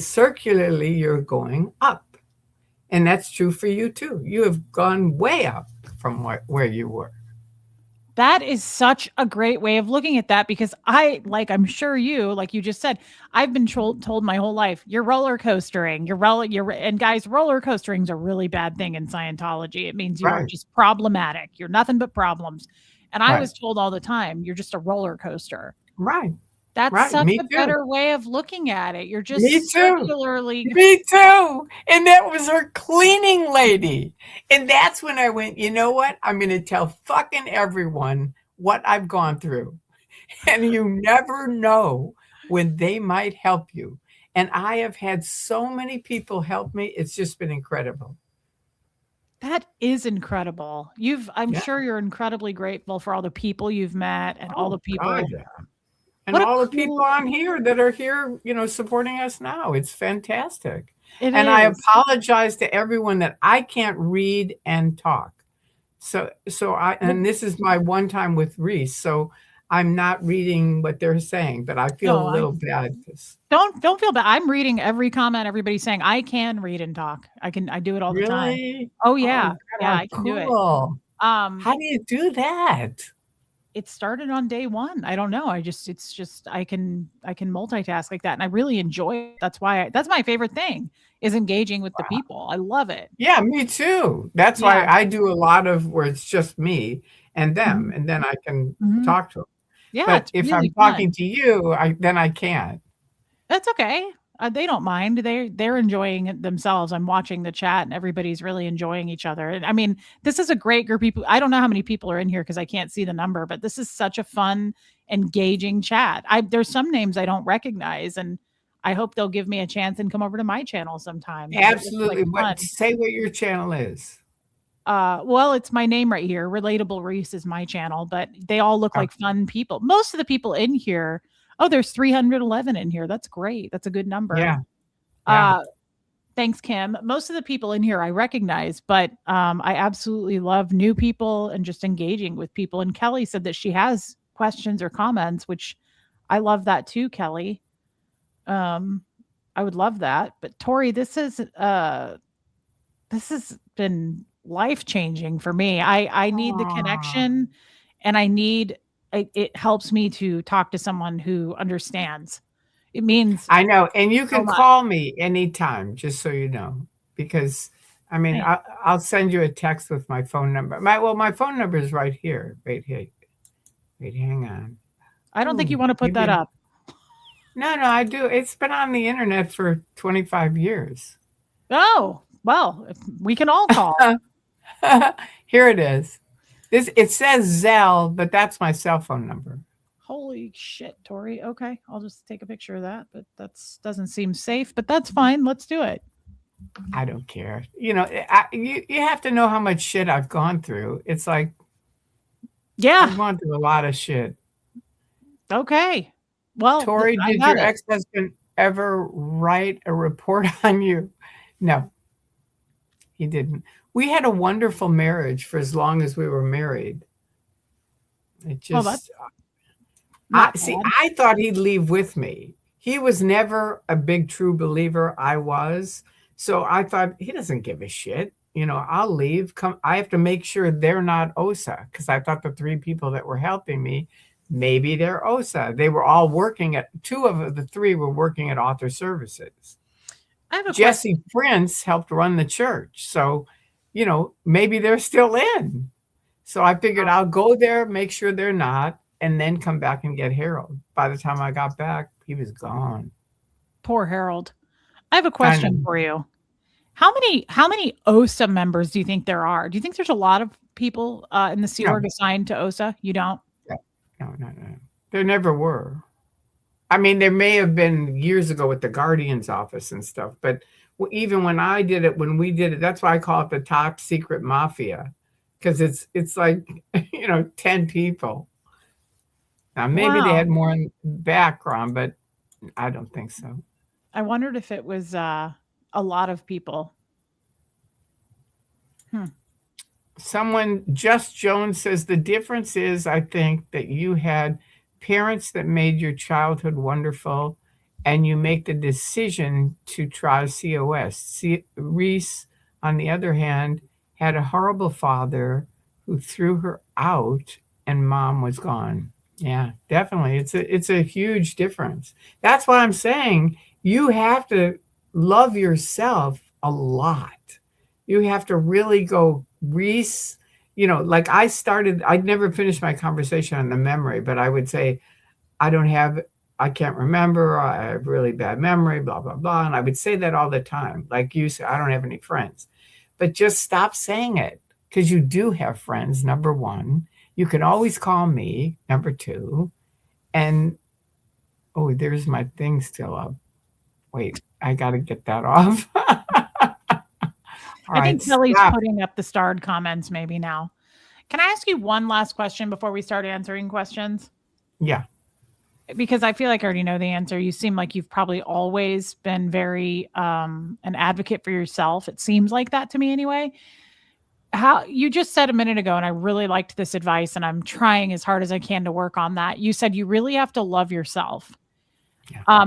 circularly you're going up. And that's true for you too. You have gone way up from where you were. That is such a great way of looking at that, because I'm sure you, like you just said, I've been told my whole life, you're roller coastering, and guys, roller coastering is a really bad thing in Scientology. It means you are Right, just problematic. You're nothing but problems. And I right, was told all the time, you're just a roller coaster. right, That's right. such Me a too. better way of looking at it. You're Me just too. circularly. Me too. And that was her cleaning lady. And that's when I went, you know what? I'm going to tell fucking everyone what I've gone through. And you never know when they might help you. And I have had so many people help me. It's just been incredible. That is incredible. I'm Yeah. sure you're incredibly grateful for all the people you've met and all Oh, the God. people. Yeah. And What a all the people cool on here that are here, supporting us now. It's fantastic. it And I is. apologize to everyone that I can't read and talk. Well, And this is my one time with Reese, so I'm not reading what they're saying, but I feel a no, little bad because don't feel bad. I'm reading every comment everybody's saying. I can read and talk. I do it all the time. really? Oh Oh, yeah. God, Yeah, how I can do it. cool. Um, How do you do that? it started on day 1. I don't know. It's just I can multitask like that, and I really enjoy it. That's my favorite thing, is engaging with the people. I love it. Yeah, me too. That's why Yeah. I do a lot of where it's just me and them, Mhm. and then I can Mhm. talk to them. Yeah, But it's if I'm really talking fun. to you, then I can't. That's okay. They don't mind. They're enjoying it themselves. I'm watching the chat and everybody's really enjoying each other. And I mean, this is a great group of people. I don't know how many people are in here because I can't see the number, but this is such a fun, engaging chat. There's some names I don't recognize, and I hope they'll give me a chance and come over to my channel sometime. That looks like Absolutely. fun. Say what your channel is. Well, it's my name right here. RelatableReese is my channel, but they all look like Okay. fun people. Most of the people in here. Oh, there's 311 in here. That's great. That's a good number. Yeah, yeah. Uh, Thanks, Kim. Most of the people in here I recognize, but I absolutely love new people and just engaging with people. And Kelly said that she has questions or comments, which I love that too, Kelly. Um, I would love that. But Tori, this has been life changing for me. I need the Aw. connection, and it helps me to talk to someone who understands. It means I know, and you so can much. call me anytime, just so you know, because I mean, Thanks. I'll send you a text with my phone number. My phone number is right here. Wait here. Wait, hang on. I don't think you Ooh, want to put that maybe. up. No, I do. It's been on the internet for 25 years. Oh, well, we can all call. Here it is. It says Zelle, but that's my cell phone number. Holy shit, Tori. Okay, I'll just take a picture of that, but that's doesn't seem safe, but that's fine. Let's do it. I don't care. You have to know how much shit I've gone through. It's like Yeah. I've gone through a lot of shit. Okay. Well, Tori, I did got your it. ex-husband ever write a report on you? No, he didn't. We had a wonderful marriage for as long as we were married. It Well, that's just, I not see, bad. I thought he'd leave with me. He was never a big true believer. I was. So I thought he doesn't give a shit. I'll leave. Come, I have to make sure they're not OSA because I thought the three people that were helping me, maybe they're OSA. They were all working at, two of the three were working at Author Services. I have a question. Jesse Prince helped run the church. So, maybe they're still in. So I figured I'll go there, make sure they're not, and then come back and get Harold. By the time I got back, he was gone. Poor Harold. I have a I know. question for you. How many OSA members do you think there are? Do you think there's a lot of people in the Sea No, Org assigned to OSA? You don't? no. There never were. I mean, there may have been years ago with the Guardian's office and stuff, but even when we did it, that's why I call it the top secret mafia, because it's like 10 people. Now maybe they Wow. had more in background, but I don't think so. I wondered if it was a lot of people. Someone, Just Jones, says the difference is, I think, that you had parents that made your childhood wonderful, and you make the decision to try COS. Reese, on the other hand, had a horrible father who threw her out, and mom was gone. Yeah, definitely. It's a huge difference. That's why I'm saying you have to love yourself a lot. You have to really go, Reese, like I'd never finished my conversation on the memory, but I would say, I can't remember, I have really bad memory, blah, blah, blah. And I would say that all the time. Like you said, I don't have any friends. But just stop saying it, because you do have friends, number one. You can always call me, number two. And, oh, there's my thing still up. Wait, I got to get that off. All I right, think Kelly's stop. putting up the starred comments maybe now. Can I ask you one last question before we start answering questions? Yeah. Because I feel like I already know the answer. You seem like you've probably always been very an advocate for yourself. It seems like that to me anyway. How you just said a minute ago, and I really liked this advice, and I'm trying as hard as I can to work on that. You said you really have to love yourself. Yeah.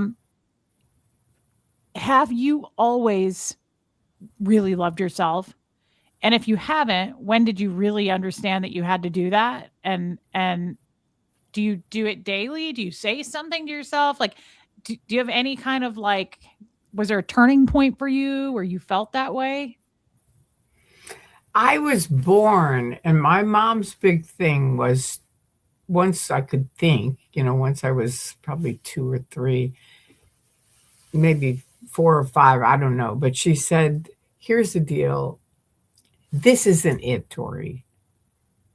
Have you always really loved yourself? And if you haven't, when did you really understand that you had to do that? And do you do it daily? Do you say something to yourself? Like, do you have any kind of like, was there a turning point for you where you felt that way? I was born, and my mom's big thing was, once I could think, once I was probably 2 or 3, maybe 4 or 5, I don't know. But she said, here's the deal. This isn't it, Tori.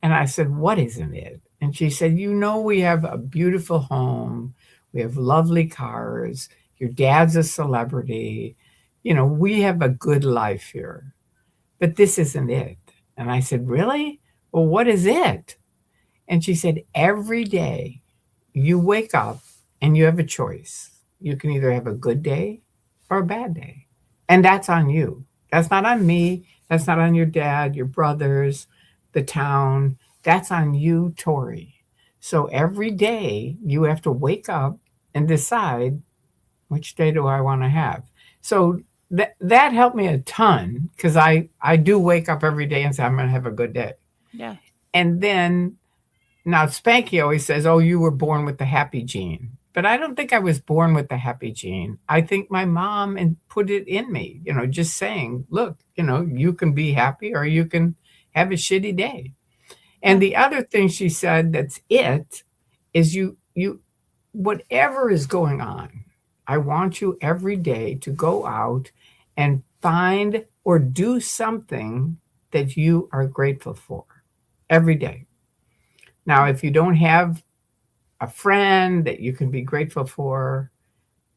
And I said, what isn't it? And she said, we have a beautiful home. We have lovely cars. Your dad's a celebrity. We have a good life here. But this isn't it. And I said, really? Well, what is it? And she said, every day you wake up and you have a choice. You can either have a good day or a bad day. And that's on you. That's not on me. That's not on your dad, your brothers, the town. That's on you, Tori. So every day you have to wake up and decide, which day do I want to have? So that helped me a ton, because I do wake up every day and say, I'm going to have a good day. Yeah. And then, now Spanky always says, oh, you were born with the happy gene. But I don't think I was born with the happy gene. I think my mom put it in me, just saying, look, you can be happy or you can have a shitty day. And the other thing she said that's it is you whatever is going on, I want you every day to go out and find or do something that you are grateful for every day. Now, if you don't have a friend that you can be grateful for,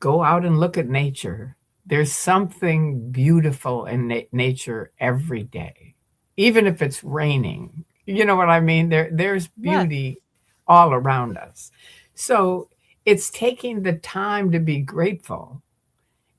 go out and look at nature. There's something beautiful in nature every day, even if it's raining. You know what I mean? There's beauty all around us. So it's taking the time to be grateful.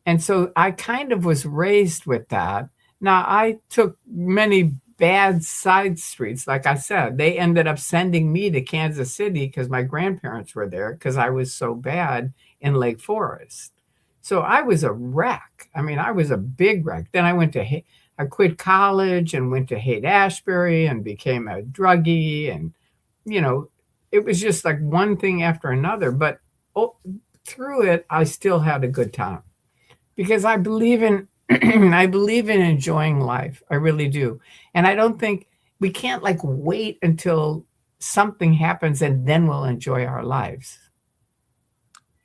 And so I kind of was raised with that. Now, I took many bad side streets. Like I said, they ended up sending me to Kansas City because my grandparents were there because I was so bad in Lake Forest. So I was a wreck. I mean, I was a big wreck. Then I quit college and went to Haight Ashbury and became a druggie. And, you know, it was just like one thing after another. But through it, I still had a good time because I believe in I believe in enjoying life. I really do. And I don't think we can't like wait until something happens and then we'll enjoy our lives.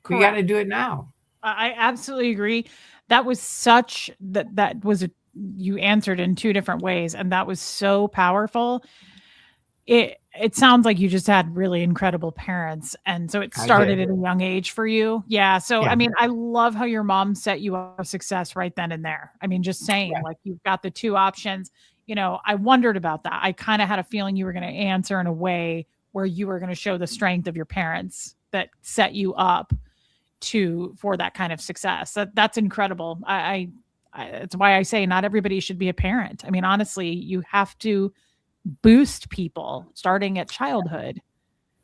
We got Correct. to do it now. I absolutely agree. That was you answered in two different ways, and that was so powerful. It sounds like you just had really incredible parents, and so it I started did. at a young age for you. Yeah, so, Yeah. I mean, I love how your mom set you up for success right then and there. I mean, just saying, Yeah. like, you've got the 2 options. I wondered about that. I kinda had a feeling you were gonna answer in a way where you were gonna show the strength of your parents that set you up for that kind of success. That's incredible. It's why I say not everybody should be a parent. I mean, honestly, you have to boost people starting at childhood.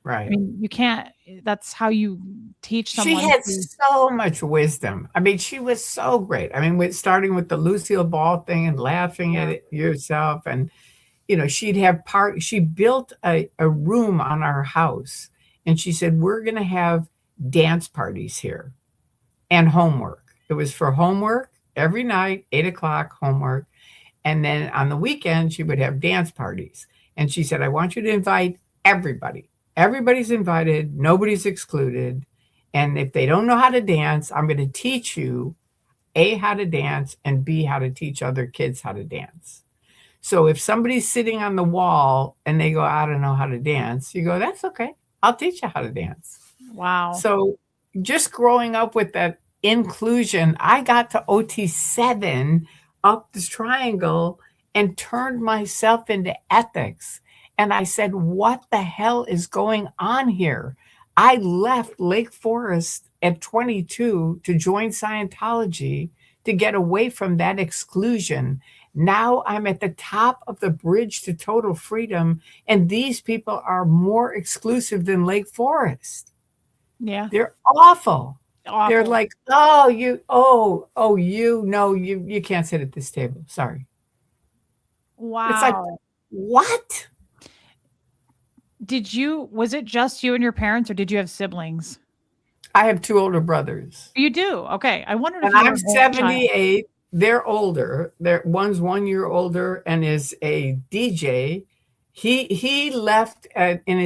I Right. mean, you can't, that's how you teach She someone had to. so much wisdom. I mean, she was so great. I mean, starting with the Lucille Ball thing and laughing at Yeah. it yourself. And, she built a room on our house. And she said, we're going to have dance parties here and homework. It was for homework every night, 8 o'clock homework. And then on the weekend, she would have dance parties. And she said, I want you to invite everybody. Everybody's invited, nobody's excluded. And if they don't know how to dance, I'm going to teach you A, how to dance, and B, how to teach other kids how to dance. So if somebody's sitting on the wall and they go, I don't know how to dance, you go, that's okay. I'll teach you how to dance. Wow. So just growing up with that inclusion, I got to OT7 up this triangle and turned myself into ethics. And I said, what the hell is going on here? I left Lake Forest at 22 to join Scientology to get away from that exclusion. Now I'm at the top of the bridge to total freedom, and these people are more exclusive than Lake Forest. Yeah. They're awful. They're Awful. like, no, you can't sit at this table. Sorry. It's like, Wow. what? Was it just you and your parents, or did you have siblings? I have 2 older brothers, You do? Okay. I wondered if and you were I'm an only child. 78. They're older. One's 1 year older and is a DJ. He left in the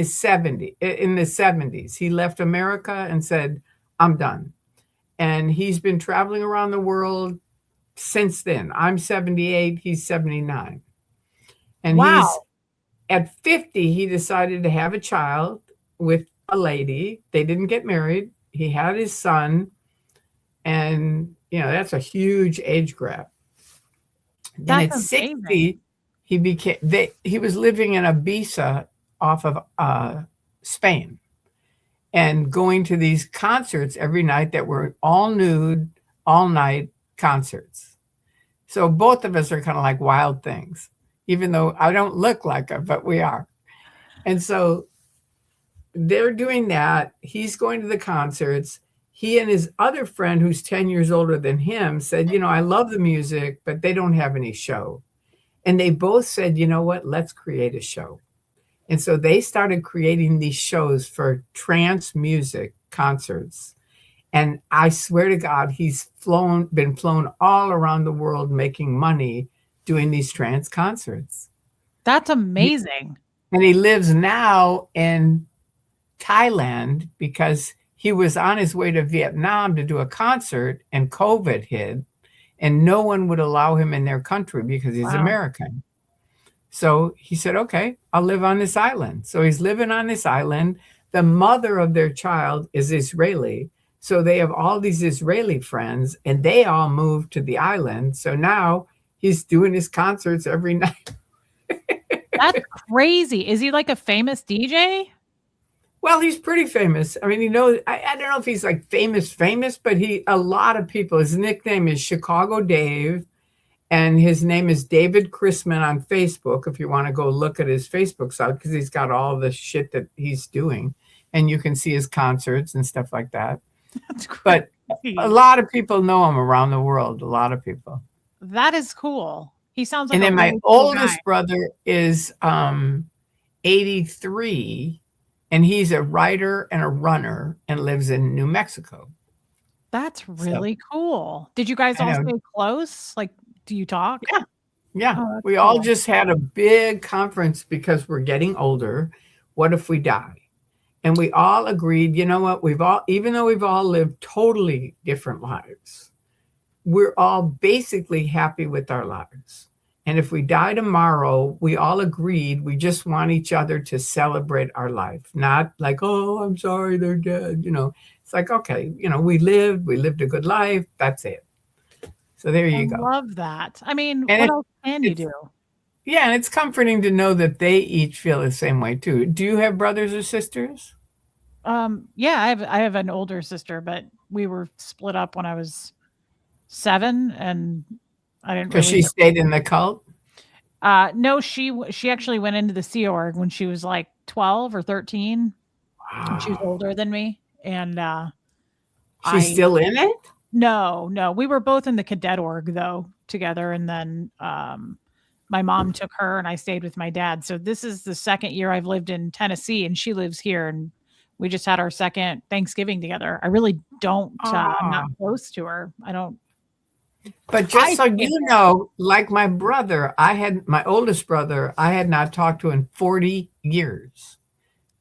70s. He left America and said, "I'm done." And he's been traveling around the world since then. I'm 78, he's 79. And he's Wow. at 50, he decided to have a child with a lady. They didn't get married. He had his son, and that's a huge age gap. Then That's at amazing. 60, he was living in Ibiza off of Spain and going to these concerts every night that were all nude, all night concerts. So both of us are kind of like wild things, even though I don't look like them, but we are. And so they're doing that. He's going to the concerts. He and his other friend, who's 10 years older than him, said, I love the music, but they don't have any show. And they both said, you know what, let's create a show. And so they started creating these shows for trance music concerts. And I swear to God, he's been flown all around the world making money doing these trance concerts. That's amazing. And he lives now in Thailand because he was on his way to Vietnam to do a concert and COVID hit, and no one would allow him in their country because he's Wow. American. So he said, okay, I'll live on this island. So he's living on this island. The mother of their child is Israeli. So they have all these Israeli friends, and they all moved to the island. So now he's doing his concerts every night. That's crazy. Is he like a famous DJ? Well, he's pretty famous. I mean, I don't know if he's like famous, but a lot of people, his nickname is Chicago Dave, and his name is David Chrisman on Facebook. If you want to go look at his Facebook site, because he's got all the shit that he's doing, and you can see his concerts and stuff like that. That's But crazy. a lot of people know him around the world. A lot of people. That is cool. He sounds like And a then my really cool guy. oldest brother is 83, and he's a writer and a runner and lives in New Mexico. That's So really cool. Did you guys I all know. stay close? Like, do you talk? Yeah. Yeah. Oh, that's We all cool. just had a big conference because we're getting older. What if we die? And we all agreed, you know what? Even though we've all lived totally different lives, we're all basically happy with our lives. And if we die tomorrow, we all agreed we just want each other to celebrate our life, not like, oh, I'm sorry they're dead. It's like, okay, we lived a good life. That's it. So there I you go. love that. I mean, And what else can you it's, do? yeah, and it's comforting to know that they each feel the same way too. Do you have brothers or sisters? Yeah, I have an older sister, but we were split up when I was 7, and I didn't Because really. she stayed in the cult? No, she actually went into the Sea Org when she was like 12 or 13. And she was Wow. older than me, and She's I still in it? no, we were both in the cadet org though together, and then my mom took her, and I stayed with my dad. So this is the second year I've lived in Tennessee, and she lives here, and we just had our second Thanksgiving together. I really don't. I'm not Ah. close to her. I don't. But just I so can't. you know, like my oldest brother, I had not talked to in 40 years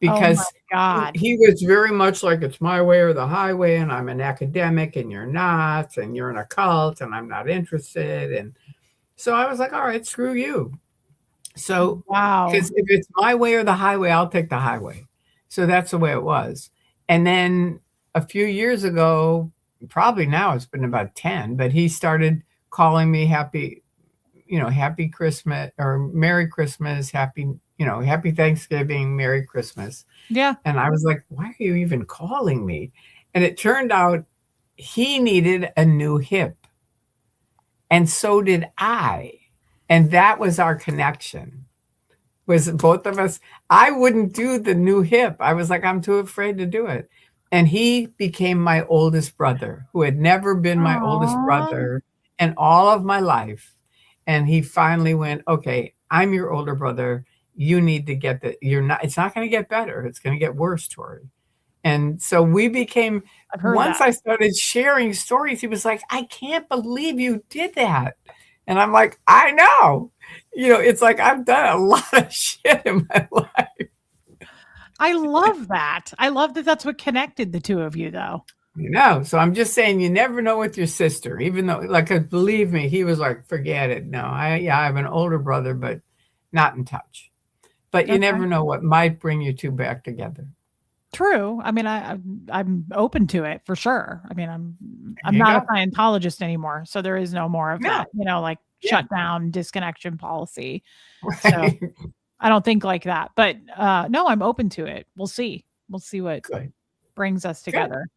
Oh my because god. he was very much like, it's my way or the highway, and I'm an academic and you're not, and you're in a cult and I'm not interested. And so I was like, all right, screw you. So, Wow. because if it's my way or the highway, I'll take the highway. So that's the way it was. And then a few years ago, probably now it's been about 10, but he started calling me happy Christmas or Merry Christmas, happy Thanksgiving, Merry Christmas. Yeah. And I was like, why are you even calling me? And it turned out he needed a new hip. And so did I. And that was our connection. Was both of us. I wouldn't do the new hip. I was like, I'm too afraid to do it. And he became my oldest brother, who had never been my oldest Aw. brother in all of my life. And he finally went, okay, I'm your older brother. You need to get that. It's not going to get better. It's going to get worse, Tori. And so we became, I've heard once that. I started sharing stories, he was like, I can't believe you did that. And I'm like, I know. It's like I've done a lot of shit in my life. I love that. I love that that's what connected the two of you, though. So I'm just saying you never know with your sister, even though, like, believe me, he was like, forget it. No, I have an older brother, but not in touch. But you Okay. never know what might bring you two back together. True. I mean, I'm open to it for sure. I mean, I'm There you not a go. Scientologist anymore, so there is no more of No, that, like yeah, shutdown, disconnection policy. So right. I don't think like that. But no, I'm open to it. We'll see. We'll see what Good, brings us good, together.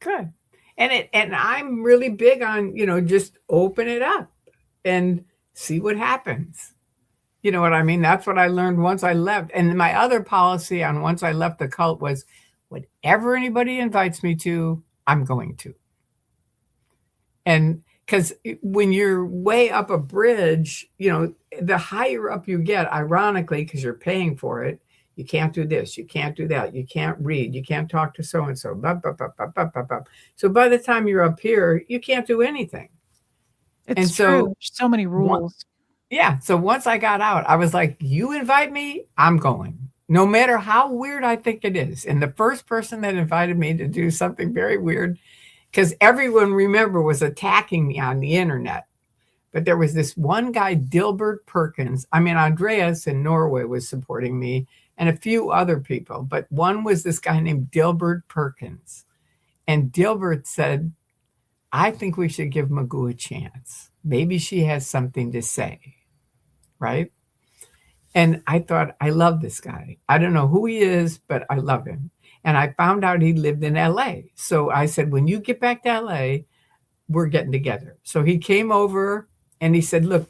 good. And I'm really big on, just open it up and see what happens. You know what I mean? That's what I learned once I left. And my other policy on once I left the cult was whatever anybody invites me to, I'm going to. And because when you're way up a bridge, the higher up you get, ironically, because you're paying for it, you can't do this, you can't do that, you can't read, you can't talk to so and so. So by the time you're up here, you can't do anything. And It's so, true. So many rules. yeah. So once I got out, I was like, you invite me, I'm going, no matter how weird I think it is. And the first person that invited me to do something very weird, because everyone, remember, was attacking me on the internet. But there was this one guy, Dilbert Perkins. I mean, Andreas in Norway was supporting me and a few other people. But one was this guy named Dilbert Perkins. And Dilbert said, I think we should give Magoo a chance. Maybe she has something to say. Right? And I thought, I love this guy. I don't know who he is, but I love him. And I found out he lived in LA. So I said, when you get back to LA, we're getting together. So he came over and he said, look,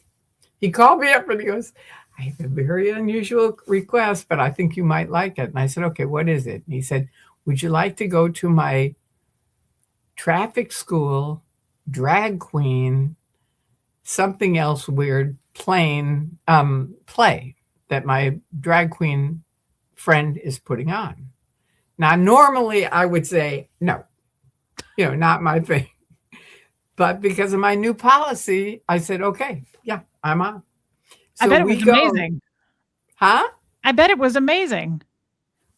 he called me up and he goes, I have a very unusual request, but I think you might like it. And I said, okay, what is it? And he said, would you like to go to my traffic school, drag queen, something else weird, play that my drag queen friend is putting on? Now, normally I would say, no, not my thing. But because of my new policy, I said, okay, yeah, I'm on. I So bet it we was go, amazing. huh? I bet it was amazing.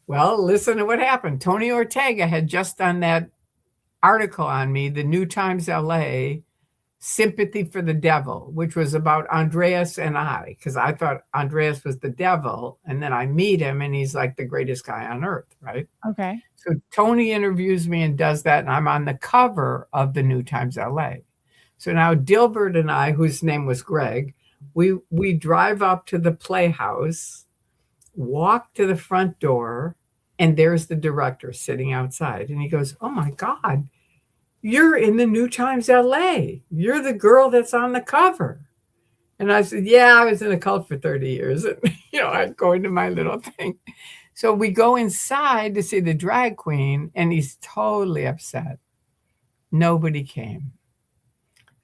Well, listen to what happened. Tony Ortega had just done that article on me, the New Times LA, Sympathy for the Devil, which was about Andreas and I, because I thought Andreas was the devil. And then I meet him and he's like the greatest guy on earth, right? Okay. So Tony interviews me and does that. And I'm on the cover of the New Times LA. So now Dilbert and I, whose name was Greg, we drive up to the Playhouse, walk to the front door, and there's the director sitting outside. And he goes, oh my God, you're in the New Times LA. You're the girl that's on the cover. And I said, yeah, I was in a cult for 30 years. And, I'd go into my little thing. So we go inside to see the drag queen, and he's totally upset. Nobody came.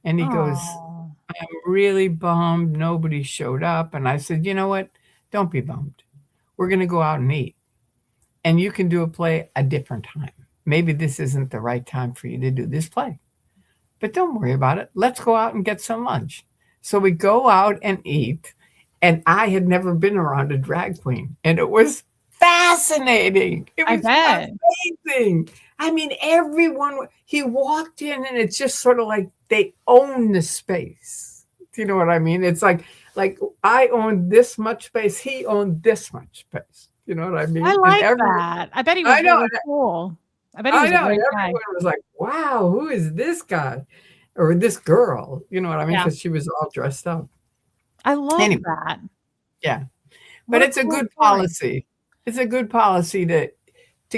And he goes, Oh, I'm really bummed. Nobody showed up. And I said, you know what? Don't be bummed. We're going to go out and eat. And you can do a play a different time. Maybe this isn't the right time for you to do this play. But don't worry about it. Let's go out and get some lunch. So we go out and eat. And I had never been around a drag queen. And it was fascinating. It I was bet. amazing. I mean, he walked in and it's just sort of like they own the space. Do you know what I mean? It's like I own this much space. He owned this much space. You know what I mean? I And like that. I bet he was I know, really cool. I bet he I was a know. And great guy. everyone was like, wow, who is this guy? Or this girl? You know what I mean? Yeah. Because she was all dressed up. I love Anyway, that. yeah. But What a it's a cool good story. policy. It's a good policy to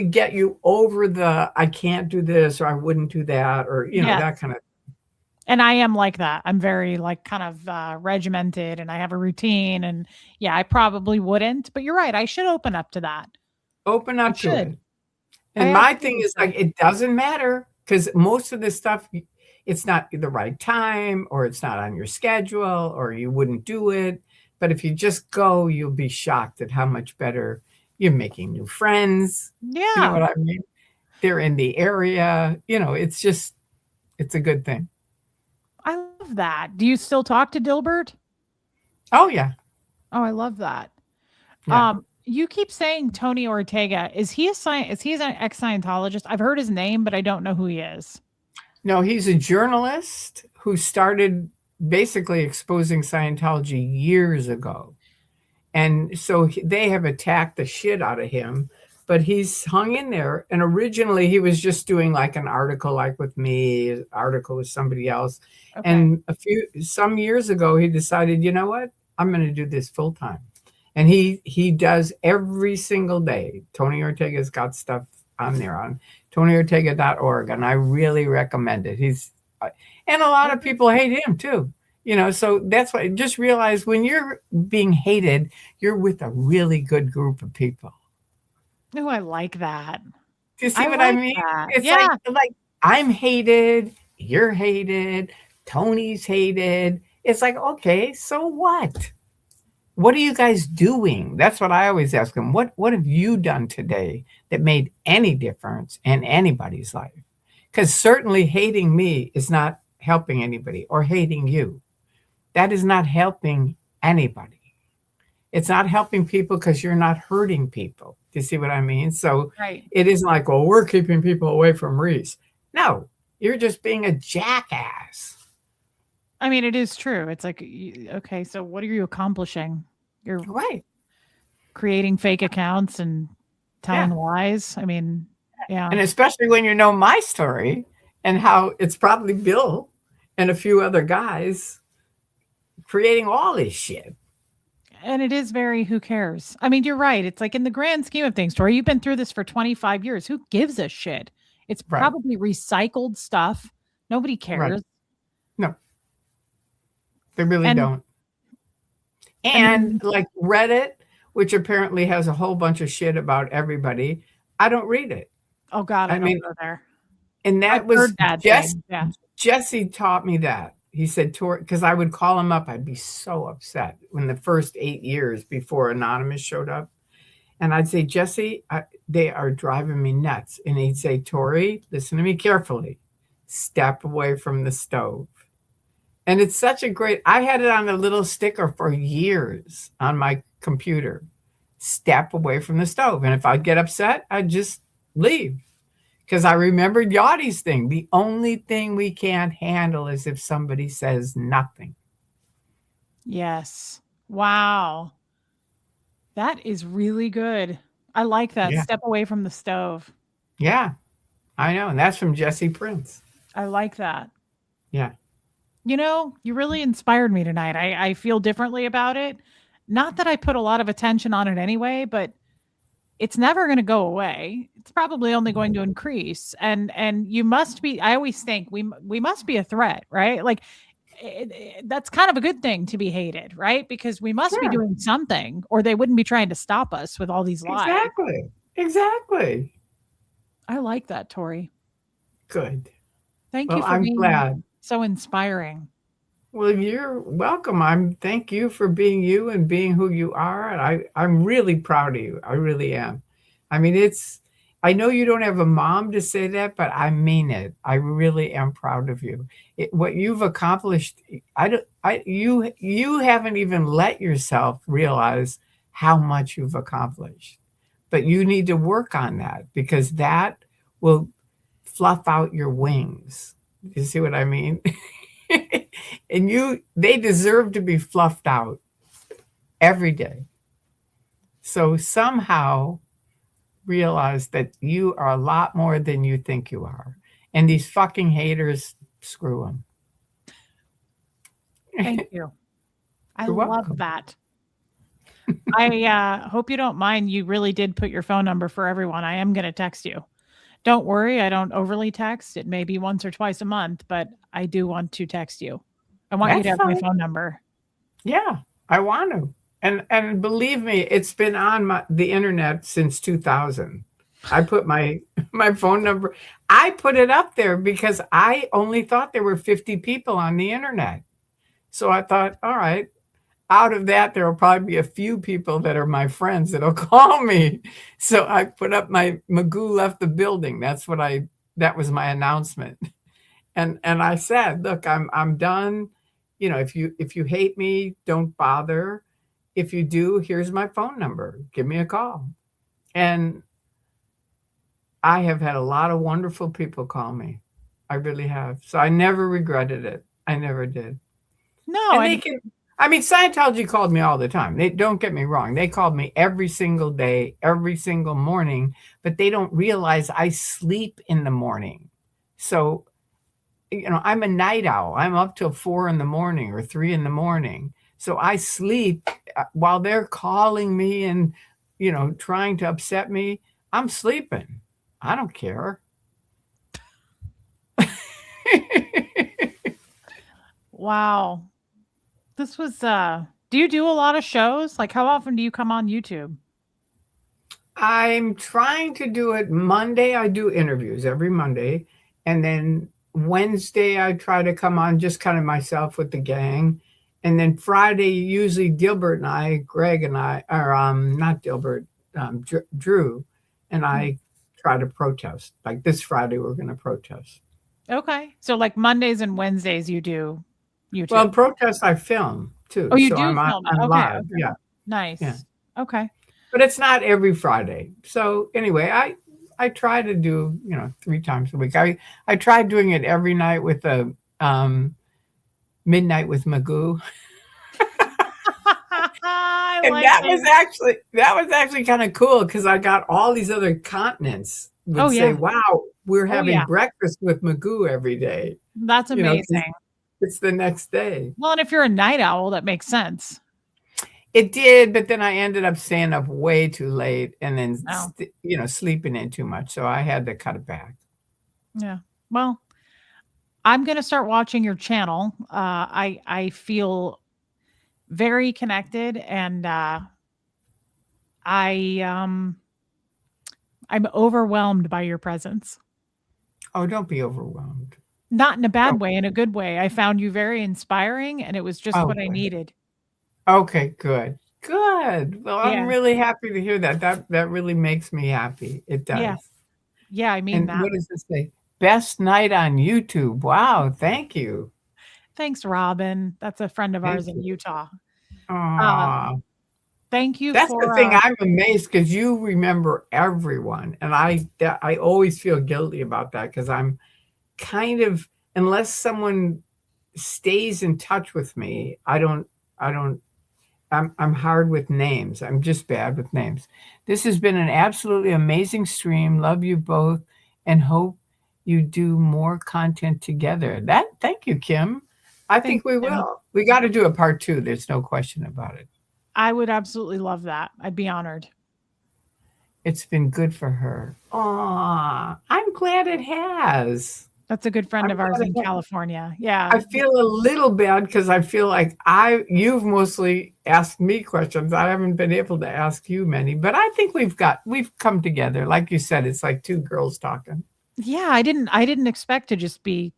get you over the I can't do this or I wouldn't do that or Yes. that kind of. And I am like that. I'm very kind of regimented and I have a routine and yeah, I probably wouldn't, but you're right. I should open up to that. Open I up to should. it. I And my thing absolutely is should. like it doesn't matter because most of this stuff it's not the right time or it's not on your schedule or you wouldn't do it. But if you just go, you'll be shocked at how much better you're making new friends. You know Yeah. what I mean? They're in the area. It's a good thing. I love that. Do you still talk to Dilbert? Oh, yeah. Oh, I love that. Yeah. You keep saying Tony Ortega. Is he an ex-Scientologist? I've heard his name, but I don't know who he is. No, he's a journalist who started basically exposing Scientology years ago. And so they have attacked the shit out of him, but he's hung in there. And originally he was just doing like an article, like with me, an article with somebody else. Okay. And some years ago, he decided, you know what? I'm going to do this full time. And he does every single day. Tony Ortega's got stuff on there on TonyOrtega.org. And I really recommend it. And a lot of people hate him too. So that's why just realize when you're being hated, you're with a really good group of people. Oh, I like that. Do you see I what I like mean? that. It's Yeah. like I'm hated, you're hated, Tony's hated. It's like, okay, so what? What are you guys doing? That's what I always ask them. What have you done today that made any difference in anybody's life? Because certainly hating me is not helping anybody or hating you. That is not helping anybody. It's not helping people because you're not hurting people. Do you see what I mean? So Right. it isn't like, well, we're keeping people away from Reese. No, you're just being a jackass. I mean, it is true. It's like, okay, so what are you accomplishing? You're Right. creating fake accounts and telling Yeah. lies. I mean, yeah. And especially when you know my story and how it's probably Bill and a few other guys creating all this shit. And it is very, who cares? I mean, you're right. It's like in the grand scheme of things, Tori, you've been through this for 25 years. Who gives a shit? It's Right. probably recycled stuff. Nobody Right. cares. No, they really And don't. I And mean, like Reddit, which apparently has a whole bunch of shit about everybody, I don't read it. oh God, I I don't mean, go there. and I've that was heard bad Jess. things. Yeah. Jesse taught me that. He said, Tori, because I would call him up. I'd be so upset when the first 8 years before Anonymous showed up. And I'd say, Jesse, they are driving me nuts. And he'd say, Tori, listen to me carefully. Step away from the stove. And it's such a great, I had it on a little sticker for years on my computer. Step away from the stove. And if I'd get upset, I'd just leave. Because I remembered Yottie's thing. The only thing we can't handle is if somebody says nothing. Yes. Wow. That is really good. I like that. Yeah. Step away from the stove. Yeah, I know. And that's from Jesse Prince. I like that. Yeah. You know, you really inspired me tonight. I feel differently about it. Not that I put a lot of attention on it anyway, but it's never going to go away. It's probably only going to increase. And you must be, I always think we must be a threat, right? Like that's kind of a good thing to be hated, right? Because we must be Sure. doing something or they wouldn't be trying to stop us with all these lies. Exactly. Exactly. I like that, Tori. Good. Thank Well, you for I'm being glad. so inspiring. Well, you're welcome. Thank you for being you and being who you are. And I'm really proud of you. I really am. I mean, I know you don't have a mom to say that, but I mean it. I really am proud of you. What you've accomplished, you haven't even let yourself realize how much you've accomplished. But you need to work on that because that will fluff out your wings. You see what I mean? And they deserve to be fluffed out every day. So somehow realize that you are a lot more than you think you are. And these fucking haters, screw them. Thank you. I You're love welcome. that. I hope you don't mind. You really did put your phone number for everyone. I am going to text you. Don't worry. I don't overly text. It may be once or twice a month, but I do want to text you. I want you to That's have my fine. phone number. Yeah, I want to. And believe me, it's been on the internet since 2000. I put my phone number. I put it up there because I only thought there were 50 people on the internet. So I thought, all right, out of that, there will probably be a few people that are my friends that'll call me. So I put up my Magoo left the building. That was my announcement. And I said, look, I'm done. You know, if you hate me, don't bother. If you do, here's my phone number. Give me a call. And I have had a lot of wonderful people call me. I really have. So I never regretted it. I never did. No, And and Scientology called me all the time. They don't get me wrong. They called me every single day, every single morning, but they don't realize I sleep in the morning. So, you know, I'm a night owl. I'm up till 4 in the morning or 3 in the morning. So I sleep while they're calling me and, you know, trying to upset me. I'm sleeping. I don't care. wow. This was do you do a lot of shows? Like how often do you come on YouTube? I'm trying to do it Monday. I do interviews every Monday. And then Wednesday, I try to come on just kind of myself with the gang. And then Friday, usually Gilbert and I, Greg and I, or not Gilbert, Drew and I try to protest. Like this Friday, we're going to protest. Okay. So like Mondays and Wednesdays you do YouTube. Well, protest I film too. Oh, you so do I'm film it. I'm Okay, live. okay. Yeah. Nice. Yeah. Okay. But it's not every Friday. So anyway, I try to do, you know, 3 times a week. I tried doing it every night with the Midnight with Magoo. And like that was actually kind of cool because I got all these other continents would say, yeah. wow, we're having yeah. breakfast with Magoo every day. That's amazing. You know, it's the next day. Well, and if you're a night owl, that makes sense. It did, but then I ended up staying up way too late and then, Oh, sleeping in too much, so I had to cut it back. yeah. Well, I'm gonna start watching your channel. I feel very connected, and I I'm overwhelmed by your presence. Oh, don't be overwhelmed. Not in a Don't. bad way, in a good way. I found you very inspiring, and it was just Oh, what I good. needed. Okay, good. Good. Well, I'm Yeah. really happy to hear that. That really makes me happy. It Yeah. does. Yeah, I mean And that. what does it say? Best night on YouTube. Wow, thank you. Thanks, Robin. That's a friend of Thank ours in you. Utah. Uh, Aw. thank you That's the for, thing, I'm amazed because you remember everyone, and I always feel guilty about that because 'cause I'm kind of, unless someone stays in touch with me, I don't I'm hard with names. I'm just bad with names. This has been an absolutely amazing stream. Love you both and hope you do more content together. That Thank you, Kim. I thank think we you, Tim. will. We got to do a part 2. There's no question about it. I would absolutely love that. I'd be honored. It's been good for her. Aw, I'm glad it has. That's a good friend I'm of ours glad it in has. California. Yeah. I feel a little bad because I feel like you've mostly asked me questions. I haven't been able to ask you many, but I think we've come together. Like you said, it's like two girls talking. Yeah, I didn't expect to just be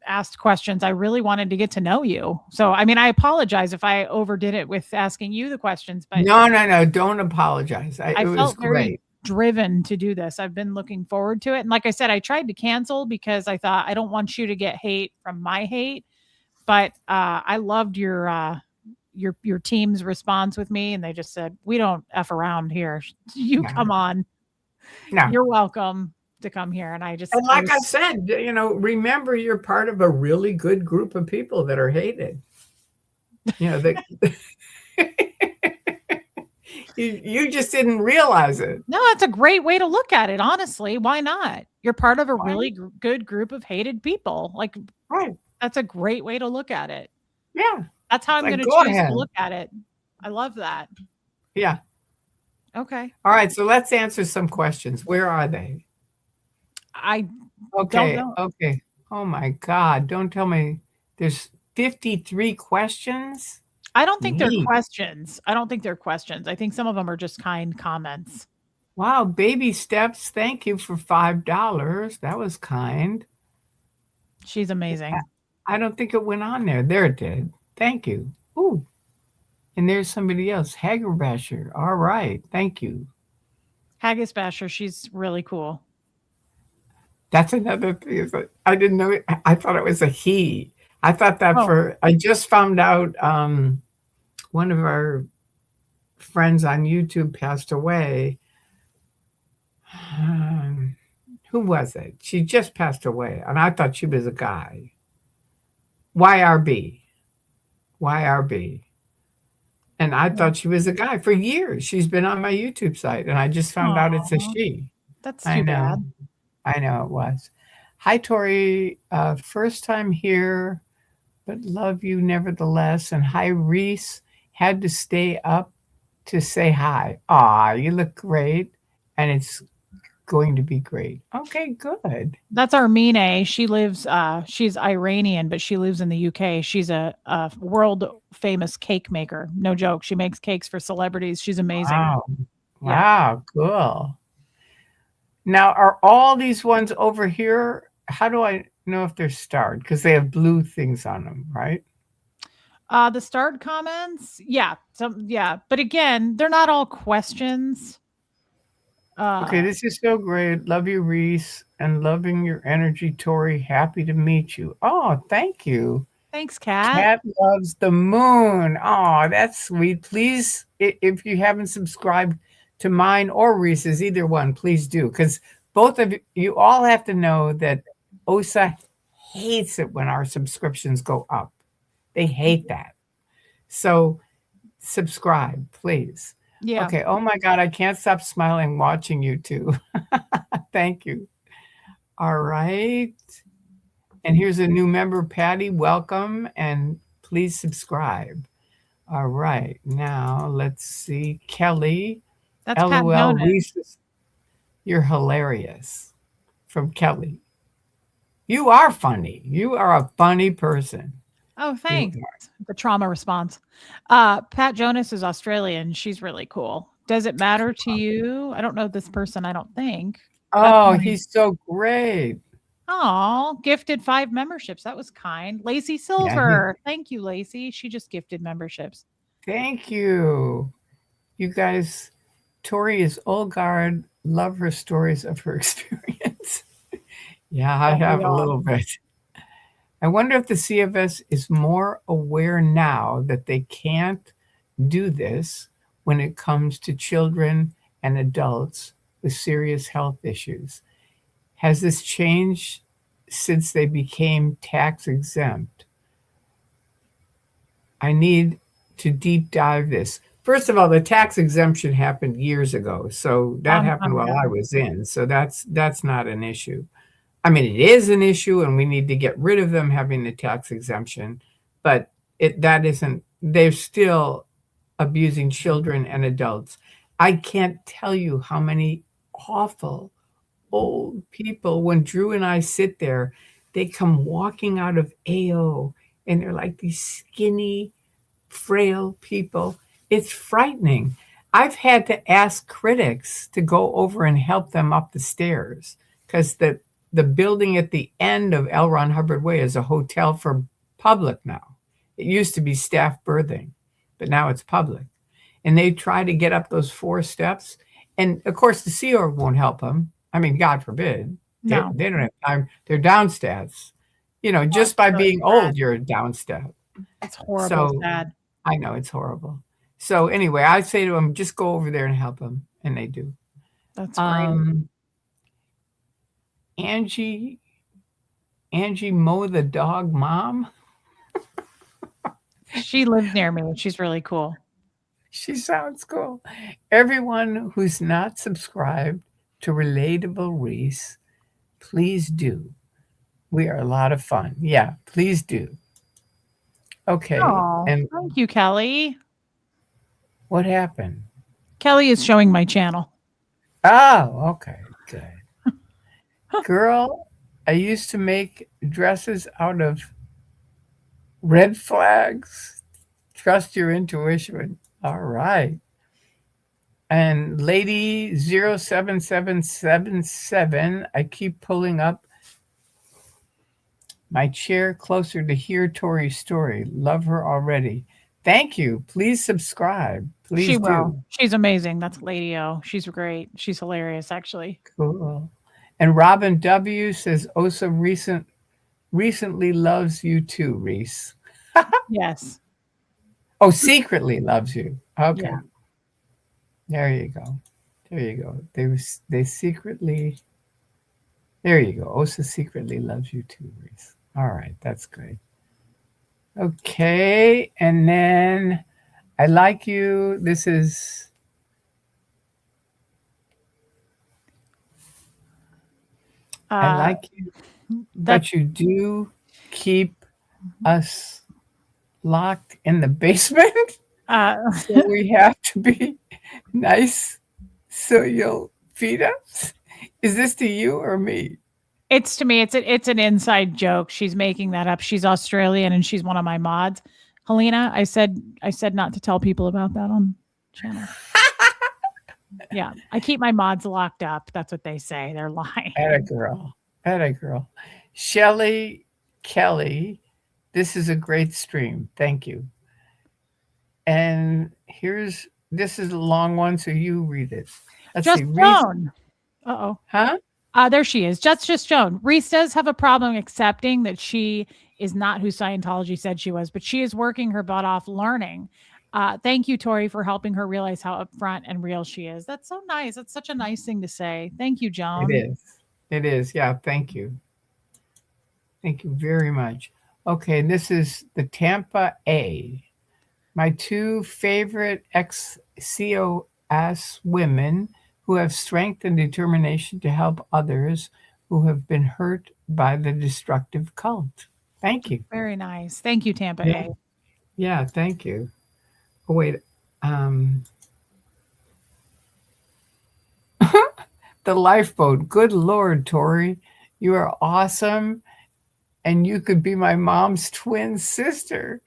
asked questions. I really wanted to get to know you. So, I mean, I apologize if I overdid it with asking you the questions, but No, no, no, don't apologize. It I was felt very great. driven to do this. I've been looking forward to it. And like I said, I tried to cancel because I thought I don't want you to get hate from my hate, but I loved your team's response with me, and they just said, "We don't f around here. You No, come on. no. You're welcome to come here." And And I like I was said, remember you're part of a really good group of people that are hated. You know, that you just didn't realize it. no, it's a great way to look at it. Honestly, why not? You're part of a Right? really good group of hated people. Like Right. that's a great way to look at it. Yeah. That's how It's I'm like, going to go choose to ahead. look at it. I love that. Yeah. Okay. All right, so let's answer some questions. Where are they? I don't Okay, know. okay. Oh my God, don't tell me there's 53 questions? I don't think they're Neat. questions. I don't think they're questions. I think some of them are just kind comments. Wow, baby steps. Thank you for $5. That was kind. She's I amazing. I don't think it went on there. There it did. Thank you. Ooh, and there's somebody else. Hagerbasher. All right. Thank you. Haggis Basher, she's really cool. That's another thing. I didn't know it. I thought it was a he. Oh, I just found out one of our friends on YouTube passed away. Um, who was it? She just passed away, and I thought she was a guy. YRB, YRB, and I yeah. thought she was a guy for years. She's been on my YouTube site, and I just found out it's a Aw, she. that's I too know, bad. I know it was. Hi, Tori. First time here, but love you nevertheless. And hi, Reese. Had to stay up to say hi. Aw, you look great, and it's going to be great. Okay, good. That's Armine. She lives she's Iranian, but she lives in the UK. She's a world famous cake maker. No joke. She makes cakes for celebrities. She's amazing. Wow. Yeah. Wow, cool. Now, are all these ones over here? How do I know if they're starred? Because they have blue things on them, right? The starred comments, yeah, some yeah, but again, they're not all questions. Okay, Uh, this is so great. Love you, Reese, and loving your energy, Tori. Happy to meet you. Oh, thank you. Thanks, Kat. Cat loves the moon. Oh, that's sweet. Please, if you haven't subscribed to mine or Reese's, either one, please do. Because both of you all have to know that OSA hates it when our subscriptions go up. They hate that. So subscribe, please. Yeah. Okay. Oh my God, I can't stop smiling watching you two. Thank you. All right. And here's a new member, Patty. Welcome and please subscribe. All right. Now let's see. Kelly, That's Pat LOL, Jonas. Reese, you're hilarious. From Kelly. You are funny. You are a funny person. Oh, You thanks. are. The trauma response. Pat Jonas is Australian. She's really cool. Does it matter to you? I don't know this person, I don't think. That's Oh, nice. he's so great. Oh, gifted 5 memberships. That was kind. Lacey Yeah, he, Silver. Thank you, Lacey. She just gifted memberships. thank you. You guys, Tori is old guard. Love her stories of her experience. Yeah, I Don't we have a all? little bit. I wonder if the CFS is more aware now that they can't do this when it comes to children and adults with serious health issues. Has this changed since they became tax exempt? I need to deep dive this. First of all, the tax exemption happened years ago, so that Long happened time while I ago. was in. So that's not an issue. I mean, it is an issue, and we need to get rid of them having the tax exemption, but it that isn't. They're still abusing children and adults. I can't tell you how many awful old people. When Drew and I sit there, they come walking out of AO, and they're like these skinny, frail people. It's frightening. I've had to ask critics to go over and help them up the stairs because the building at the end of L. Ron Hubbard Way is a hotel for public now. It used to be staff berthing, but now it's public. And they try to get up those 4 steps. And of course, the Sea Org won't help them. I mean, God forbid. No. They don't have time. They're downstairs. Oh, Just it's by really being sad. old, you're a downstep. It's horrible So sad. I know it's horrible. So anyway, I say to them, just go over there and help them, and they do. That's great. Um, Angie, Angie Mo the dog mom. She lives near me. She's really cool. She sounds cool. Everyone who's not subscribed to Relatable Reese, please do. We are a lot of fun. Yeah, please do. Okay, Oh, and thank you, Kelly. what happened? Kelly is showing my channel. Oh, okay, good. Girl, I used to make dresses out of red flags. Trust your intuition. All right. And lady 07777, I keep pulling up my chair closer to hear Tori's story. Love her already. Thank you. Please subscribe. She Please will. do. She's amazing. That's Lady O. She's great. She's hilarious, actually. Cool. And Robin W says Osa recently loves you too, Reese. Yes. Oh, secretly loves you. Okay. Yeah. There you go. There you go. They secretly. There you go. Osa secretly loves you too, Reese. All right, that's great. Okay, and then I like you. This is I Uh, like you, that's but you do keep us locked in the basement. uh, So we have to be nice so you'll feed us. Is this to you or me? it's to me. It's an inside joke. She's making that up. She's Australian and she's one of my mods. Helena, I said not to tell people about that on channel. Yeah, I keep my mods locked up. That's what they say. They're lying. Atta girl. Atta girl. Shelly Kelly, this is a great stream. Thank you. And this is a long one, so you read it. Let's Just see. Reese, Joan. Uh-oh. huh? There she is. Just Joan. Reese does have a problem accepting that she is not who Scientology said she was, but she is working her butt off learning. Thank you, Tori, for helping her realize how upfront and real she is. That's so nice. That's such a nice thing to say. Thank you, It Joan. is. It is. Yeah, thank you. Thank you very much. Okay, this is the Tampa A. My 2 favorite ex COS women who have strength and determination to help others who have been hurt by the destructive cult. Thank you. Very nice. Thank you, Tampa Yeah. A. Yeah, thank you. Oh, wait. Um, the lifeboat. Good Lord, Tori. You are awesome. And you could be my mom's twin sister.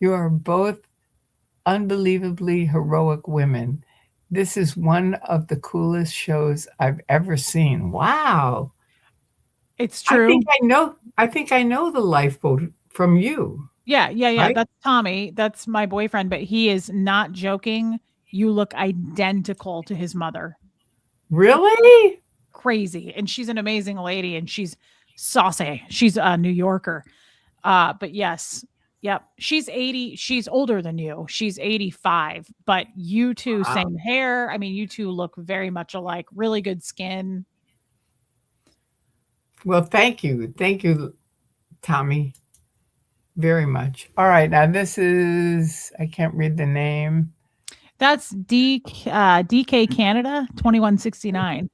You are both unbelievably heroic women. This is one of the coolest shows I've ever seen. Wow. It's I think true. I know I think I know the lifeboat from you, Yeah, right? that's Tommy. That's my boyfriend, but he is not joking. You look identical to his mother. Really? Crazy. And she's an amazing lady and she's saucy. She's a New Yorker. But yes. Yep. She's 80. She's older than you. She's 85, but you two Wow. same hair. I mean, you two look very much alike. Really good skin. Well, thank you. Thank you, Tommy, very much. All right, now this is I can't read the name. That's DK Canada 2169.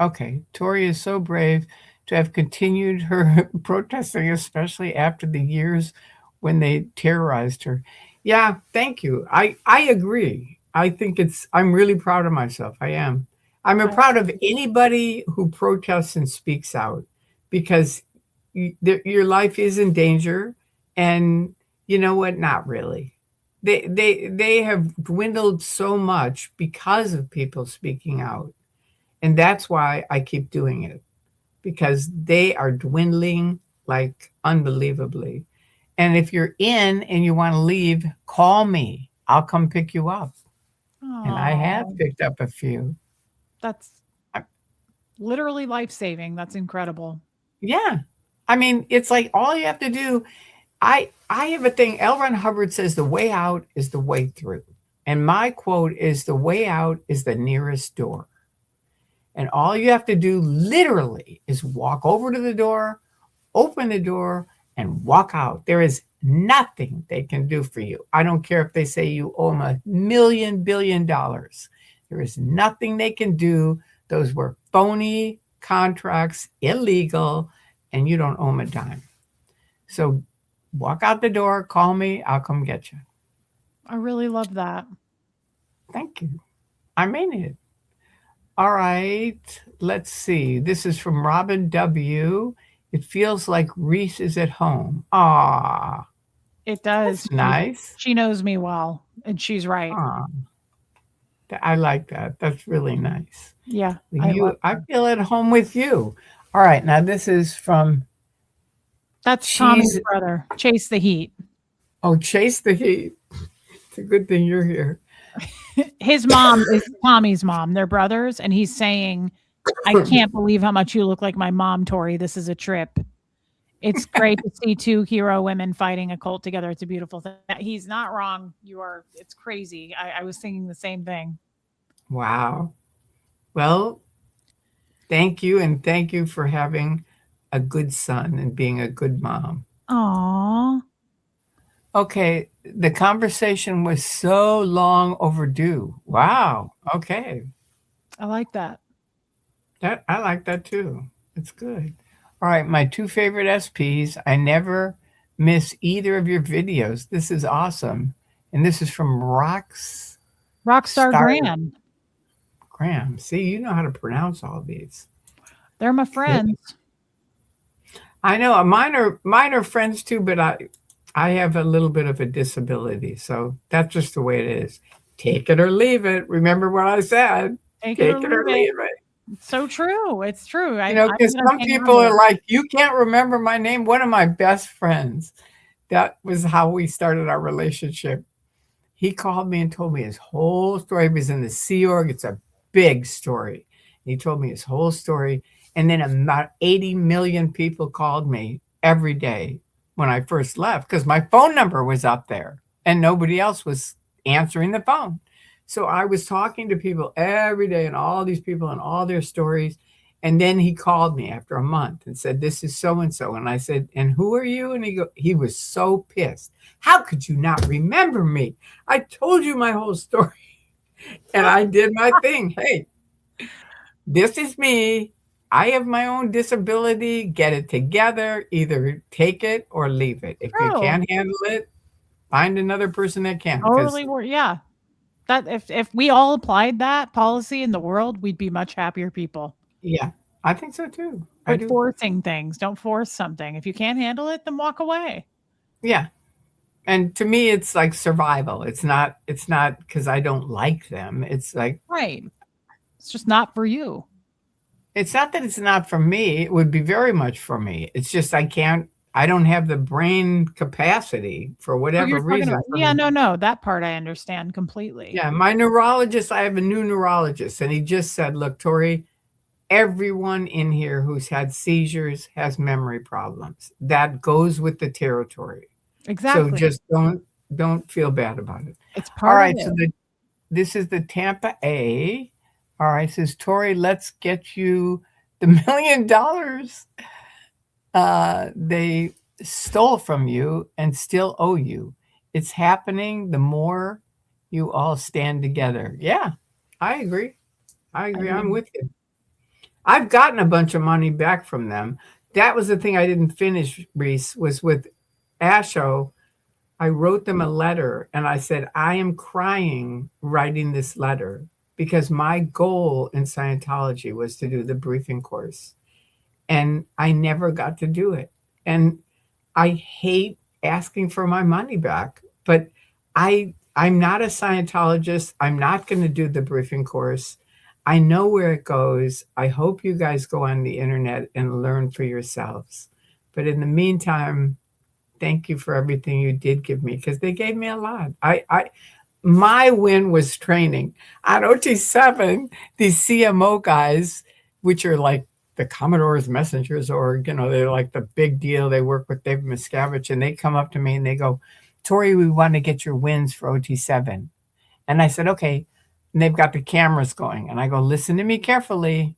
Okay, Tori is so brave to have continued her protesting, especially after the years when they terrorized her. Yeah, thank you. I agree. I think I'm really proud of myself. I am. I'm I proud of anybody who protests and speaks out because your life is in danger, and you know what? Not really. They have dwindled so much because of people speaking out, and that's why I keep doing it, because they are dwindling like unbelievably. And if you're in and you want to leave, call me. I'll come pick you up. And I have Oh, picked up a few. that's I- literally life-saving. That's incredible. Yeah. I mean, it's like all you have to do. I have a thing. L. Ron Hubbard says the way out is the way through. And my quote is the way out is the nearest door. And all you have to do literally is walk over to the door, open the door, and walk out. There is nothing they can do for you. I don't care if they say you owe them $1 million billion. There is nothing they can do. Those were phony contracts, illegal, and you don't owe them a dime. So walk out the door, call me, I'll come get you. I really love that. Thank you. I mean it. All right, let's see. This is from Robin W. It feels like Reese is at home. Ah, It does. that's nice. She knows me well, and she's right. Ah, I like that. That's really nice. Yeah, I love You, I her. feel at home with you. All right, now this is from That's Tommy's She's. brother. Chase the heat. Oh, Chase the Heat. It's a good thing you're here. His mom is Tommy's mom. They're brothers, and he's saying, "I can't believe how much you look like my mom, Tori. This is a trip. It's great to see two hero women fighting a cult together. It's a beautiful thing." He's not wrong. You are. It's crazy. I was thinking the same thing. Wow. Well, thank you, and thank you for having a good son and being a good mom. Aw, Okay, the conversation was so long overdue. Wow. Okay. I like that. That I like that too. It's good. All right, my two favorite SPs. I never miss either of your videos. This is awesome. And this is from Rox Rockstar Star Graham. Graham. See, you know how to pronounce all these. They're my Good. friends. I know mine are friends too, but I have a little bit of a disability, so that's just the way it is. Take it or leave it. Remember what I said. Take it or Take it or leave it. leave it. It's so true. It's true. You I'm know, because gonna some hang on people to are that. like, you can't remember my name. One of my best friends, that was how we started our relationship. He called me and told me his whole story. He was in the Sea Org. It's a big story. He told me his whole story. And then about 80 million people called me every day when I first left because my phone number was up there and nobody else was answering the phone. So I was talking to people every day and all these people and all their stories. And then he called me after a month and said, "This is so and so." And I said, "And who are you?" And he was so pissed. "How could you not remember me? I told you my whole story." And I did my thing. Hey, this is me. I have my own disability. Get it together. Either take it or leave it. If you True. can't handle it, Find another person that can. Totally. Yeah. That if we all applied that policy in the world, we'd be much happier people. Yeah, I think so too. I Quit do. forcing things. Don't force something. If you can't handle it, then walk away. Yeah. And to me, it's like survival. It's not because I don't like them. It's like, Right. It's just not for you. it's not that it's not for me. It would be very much for me. It's just I don't have the brain capacity for Oh, whatever you're talking reason. about, yeah, no, that part I understand completely. Yeah, my neurologist, I have a new neurologist, and he just said, look, Tori, everyone in here who's had seizures has memory problems. That goes with the territory. So Exactly. just don't feel bad about it. It's All part of right, so it. this is the Tampa A. All right, says Tori, let's get you the $1 million they stole from you and still owe you. It's happening the more you all stand together. Yeah, I agree. I I agree. I'm mean, with you. I've gotten a bunch of money back from them. That was the thing I didn't finish, Reese, was with Asho. I wrote them a letter and I said, I am crying writing this letter because my goal in Scientology was to do the briefing course. And I never got to do it. And I hate asking for my money back, but I'm not a Scientologist. I'm not going to do the briefing course. I know where it goes. I hope you guys go on the internet and learn for yourselves. But in the meantime, thank you for everything you did give me because they gave me a lot. My win was training on OT7. These CMO guys, which are like the Commodore's messengers, or they're like the big deal. They work with David Miscavige, and they come up to me and they go, Tori, we want to get your wins for OT7. And I said, okay. And they've got the cameras going. And I go, listen to me carefully.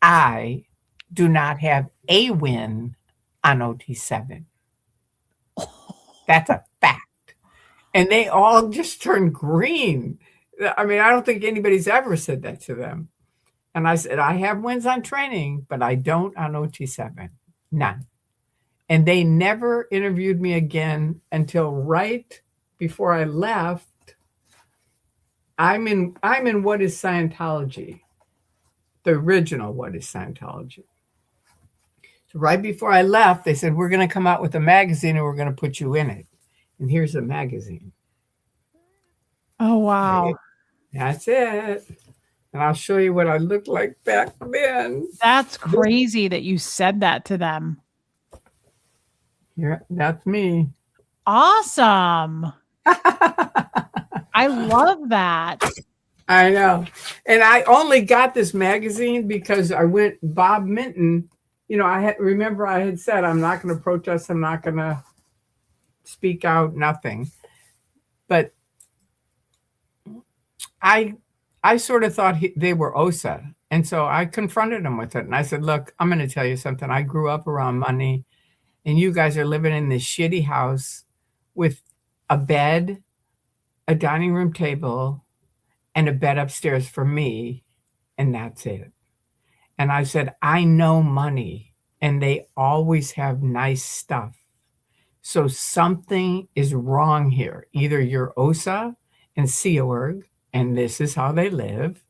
I do not have a win on OT7. That's a fact. And they all just turned green. I mean, I don't think anybody's ever said that to them. And I said, I have wins on training, but I don't on OT7. None. And they never interviewed me again until right before I left. I'm in What is Scientology? The original What is Scientology? So right before I left, they said, we're going to come out with a magazine and we're going to put you in it. And here's the magazine. oh, wow. That's it. And I'll show you what I looked like back then. That's crazy that you said that to them. Yeah, that's me. Awesome. I love that. I know. And I only got this magazine because Bob Minton, remember I had said, I'm not going to protest. I'm not going to speak out, nothing. But I sort of thought they were OSA. And so I confronted him with it. And I said, look, I'm going to tell you something. I grew up around money, and you guys are living in this shitty house with a bed, a dining room table, and a bed upstairs for me. And that's it. And I said, I know money, and they always have nice stuff. So something is wrong here. Either you're OSA and Sea Org, and this is how they live,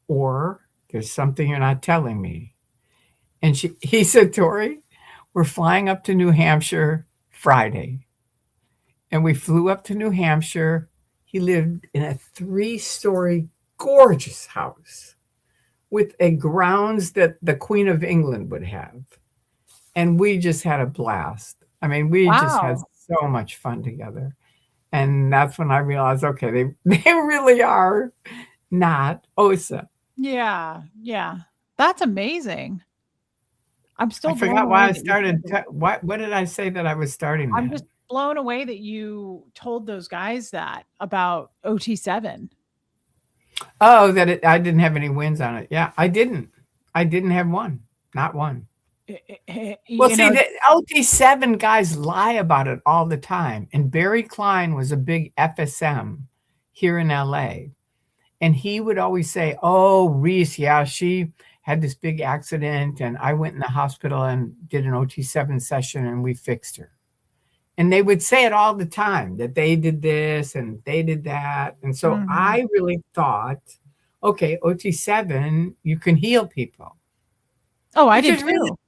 or there's something you're not telling me. And he said, Tori, we're flying up to New Hampshire Friday. And we flew up to New Hampshire. He lived in a 3-story gorgeous house with a grounds that the Queen of England would have. And we just had a blast. I mean, we just had so much fun together. And that's when I realized, okay, they really are not OSA. Yeah. Yeah. That's amazing. I'm still I forgot why I started. What did I say that I was starting that? I'm just blown away that you told those guys that about OT7. Oh, I didn't have any wins on it. Yeah, I didn't. I didn't have one. Not one. Well, see, the OT7 guys lie about it all the time. And Barry Klein was a big FSM here in LA. And he would always say, oh, Reese, yeah, she had this big accident. And I went in the hospital and did an OT7 session and we fixed her. And they would say it all the time that they did this and they did that. And so Mhm. I really thought, okay, OT7, you can heal people, Oh, I which did is really too.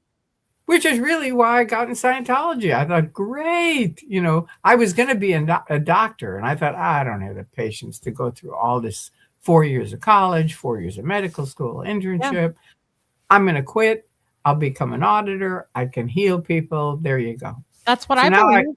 which is really why I got in Scientology. I thought, great, I was going to be a doctor, and I thought, I don't have the patience to go through all this 4 years of college, 4 years of medical school, Yeah, internship. I'm going to quit. I'll become an auditor. I can heal people. There you go. that's what So I now I believe.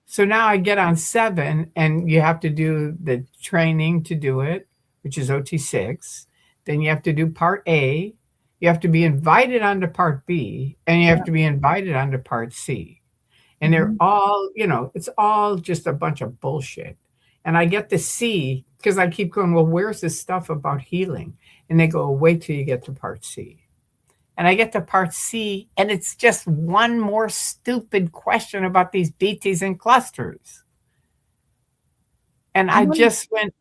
so now I get on 7, and you have to do the training to do it, which is OT6. Then you have to do part A. You have to be invited onto part B, and you have Yeah. to be invited onto part C. And they're Mhm. all, it's all just a bunch of bullshit. And I get to see, because I keep going, well, where's this stuff about healing? And they go, wait till you get to part C. And I get to part C, and it's just one more stupid question about these BTs and clusters. And I I wonder just went,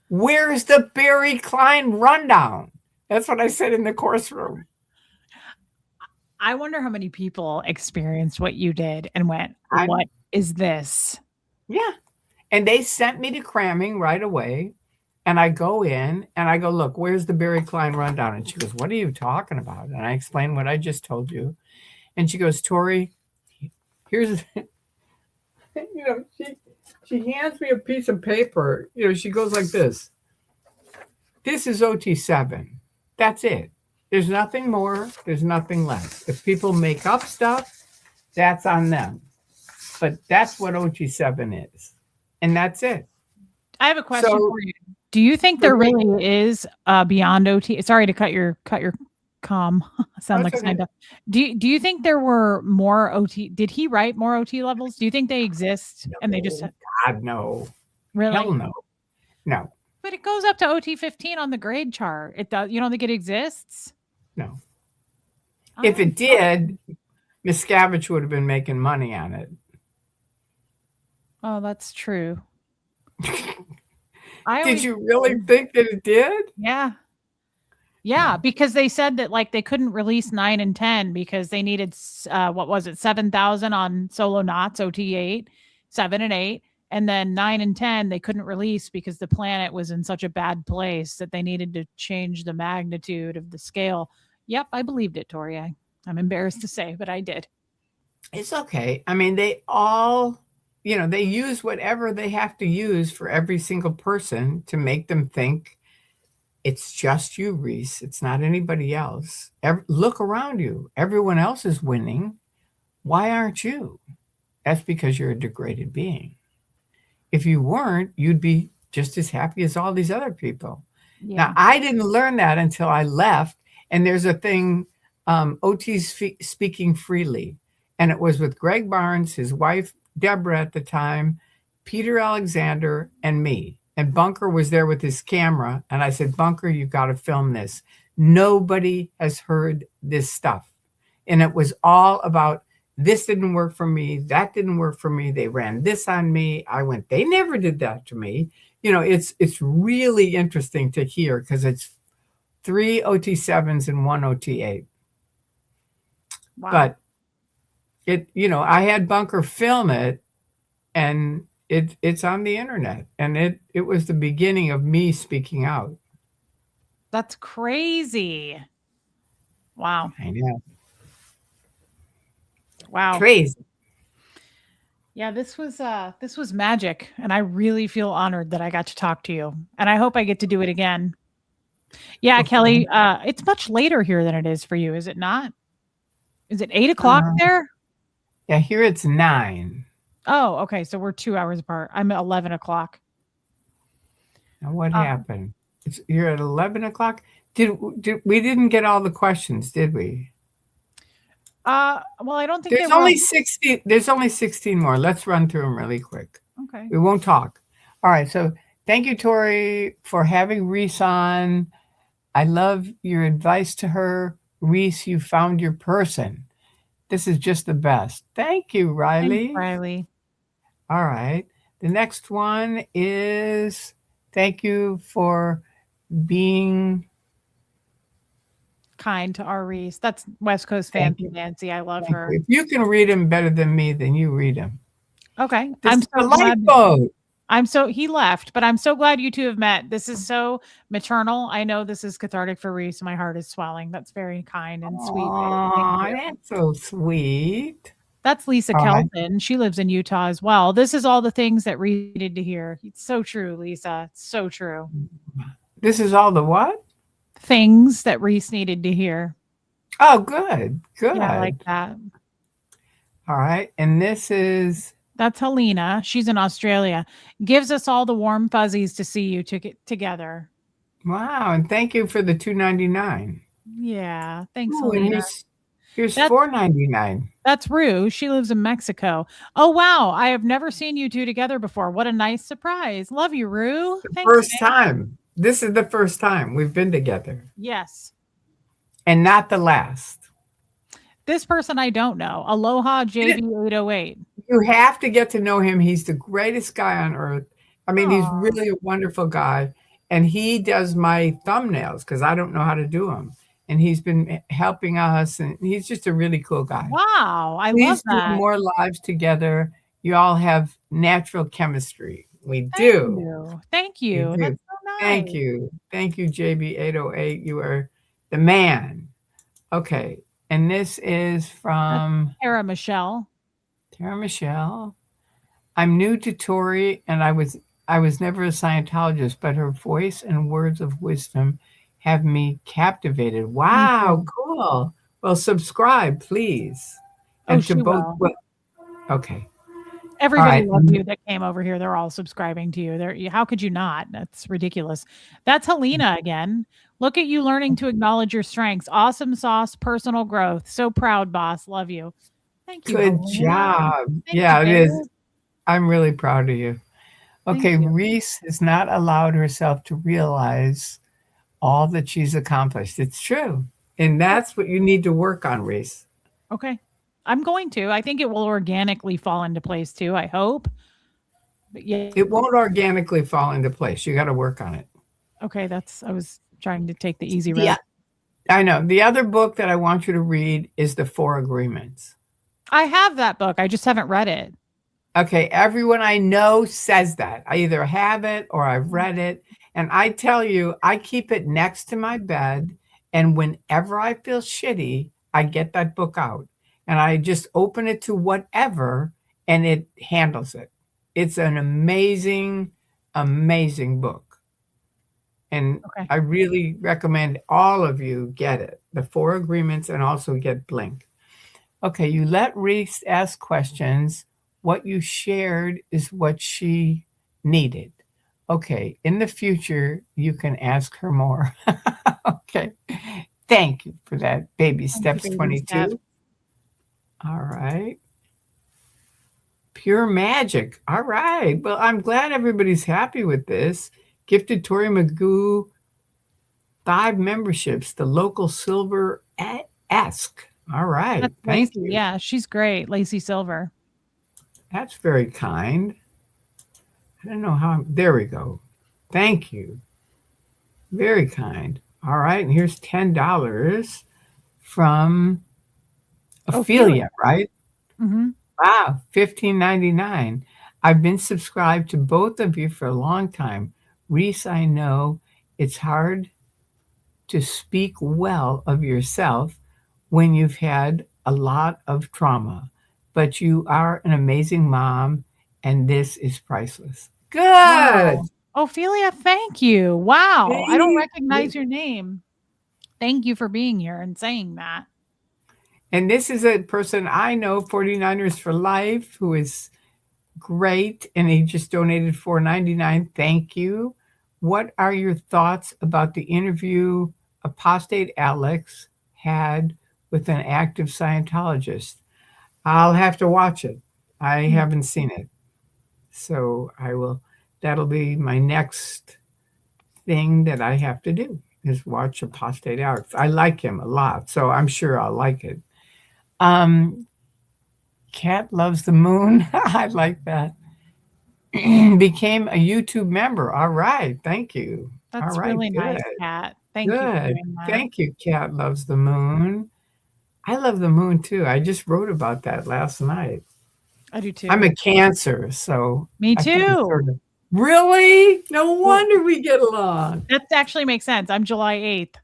where's the Barry Klein rundown? That's what I said in the course room. I wonder how many people experienced what you did and went, I'm, "What is this?" yeah. And they sent me to cramming right away. And I go in and I go, look, where's the Barry Klein rundown? And she goes, what are you talking about? And I explain what I just told you. And she goes, Tori, here's, she hands me a piece of paper. She goes like this. This is OT7. That's it. There's nothing more. There's nothing less. If people make up stuff, that's on them. But that's what OT7 is. And that's it. I have a question So for you. Do you think for there me, really is beyond OT? Sorry to cut your comm. Sound that's like okay. Seinfeld. Do you think there were more OT? Did he write more OT levels? Do you think they exist and they just No, God, no. Hell really? no. No, But it goes up to OT 15 on the grade chart. It does. You don't think it exists? no. If Oh, it did, Miscavige would have been making money on it. oh, that's true. I Did always, you really think that it did? yeah. Yeah, No. because they said that like they couldn't release 9 and 10 because they needed what was it, 7,000 on solo knots, OT8, 7 and 8, and then 9 and 10 they couldn't release because the planet was in such a bad place that they needed to change the magnitude of the scale. Yep, I believed it, Tori. I'm embarrassed to say, but I did. It's okay. I mean, they all, they use whatever they have to use for every single person to make them think it's just you, Reese. It's not anybody else. Look around you. Everyone else is winning. Why aren't you? That's because you're a degraded being. If you weren't, you'd be just as happy as all these other people. Now, Yeah. I didn't learn that until I left. And there's a thing, OT's Speaking Freely. And it was with Greg Barnes, his wife, Deborah at the time, Peter Alexander, and me. And Bunker was there with his camera. And I said, Bunker, you've got to film this. Nobody has heard this stuff. And it was all about this didn't work for me. That didn't work for me. They ran this on me. I went, they never did that to me. It's really interesting to hear because it's 3 OT7s and 1 OT8. Wow. But I had Bunker film it, and it's on the internet, and it was the beginning of me speaking out. That's crazy. Wow. I know. Wow. Crazy. Yeah, this was magic, and I really feel honored that I got to talk to you. And I hope I get to do it again. Yeah, Okay. Kelly, it's much later here than it is for you, is it not? Is it 8 o'clock Uh, there? yeah, here it's 9. Oh, okay. So we're 2 hours apart. I'm at 11 o'clock. Now what Um, happened? You're at 11 o'clock. Did we didn't get all the questions, did we? well, I don't think they were all. There's only 16 more. Let's run through them really quick. Okay. We won't talk. All right. So thank you, Tori, for having Reese on. I love your advice to her. Reese, you found your person. This is just the best. Thank you, Thanks, Riley. Riley. All right. The next one is thank you for being. Kind to our Reese. That's West Coast Thank fancy you. Nancy. I love Thank her. you. If you can read them better than me, then you read them. Okay. This is the lifeboat. He left, but I'm so glad you two have met. This is so maternal. I know this is cathartic for Reese. My heart is swelling. That's very kind and sweet. Thank Aw, you. that's so sweet. That's Lisa All right. Kelton. She lives in Utah as well. This is all the things that Reese needed to hear. It's so true, Lisa. It's so true. This is all the what? Things that Reese needed to hear. Oh, good. Yeah, I like Good. that. All right. And this is That's Helena. She's in Australia. Gives us all the warm fuzzies to see you together. wow. And thank you for the $2.99. Yeah. Thanks, Oh, and Helena. here's That's $4.99. That's Rue. She lives in Mexico. Oh wow, I have never seen you two together before. What a nice surprise. Love you, Rue. The Thanks, first man. time. This is the first time we've been together, Yes. and not the last. This person I don't know. Aloha JB808. You have to get to know him. He's the greatest guy on earth. I mean, he's Oh, really a wonderful guy. And he does my thumbnails because I don't know how to do them. And he's been helping us. And he's just a really cool guy. wow. I love Please do that. more lives together. You all have natural chemistry. We Thank do. you. Thank We you. do. That's so Thank nice. you. Thank you, JB808. You are the man. Okay. And this is That's from Tara Michelle. Tara Michelle. I'm new to Tori, and I was never a Scientologist, but her voice and words of wisdom have me captivated. Me Wow, too. cool. Well, subscribe, please. Oh, And to she both, will. okay. All Everybody right. loves you that came over here. They're all subscribing to you. How could you not? That's ridiculous. That's Helena again. Look at you learning to acknowledge your strengths. Awesome sauce, personal growth. So proud, boss. Love you. Thank you, Good Helena. job. Thank you, Yeah, it babe. is. I'm really proud of you. Thank Okay, you. Reese has not allowed herself to realize all that she's accomplished. It's true. And Oh, that's what you need to work on, Reese. okay. I'm going to. I think it will organically fall into place too. I hope. But yeah. It won't organically fall into place. You got to work on it. Okay. I was trying to take the easy road. Yeah, I know. The other book that I want you to read is The Four Agreements. I have that book. I just haven't read it. Okay, everyone I know says that. I either have it or I've read it. And I tell you, I keep it next to my bed. And whenever I feel shitty, I get that book out and I just open it to whatever and it handles it. It's an amazing, amazing book. And Okay. I really recommend all of you get it, The Four Agreements, and also get Blink. Okay, you let Reese ask questions. What you shared is what she needed. Okay, in the future, you can ask her more. Okay, thank you for that. Baby Thank you, steps baby steps. 22. All right. Pure magic. All right. Well, I'm glad everybody's happy with this. Gifted ToryMagoo 5 memberships, the local silver esque. All right. That's Thank Lacey. you. Yeah, she's great. Lacey Silver. That's very kind. I don't know how. There we go. Thank you. Very kind. All right. And here's $10 from Ophelia. Ophelia, right? Mhm. Wow. 15.99. I've been subscribed to both of you for a long time. Reese, I know it's hard to speak well of yourself when you've had a lot of trauma, but you are an amazing mom, and this is priceless. Good. Wow. Ophelia, thank you. Wow. I don't See? recognize your name. Thank you for being here and saying that. And this is a person I know, 49ers for Life, who is great, and he just donated $4.99. Thank you. What are your thoughts about the interview Apostate Alex had with an active Scientologist? I'll have to watch it. I Mm, haven't seen it. So that'll be my next thing that I have to do is watch Apostate Alex. I like him a lot, so I'm sure I'll like it. Cat Loves the Moon. I like that. Became a YouTube member. All right. Thank you. All that's right. really Good. nice, Kat. Thank you for Good. doing that. Thank you, Cat Loves the Moon. I love the moon too. I just wrote about that last night. I do too. I'm a Cancer, so Me I think it's too. sort of really no Well, wonder we get along. that actually makes sense. I'm July 8th.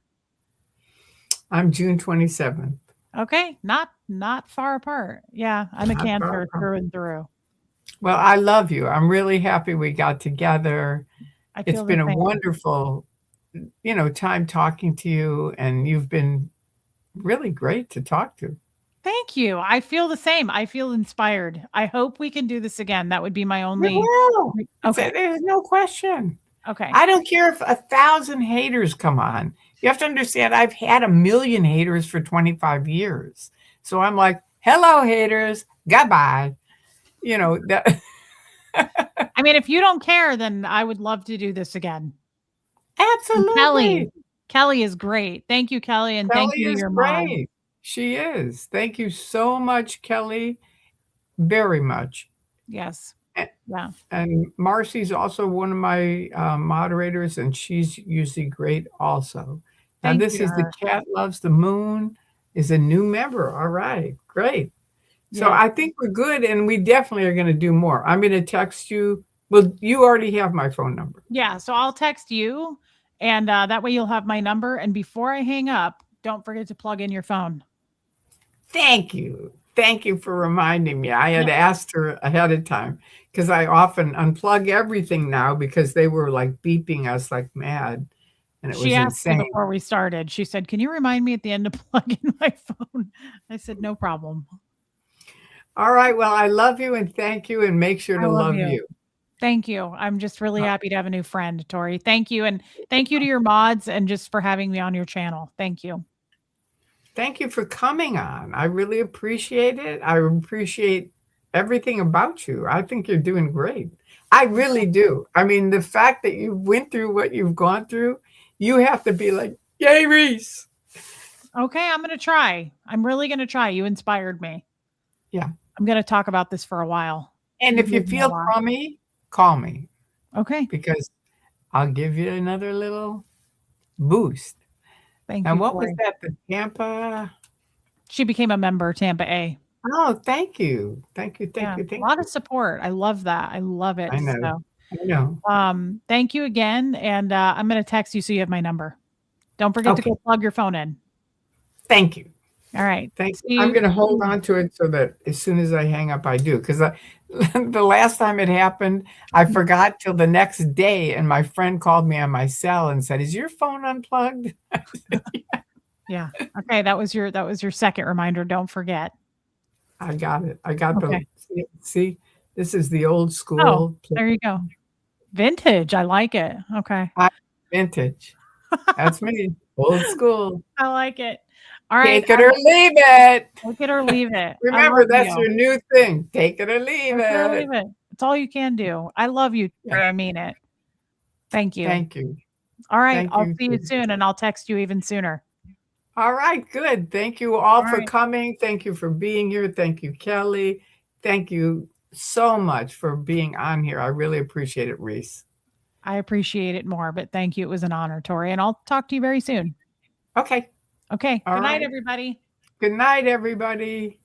I'm June 27th. Okay, not far apart. Yeah, I'm a Not far Cancer apart. through and through. Well, I love you. I'm really happy we got together. I It's feel the been a same. wonderful, time talking to you, and you've been really great to talk to. Thank you. I feel the same. I feel inspired. I hope we can do this again. That would be my We only. will. Okay. There's no question. Okay. I don't care if 1,000 haters come on. You have to understand, I've had 1,000,000 haters for 25 years. So I'm like, hello, haters. Goodbye. That I mean, if you don't care, then I would love to do this again. And absolutely. Kelly is great. Thank you, Kelly, and thank Kelly you to is your mom. great. She is. Thank you so much, Kelly. Very much. Yes. A- Yeah. And Marcy's also one of my moderators, and she's usually great also. Now, Thank this you to is the her. Cat Loves the Moon, is a new member. All right, great. So Yeah. I think we're good, and we definitely are going to do more. I'm going to text you. Well, you already have my phone number. Yeah. So I'll text you, and that way you'll have my number. And before I hang up, don't forget to plug in your phone. Thank you. Thank you for reminding me. I Yeah. had asked her ahead of time because I often unplug everything now because they were like beeping us like mad, and it She was asked me insane. before we started. She said, "Can you remind me at the end to plug in my phone?" I said, "No problem." All right. Well, I love you and thank you, and make sure I to love love you. you. Thank you. I'm just really Uh, happy to have a new friend, Tori. Thank you. And thank you to your mods and just for having me on your channel. Thank you. Thank you for coming on. I really appreciate it. I appreciate everything about you. I think you're doing great. I really do. I mean, the fact that you went through what you've gone through, you have to be like, yay, Reese. Okay, I'm going to try. I'm really going to try. You inspired me. Yeah. I'm going to talk about this for a while. And You if you gave me a feel lot. crummy, call me Okay. because I'll give you another little boost. Thank And you, what was Tori. that? The Tampa? She became a member, Tampa A. Oh, thank you. Thank you. Thank Yeah, you. a Thank lot of you. support. I love that. I love it. I know. So, I know. thank you again. And I'm going to text you so you have my number. Don't forget to Okay. go plug your phone in. Thank you. All right. Thank you. See I'm you. going to hold on to it so that as soon as I hang up, I do. Because the last time it happened, I forgot till the next day, and my friend called me on my cell and said, "Is your phone unplugged?" Yeah. Okay. That was your second reminder. Don't forget. I got it. I got Okay. see, this is the old Oh, school there you go. Vintage. I like it. Okay. vintage. That's me, old school. I like it. All right. Take it or leave it. Take it or leave it. I Remember, love that's you. your new thing. Take it or leave Take it or it. leave it. It's all you can do. I love you. Yeah. Tori. I mean it. Thank you. Thank you. All right. Thank I'll you. see you soon and I'll text you even sooner. All right, good. Thank you all All for right. coming. Thank you for being here. Thank you, Kelly. Thank you so much for being on here. I really appreciate it, Reese. I appreciate it more, but thank you. It was an honor, Tori. And I'll talk to you very soon. Okay. Okay. All Good night, right. everybody. Good night, everybody.